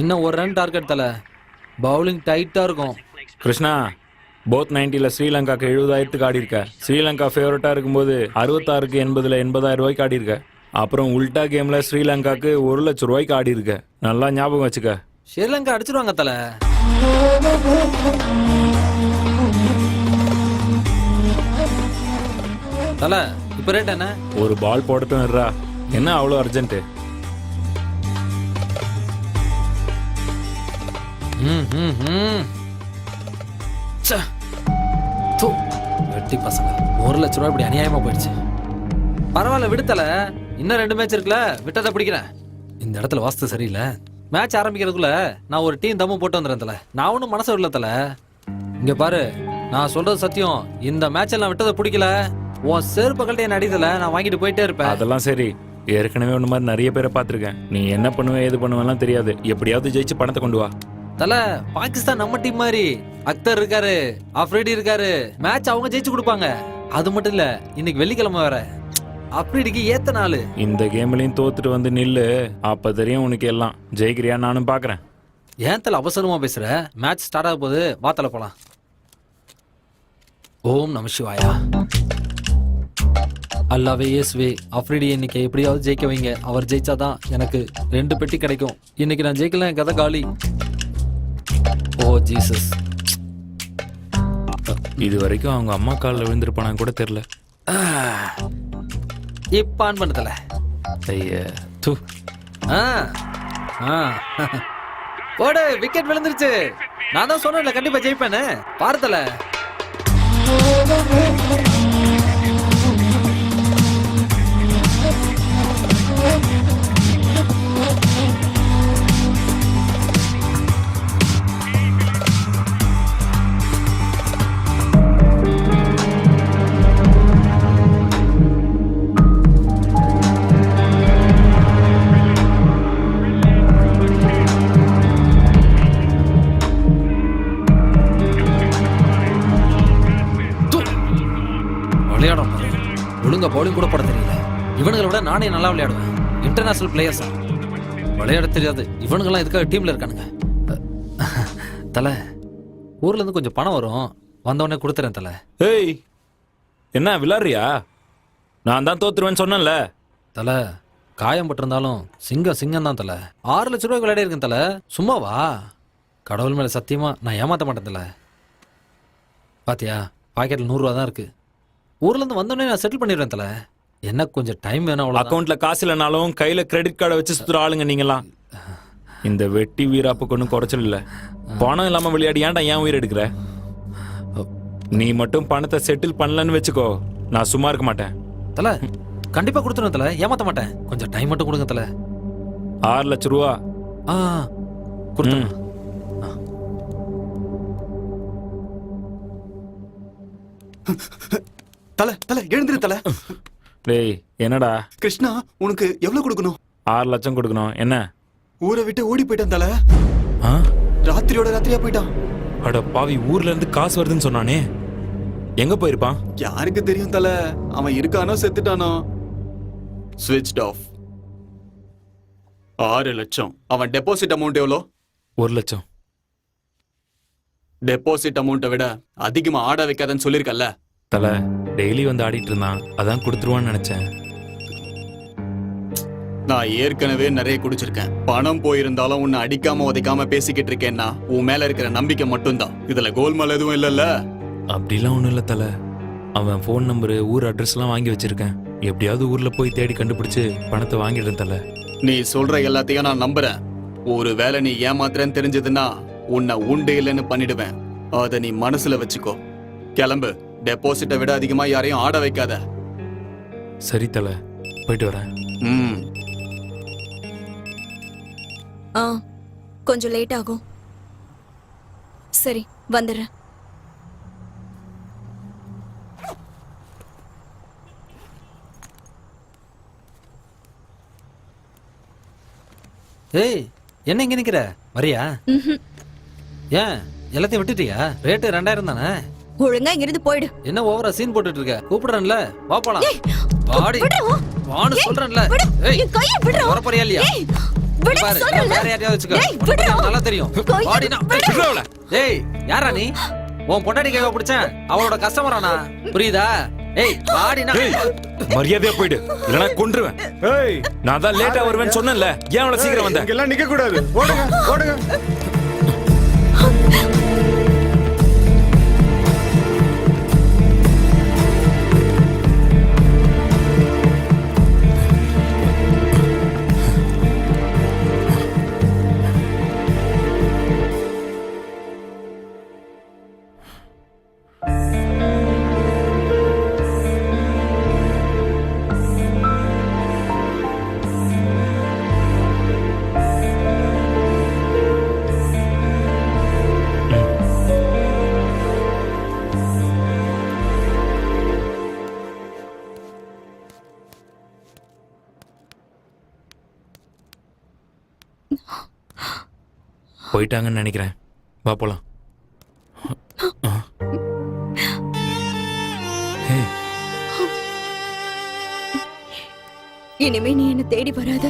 இன்னும் ஒரு ரன் டார்கெட் தல. பவுலிங் டைட்டா இருக்கும்.
கிருஷ்ணா, போத் 90ல ஸ்ரீலங்காக்கு 70,000க்கு ஆடி இருக்க. ஸ்ரீலங்கா ஃபேவரட்டா இருக்கும்போது 66க்கு 80ல 80,000 ரூபாய்க்கு ஆடி இருக்க. அப்புறம் உல்டா கேம்ல ஸ்ரீலங்காக்கு 1 லட்சம் ரூபாய்க்கு ஆடி இருக்க. நல்லா ஞாபகம் வச்சுக்க.
ஸ்ரீலங்கா அடிச்சிருவாங்க தல. தல, இப்ப ரேட் என்ன?
ஒரு பால் போடட்டும் இருடா. என்ன அவ்வளோ அர்ஜென்ட்?
வெட்டி பசங்க, 1 லட்சம் ரூபாய் இப்படி அநியாயமா போயிடுச்சு. பரவாயில்ல விடுத்தல, இன்னும் 2 மேட்ச் இருக்குல்ல, விட்டதை பிடிக்கிறேன். இந்த இடத்துல வாஸ்து சரியில்லை. மேட்ச் ஆரம்பிக்கிறதுக்குள்ள நான் ஒரு டீம் தம்மு போட்டு வந்துடுறேன் தல. நான் ஒன்றும் மனசு விடல தல. இங்க பாரு, நான் சொல்றது சத்தியம். இந்த மேட்ச் நான் விட்டதை பிடிக்கல, உன் செருப்பு கழட்டி என்ன அடித்தல, நான் வாங்கிட்டு போயிட்டே இருப்பேன்.
அதெல்லாம் சரி. ஏற்கனவே ஒன்று மாதிரி நிறைய பேரை பார்த்துருக்கேன். நீ என்ன பண்ணுவே ஏது பண்ணுவேலாம் தெரியாது. எப்படியாவது ஜெயிச்சு பணத்தை கொண்டு வா.
தல, பாகிஸ்தான் நம்ம டீம் மாதிரி. அக்தர் இருக்காரு, அஃப்ரிடி இருக்காரு. மேட்ச் அவங்க ஜெயிச்சு கொடுப்பாங்க. அது மட்டும் இல்ல, இன்னைக்கு வெள்ளிக்கிழமை வேற. அஃப்ரிடிக்கு ஏத்த நாள்.
இந்த கேம்லயும் தோத்துட்டு வந்து நில்லு, அப்ப தெரியும் உனக்கு எல்லாம். ஜெயிக்கிறியா நானும் பாக்குறேன்.
ஏன் தல அவசரமா பேசுற? மேட்ச் ஸ்டார்ட் ஆக போகுது, வாத்தல போலாம். ஓம் நம சிவாயா. அல்லாவே இயேசுவே, அஃப்ரிடி இன்னைக்கு எப்படியாவது ஜெயிக்க வைங்க. அவர் ஜெயிச்சாதான் எனக்கு 2 பெட்டி கிடைக்கும். இன்னைக்கு நான் ஜெயிக்கல, என் கதை காலி. ஓ ஜீசஸ்.
இது வரைக்கும் அவங்க அம்மா காலில் விழுந்திருப்பானான்னு கூட தெரியல.
இப்ப ஆன் பண்ணல.
ஐயா தூ.
போடு, விக்கெட் விழுந்துருச்சு. நான் தான் சொன்னேன்ல கண்டிப்பா ஜெயிப்பேன்னு. பார்த்தல. விளையாடும் ஒழுங்கா பவுலிங் கூட போட தெரியல. இவனுங்களை விட நானே நல்லா விளையாடுவேன். இன்டர்நேஷனல் பிளேயர்ஸ் விளையாட தெரியாது. இவனுங்கெல்லாம் இதுக்காக டீம்ல இருக்கானுங்க. தல, ஊர்ல இருந்து கொஞ்சம் பணம் வரும், வந்தவொடனே கொடுத்துறேன் தல.
ஏய், என்ன விளையாடுறியா? நான் தான் தோத்துருவேன்னு சொன்னேன்ல.
தல, காயம் பட்டிருந்தாலும் சிங்கம் தான் தல. 6 லட்சம் ரூபாய்க்கு விளையாடி இருக்கேன் தல. சும்மாவா? கடவுள் மேல சத்தியமா நான் ஏமாத்த மாட்டேன் தல. பாத்தியா, பாக்கெட்ல 100 ரூபா தான் இருக்கு. ஊர்ல இருந்து வந்தோடனே நான் செட்டில் பண்ணிடுறேன் தல. எனக்கு கொஞ்சம் டைம் வேணும். அவ்வளவு
அக்கௌண்ட்ல காசு இல்லைனாலும் கையில கிரெடிட் கார்டை வச்சு சுத்துற ஆளுங்க நீங்களாம். இந்த வெட்டி வீராப்புக்கு ஒன்றும் குறைச்சல் இல்லை. பணம் இல்லாம விளையாடி ஏன்டா ஏன் உயிர் எடுக்கிற? நீ மட்டும் பணத்தை செட்டில் பண்ணலன்னு வச்சுக்கோ, நான் சும்மா இருக்க மாட்டேன்
தல. கண்டிப்பா கொடுத்துருவேன் தல, ஏமாத்த மாட்டேன். கொஞ்சம் டைம் மட்டும் கொடுங்க தல.
6 லட்சம் ரூபா
கொடுத்துருங்க.
தல தல எழுந்திரு தல.
டேய், என்னடா?
கிருஷ்ணா, உனக்கு எவ்வளவு கொடுக்கணும்?
6 லட்சம் கொடுக்கணும். என்ன?
ஊரை விட்டு ஓடி போயிட்டான் தல. ராத்திரியோட ராத்திரியா போயிட்டான்.
அட பாவி, ஊர்ல இருந்து காசு வருதுன்னு சொன்னானே, எங்க போயிருப்பான்?
யாருக்கு தெரியும் தல. அவன் இருக்கானோ செத்துட்டானோ. Switched of. 6 லட்சம். அவன் டெபாசிட் அமௌண்ட் எவ்வளோ?
1 லட்சம்.
டெபாசிட் அமௌண்ட்டை விட அதிகமா ஆட வைக்காதன்னு சொல்லிருக்கல.
தல டெய்லி வந்து ஆடிட்டு இருந்தான், அதான் கொடுத்துருவான்னு நினைச்சேன்.
நான் ஏற்கனவே நிறைய குடிச்சிருக்கேன். பணம் போயிருந்தாலும் உன்னை அடிக்காம உதைக்காம பேசிக்கிட்டு இருக்கேன்னா உன் மேல இருக்கிற நம்பிக்கை மட்டும்தான். இதுல கோல்மால் எதுவும் இல்லல்ல?
அப்படிலாம் ஒன்றும் இல்லை தல. அவன் ஃபோன் நம்பரு, ஊர் அட்ரஸ்லாம் வாங்கி வச்சிருக்கேன். எப்படியாவது ஊர்ல போய் தேடி கண்டுபிடிச்சு பணத்தை வாங்கிடுறேன் தல.
நீ சொல்ற எல்லாத்தையும் நான் நம்புறேன். ஒரு வேளை நீ ஏமாத்துறேன்னு தெரிஞ்சதுன்னா உன்னை உண்டு இல்லைன்னு பண்ணிடுவேன். அதை நீ மனசுல வச்சுக்கோ. கிளம்பு. டெபாசிட்டை விட அதிகமா யாரையும் ஆட வைக்காத.
சரி தல, போயிட்டு வரேன்.
கொஞ்சம் லேட் ஆகும். சரி, வந்துடுறேன்.
ஏய், என்ன இங்க நிக்கிற? வரியா? ஏன் எல்லாத்தையும் விட்டுட்டியா? ரேட்டு 2000 தானே?
ஒழுங்கா இங்கிருந்து போயிடு.
என்ன ஓவரா சீன் போட்டுட்டு இருக்க? கூப்பிடுறேன்ல, வா போலாம். வாடி வான்னு சொல்றேன்ல. ஏய்,
கையை விடுறா.
வர போறியா இல்லையா? பாரு, வேற யாரையாவது வச்சுக்க. நல்லா தெரியும். வாடினா விடுறவள. ஏய், யாரா நீ? உன் பொண்டாட்டி கையை பிடிச்சேன், அவளோட கஸ்டமரானா? புரியுதா? ஏய், வாடினா
மரியாதையா போயிடு, இல்லனா கொன்றுவேன். ஏய், நான் தான் லேட்டா வருவேன்னு சொன்னேன்ல, ஏன் அவ்வளவு சீக்கிரம் வந்த?
இங்கெல்லாம் நிக்க கூடாது. ஓடுங்க ஓடுங்க.
போயிட்டாங்கன்னு நினைக்கிறேன். வா போலாம்.
இனிமே நீ என்ன தேடி வராத.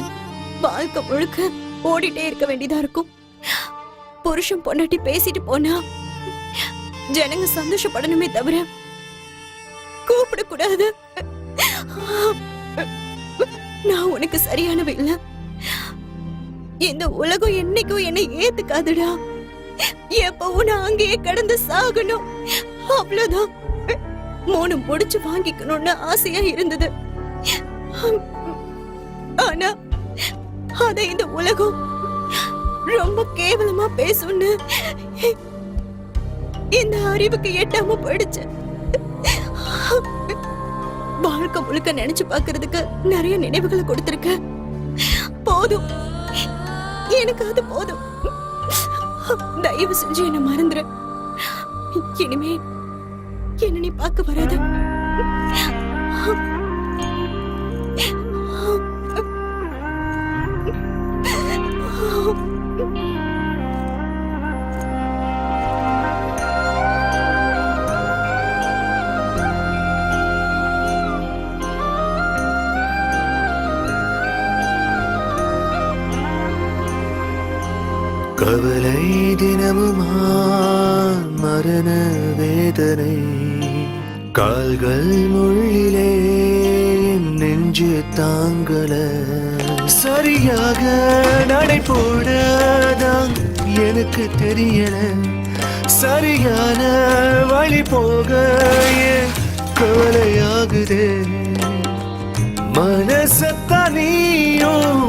வாழ்க்கை முழுக்க ஓடிட்டே இருக்க வேண்டியதா இருக்கும். புருஷன் பொண்டாட்டி பேசிட்டு போனா ஜனங்க சந்தோஷப்படணுமே தவிர கூப்பிடக்கூடாது. நான் உனக்கு சரியானவ இல்ல. இந்த உலகம் என்னைக்கும் என்னை ஏத்துக்காதுடா. எப்பவும் நான் அங்கேயே கடந்து சாகணும், அவ்வளவுதான். 3 முடிச்சு வாங்கிக்கணும்னு ஆசையா இருந்தது. ஆனா அத இந்த உலகம் ரொம்ப கேவலமா பேசும்னு இந்த அறிவுக்கு எட்டாம போயிடுச்சு. வாழ்க்கை முழுக்க நினைச்சு பாக்குறதுக்கு நிறைய நினைவுகளை கொடுத்திருக்க. போதும், எனக்கு அது போதும். தயவு செஞ்சு என்ன மறந்துரு. இனிமே என்ன நீ பார்க்க வராத.
கவலை தினமுமா மரண வேதனை, கால்கள் முள்ளிலே நெஞ்சு தாங்கல, சரியாக நடை போடதான் எனக்கு தெரியல, சரியான வழி போக கவலையாகுதே, மனசத்தான் நீயும்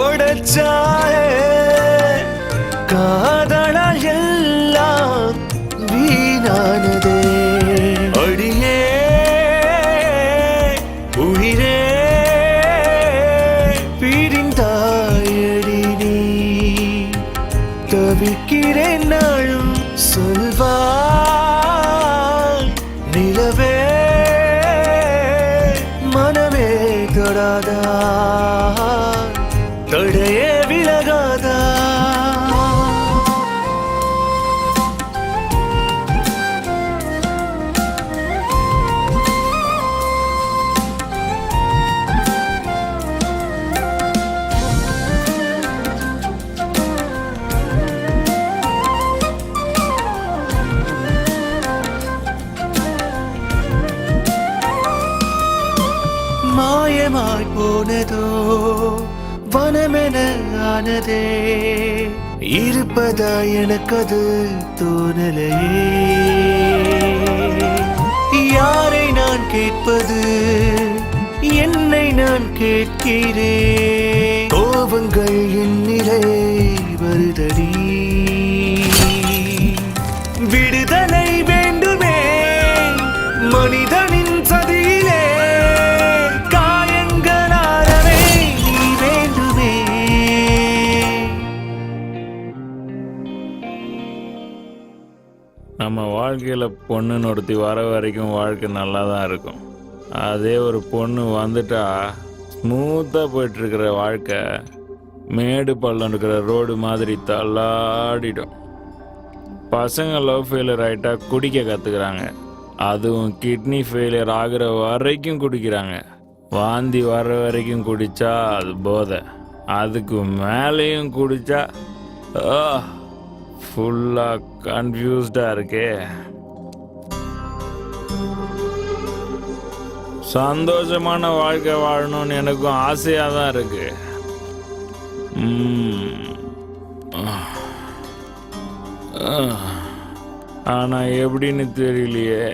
ஓடச்சாயே, காதலால் எல்லாம் வீணானதே, அடியே உயிரே பிரிந்தாயடி நீ, தவிக்கிறேன் நாளும் சொல்வாய் நிலவே, மனமே தொடாதா தடையே விலகாதா. வனமென ஆனதே இருப்பதா எனக்கது தோணலையே யாரை நான் கேட்பது என்னை நான் கேட்கிறேன் கோபங்கள் என்னிலே வருதடி விடுதலை வேண்டுமே மனிதனின் சதியிலே காயங்களாரவே நீ வேண்டுமே
நம்ம வாழ்க்கையில் பொண்ணுன்னு ஒருத்தி வர வரைக்கும் வாழ்க்கை நல்லா தான் இருக்கும். அதே ஒரு பொண்ணு வந்துட்டா ஸ்மூத்தாக போயிட்டுருக்கிற வாழ்க்கை மேடு பள்ளம் இருக்கிற ரோடு மாதிரி தள்ளாடிடும். பசங்க லவ் ஃபெயிலியர் ஆகிட்டா குடிக்க கற்றுக்குறாங்க. அதுவும் கிட்னி ஃபெயிலியர் ஆகிற வரைக்கும் குடிக்கிறாங்க. வாந்தி வர்ற வரைக்கும் குடித்தா அது போதை. அதுக்கு மேலேயும் குடித்தா ஃபுல்லாக கன்ஃபியூஸ்டாக இருக்கே. சந்தோஷமான வாழ்க்கை வாழணும்னு எனக்கும் ஆசையாக தான் இருக்கு. ஆனால் எப்படின்னு தெரியலையே.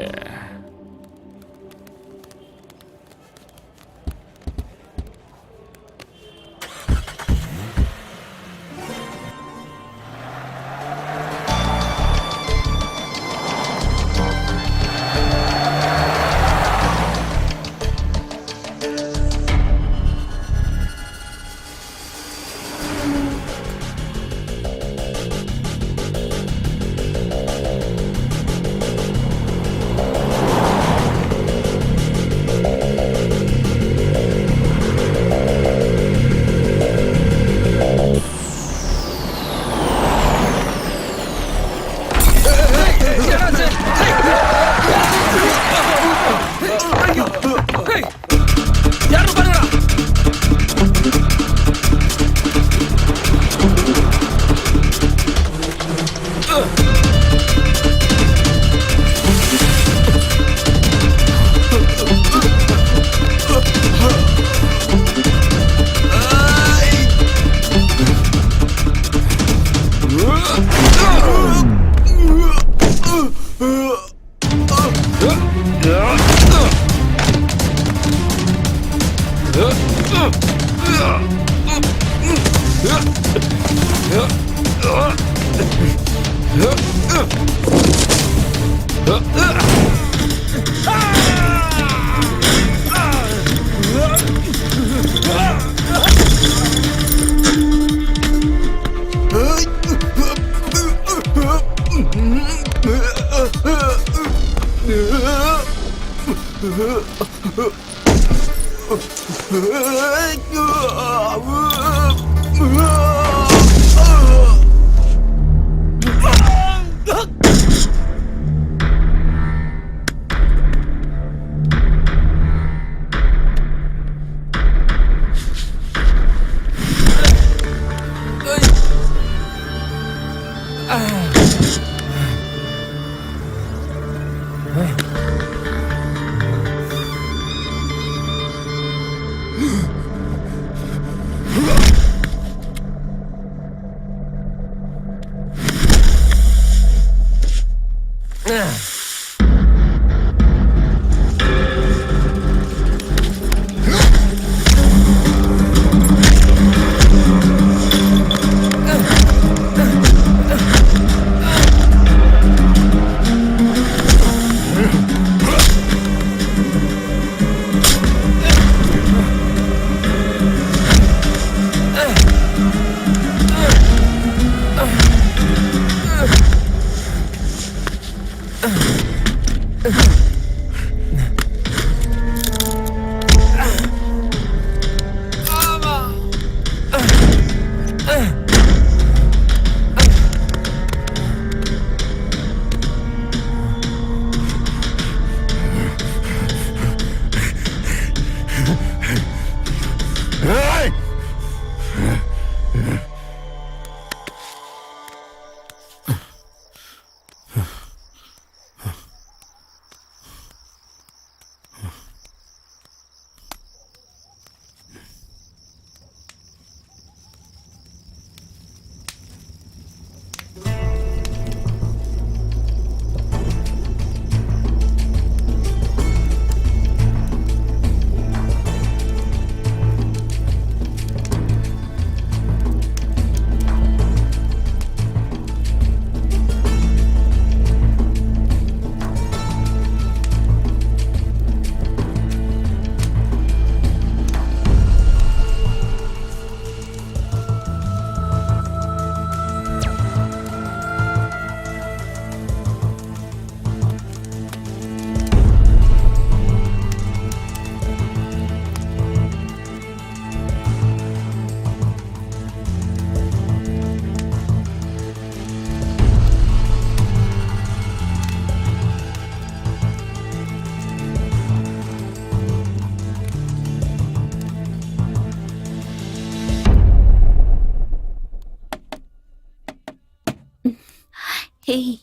ஹேய்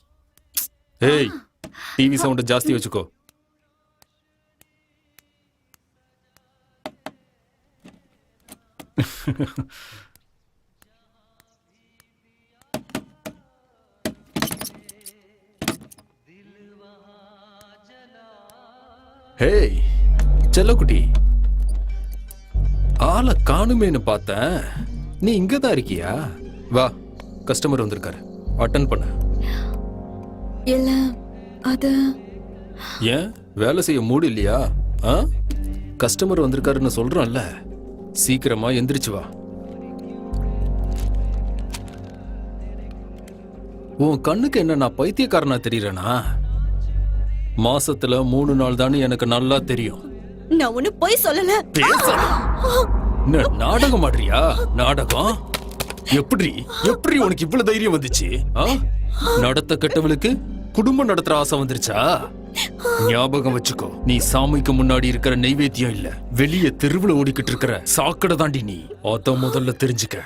ஏய் டிவி சவுண்ட் ஜாஸ்தி வச்சுக்கோ. ஹேய் செல்லக்குட்டி, ஆளை காணுமேன்னு பார்த்தேன். நீ இங்க தான் இருக்கியா? வா, கஸ்டமர் வந்திருக்காரு, அட்டன் பண்ண.
இல்ல அது
ஏன் வேலை செய்ய மூடு இல்லையா? கஸ்டமர் வந்திருக்காருன்னு சொல்றோம்ல, சீக்கிரமா எந்திரிச்சு வா. உன் கண்ணுக்கு என்ன நான் பைத்தியக்காரனா தெரியறேனா? மாசத்துல 3 நாள் தானே எனக்கு நல்லா தெரியும்.
நான் ஒண்ணு போய் சொல்லல.
என்ன நாடகம் ஆடுறியா? நாடகம்? எப்படி எப்படி உனக்கு இவ்வளவு தைரியம் வந்துச்சு? நடத்த கெட்டவளுக்கு குடும்பம் நடத்துற ஆசை வந்துருச்சா? ஞாபகம் வச்சுக்கோ, நீ சாமிக்கு முன்னாடி இருக்கிற நைவேத்தியம் இல்ல, வெளியே தெருவுல ஓடிக்கிட்டு இருக்கிற சாக்கடை தாண்டி நீ. அத முதல்ல தெரிஞ்சுக்க.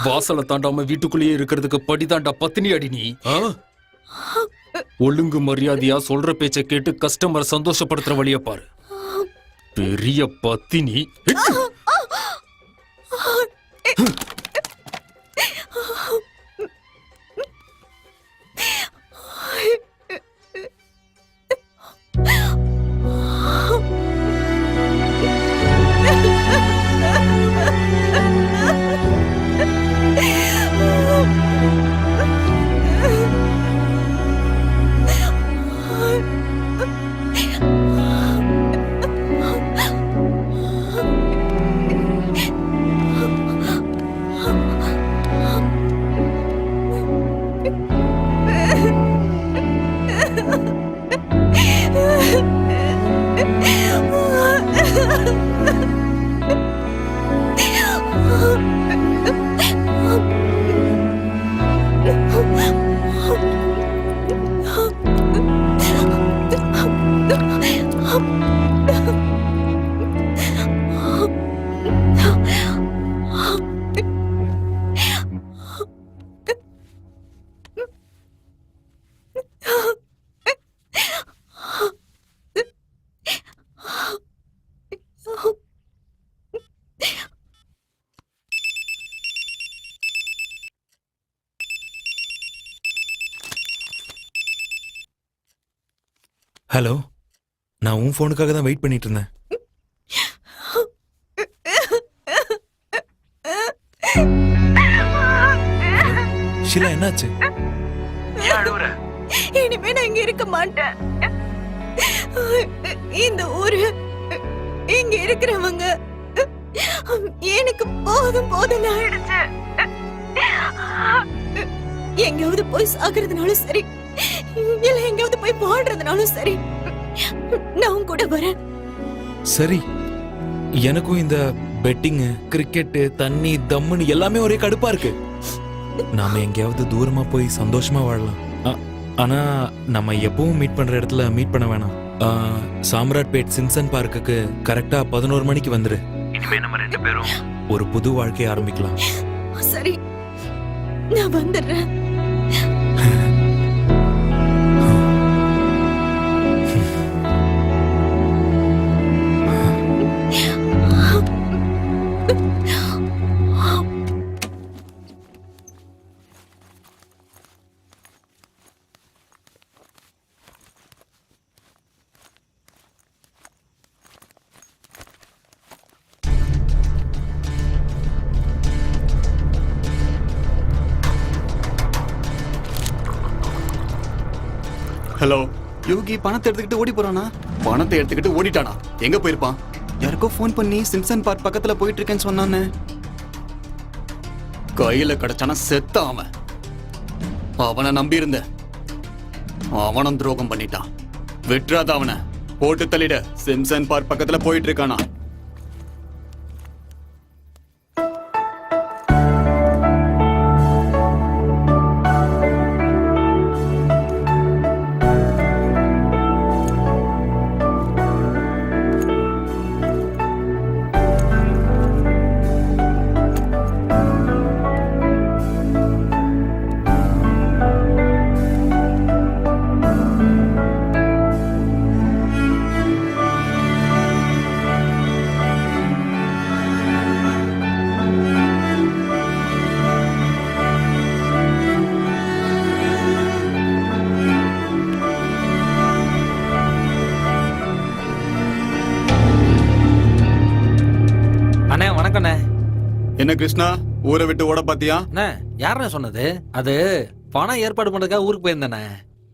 வாசலை தாண்டாம வீட்டுக்குள்ளேயே இருக்கிறதுக்கு படிதாண்டா பத்தினி அடி நீ. ஒழுங்கு மரியாதையா சொல்ற பேச்ச கேட்டு கஸ்டமர் சந்தோஷப்படுத்துற வழிய பாரு. பெரிய பத்தினி.
ஹலோ, நான் உன் ஃபோனுக்காக தான் வெயிட் பண்ணிட்டு இருந்தேன். ஷிலா, என்னாச்சு?
இனிமே நான் இங்க இருக்க மாட்டேன். இந்த ஊரு, இங்க இருக்கிறவங்க எனக்கு போதும் போதும் ஆயிடுச்சு. எங்காவது போய் சாகுறதுனாலும் சரி, இல்ல எங்காவது போய் வாழ்றதுனாலும் சரி, நான் கூட வரேன்.
சரி, எனக்கும் இந்த பெட்டிங், கிரிக்கெட், தண்ணி, தம்முன்னு எல்லாமே ஒரே கடுப்பா இருக்கு. நாம எங்கேயாவது தூரமா போய் சந்தோஷமா வாழலாம். ஆனா நம்ம எப்பவும் மீட் பண்ற இடத்துல மீட் பண்ண வேணாம். சாம்ராட்பேட் சிம்சன் பார்க்குக்கு கரெக்டா 11 மணிக்கு வந்துரு. இனிமே நம்ம 2 பேரும் ஒரு புது வாழ்க்கையை ஆரம்பிக்கலாம்.
சரி, நான் வந்துடுறேன்.
ஹலோ, யோகி பணத்தை எடுத்துக்கிட்டு ஓடி போறானா? பணத்தை எடுத்துக்கிட்டு ஓடிட்டானா? எங்க போயிருப்பான்? யாருக்கோ ஃபோன் பண்ணி சிம்சன் பார்க் பக்கத்துல போயிட்டு இருக்கேன்னு சொன்னானே. கையில கிடைச்சானா செத்த அவன். அவனை நம்பி இருந்த, அவனும் துரோகம் பண்ணிட்டான். விட்டுறாத அவனை, போட்டு தள்ளிட. சிம்சன் பார்க் பக்கத்துல போயிட்டு இருக்கானா? என்ன கிருஷ்ணா ஊரை விட்டு ஓட பாத்தியா?
அண்ணா யாருண்ணே சொன்னது? அது பணம் ஏற்பாடு பண்றதுக்காக ஊருக்கு போயிருந்தேண்ணே.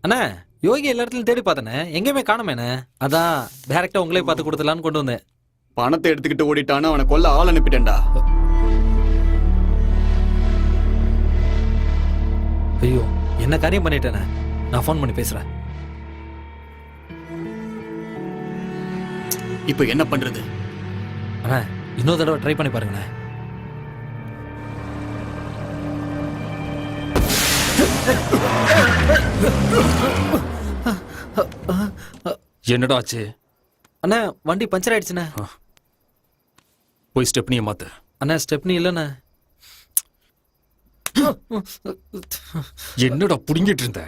அண்ணா யோகி எல்லா இடத்துலயும் தேடி பார்த்தேண்ணே, எங்கேயுமே காணுமேண்ணே. அதான் டைரக்டா உங்களே பார்த்து கொடுத்துலான்னு கொண்டு வந்தேன்.
பணத்தை எடுத்துக்கிட்டு ஓடிட்டான்னு அவனை கொல்ல ஆள் அனுப்பிட்டேன்டா.
ஐயோ என்ன காரியம் பண்ணிட்டேண்ணே. நான் ஃபோன் பண்ணி பேசுறேன்.
இப்போ என்ன பண்றது?
அண்ணா இன்னொரு தடவை ட்ரை பண்ணி பாருங்கண்ணே.
என்னடா ஆச்சு?
அண்ணா வண்டி பஞ்சர் ஆயிடுச்சுண்ணே.
போய் ஸ்டெப்னியை மாத்து.
அண்ணா ஸ்டெப்னி இல்லைண்ணே.
என்னடா புடுங்கிட்டு இருந்த?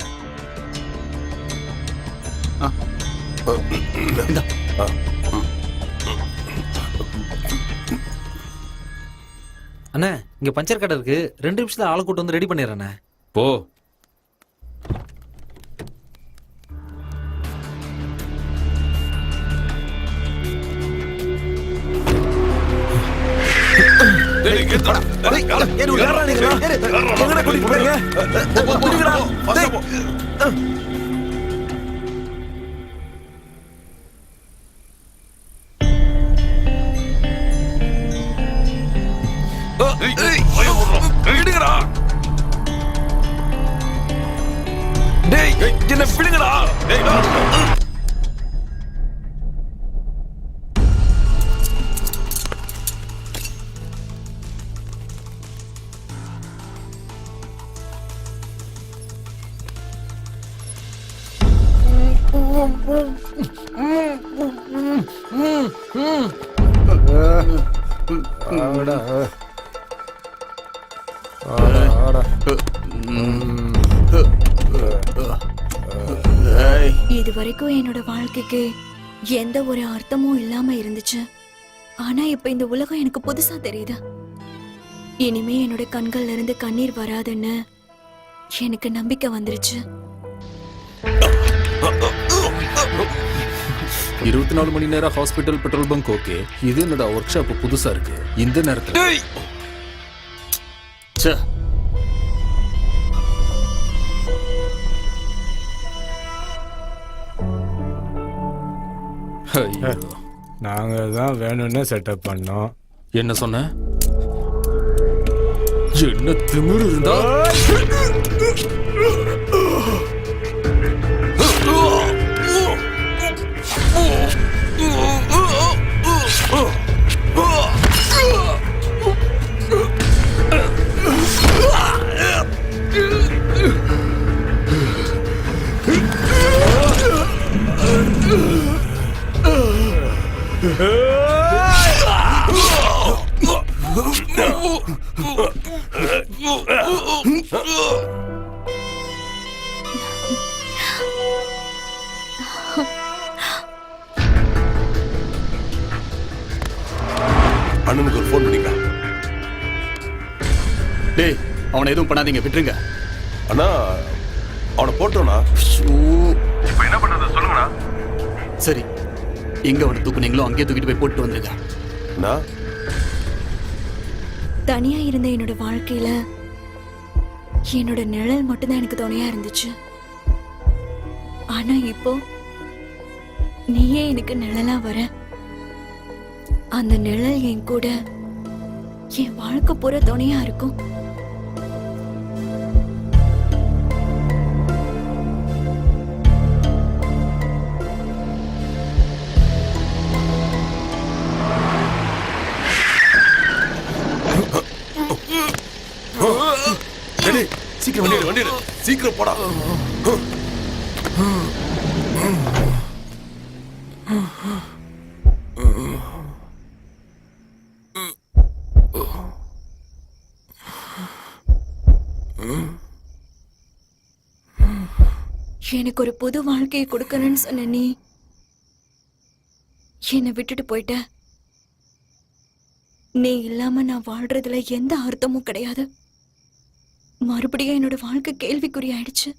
அண்ணா இங்க பஞ்சர் கடை இருக்கு, 2 நிமிஷத்துல ஆளை கூட்டு வந்து ரெடி பண்ணிடுறேண்ணே.
போ.
என்ன பிடிங்கடா.
இது வரைக்கும் என்னோட வாழ்க்கைக்கு எந்த ஒரு அர்த்தமும் இல்லாம இருந்துச்சு. ஆனா இப்ப இந்த உலகம் எனக்கு புதுசா தெரியுது. இனிமே என்னோட கண்கள்ல இருந்து கண்ணீர் வராதுன்னு எனக்கு நம்பிக்கை வந்துருச்சு.
24 மணி நேரம் ஹாஸ்பிட்டல் பெட்ரோல் பங்க் ஓகே. இது என்னடா ஒர்க் ஷாப் புதுசா இருக்கு இந்த நேரத்துல?
நாங்க தான் வேணும்னு செட்டப் பண்ணோம்.
என்ன சொன்ன? என்ன திமிரு இருந்தா?
அண்ணனுக்கு ஒரு ஃபோன் பண்ணிக்கலாம்.
டேய் அவனை எதுவும் பண்ணாதீங்க, விட்டுருங்க.
அண்ணா அவனை போட்டோண்ணா.
இப்ப என்ன பண்றது சொல்லுங்கண்ணா.
சரி எங்க அவனை தூக்குனீங்களோ அங்கேயே தூக்கிட்டு போய் போட்டு வந்துருங்க.
தனியா இருந்த என்னோட வாழ்க்கையில என்னோட நிழல் மட்டும்தான் எனக்கு துணையா இருந்துச்சு. ஆனா இப்போ நீயே எனக்கு நிழலா வர. அந்த நிழல் என் கூட என் வாழ்க்கை பூரா துணையா இருக்கும்.
சீக்கிரம் வண்டி சீக்கிரம் போடா.
எனக்கு ஒரு புது வாழ்க்கையை கொடுக்கணும்னு சொன்ன நீ என்னை விட்டுட்டு போயிட்ட. நீ இல்லாம நான் வாழ்றதுல எந்த அர்த்தமும் கிடையாது. மறுபடியும் என்னோட வாழ்க்கை கேள்விக்குறி ஆயிடுச்சு.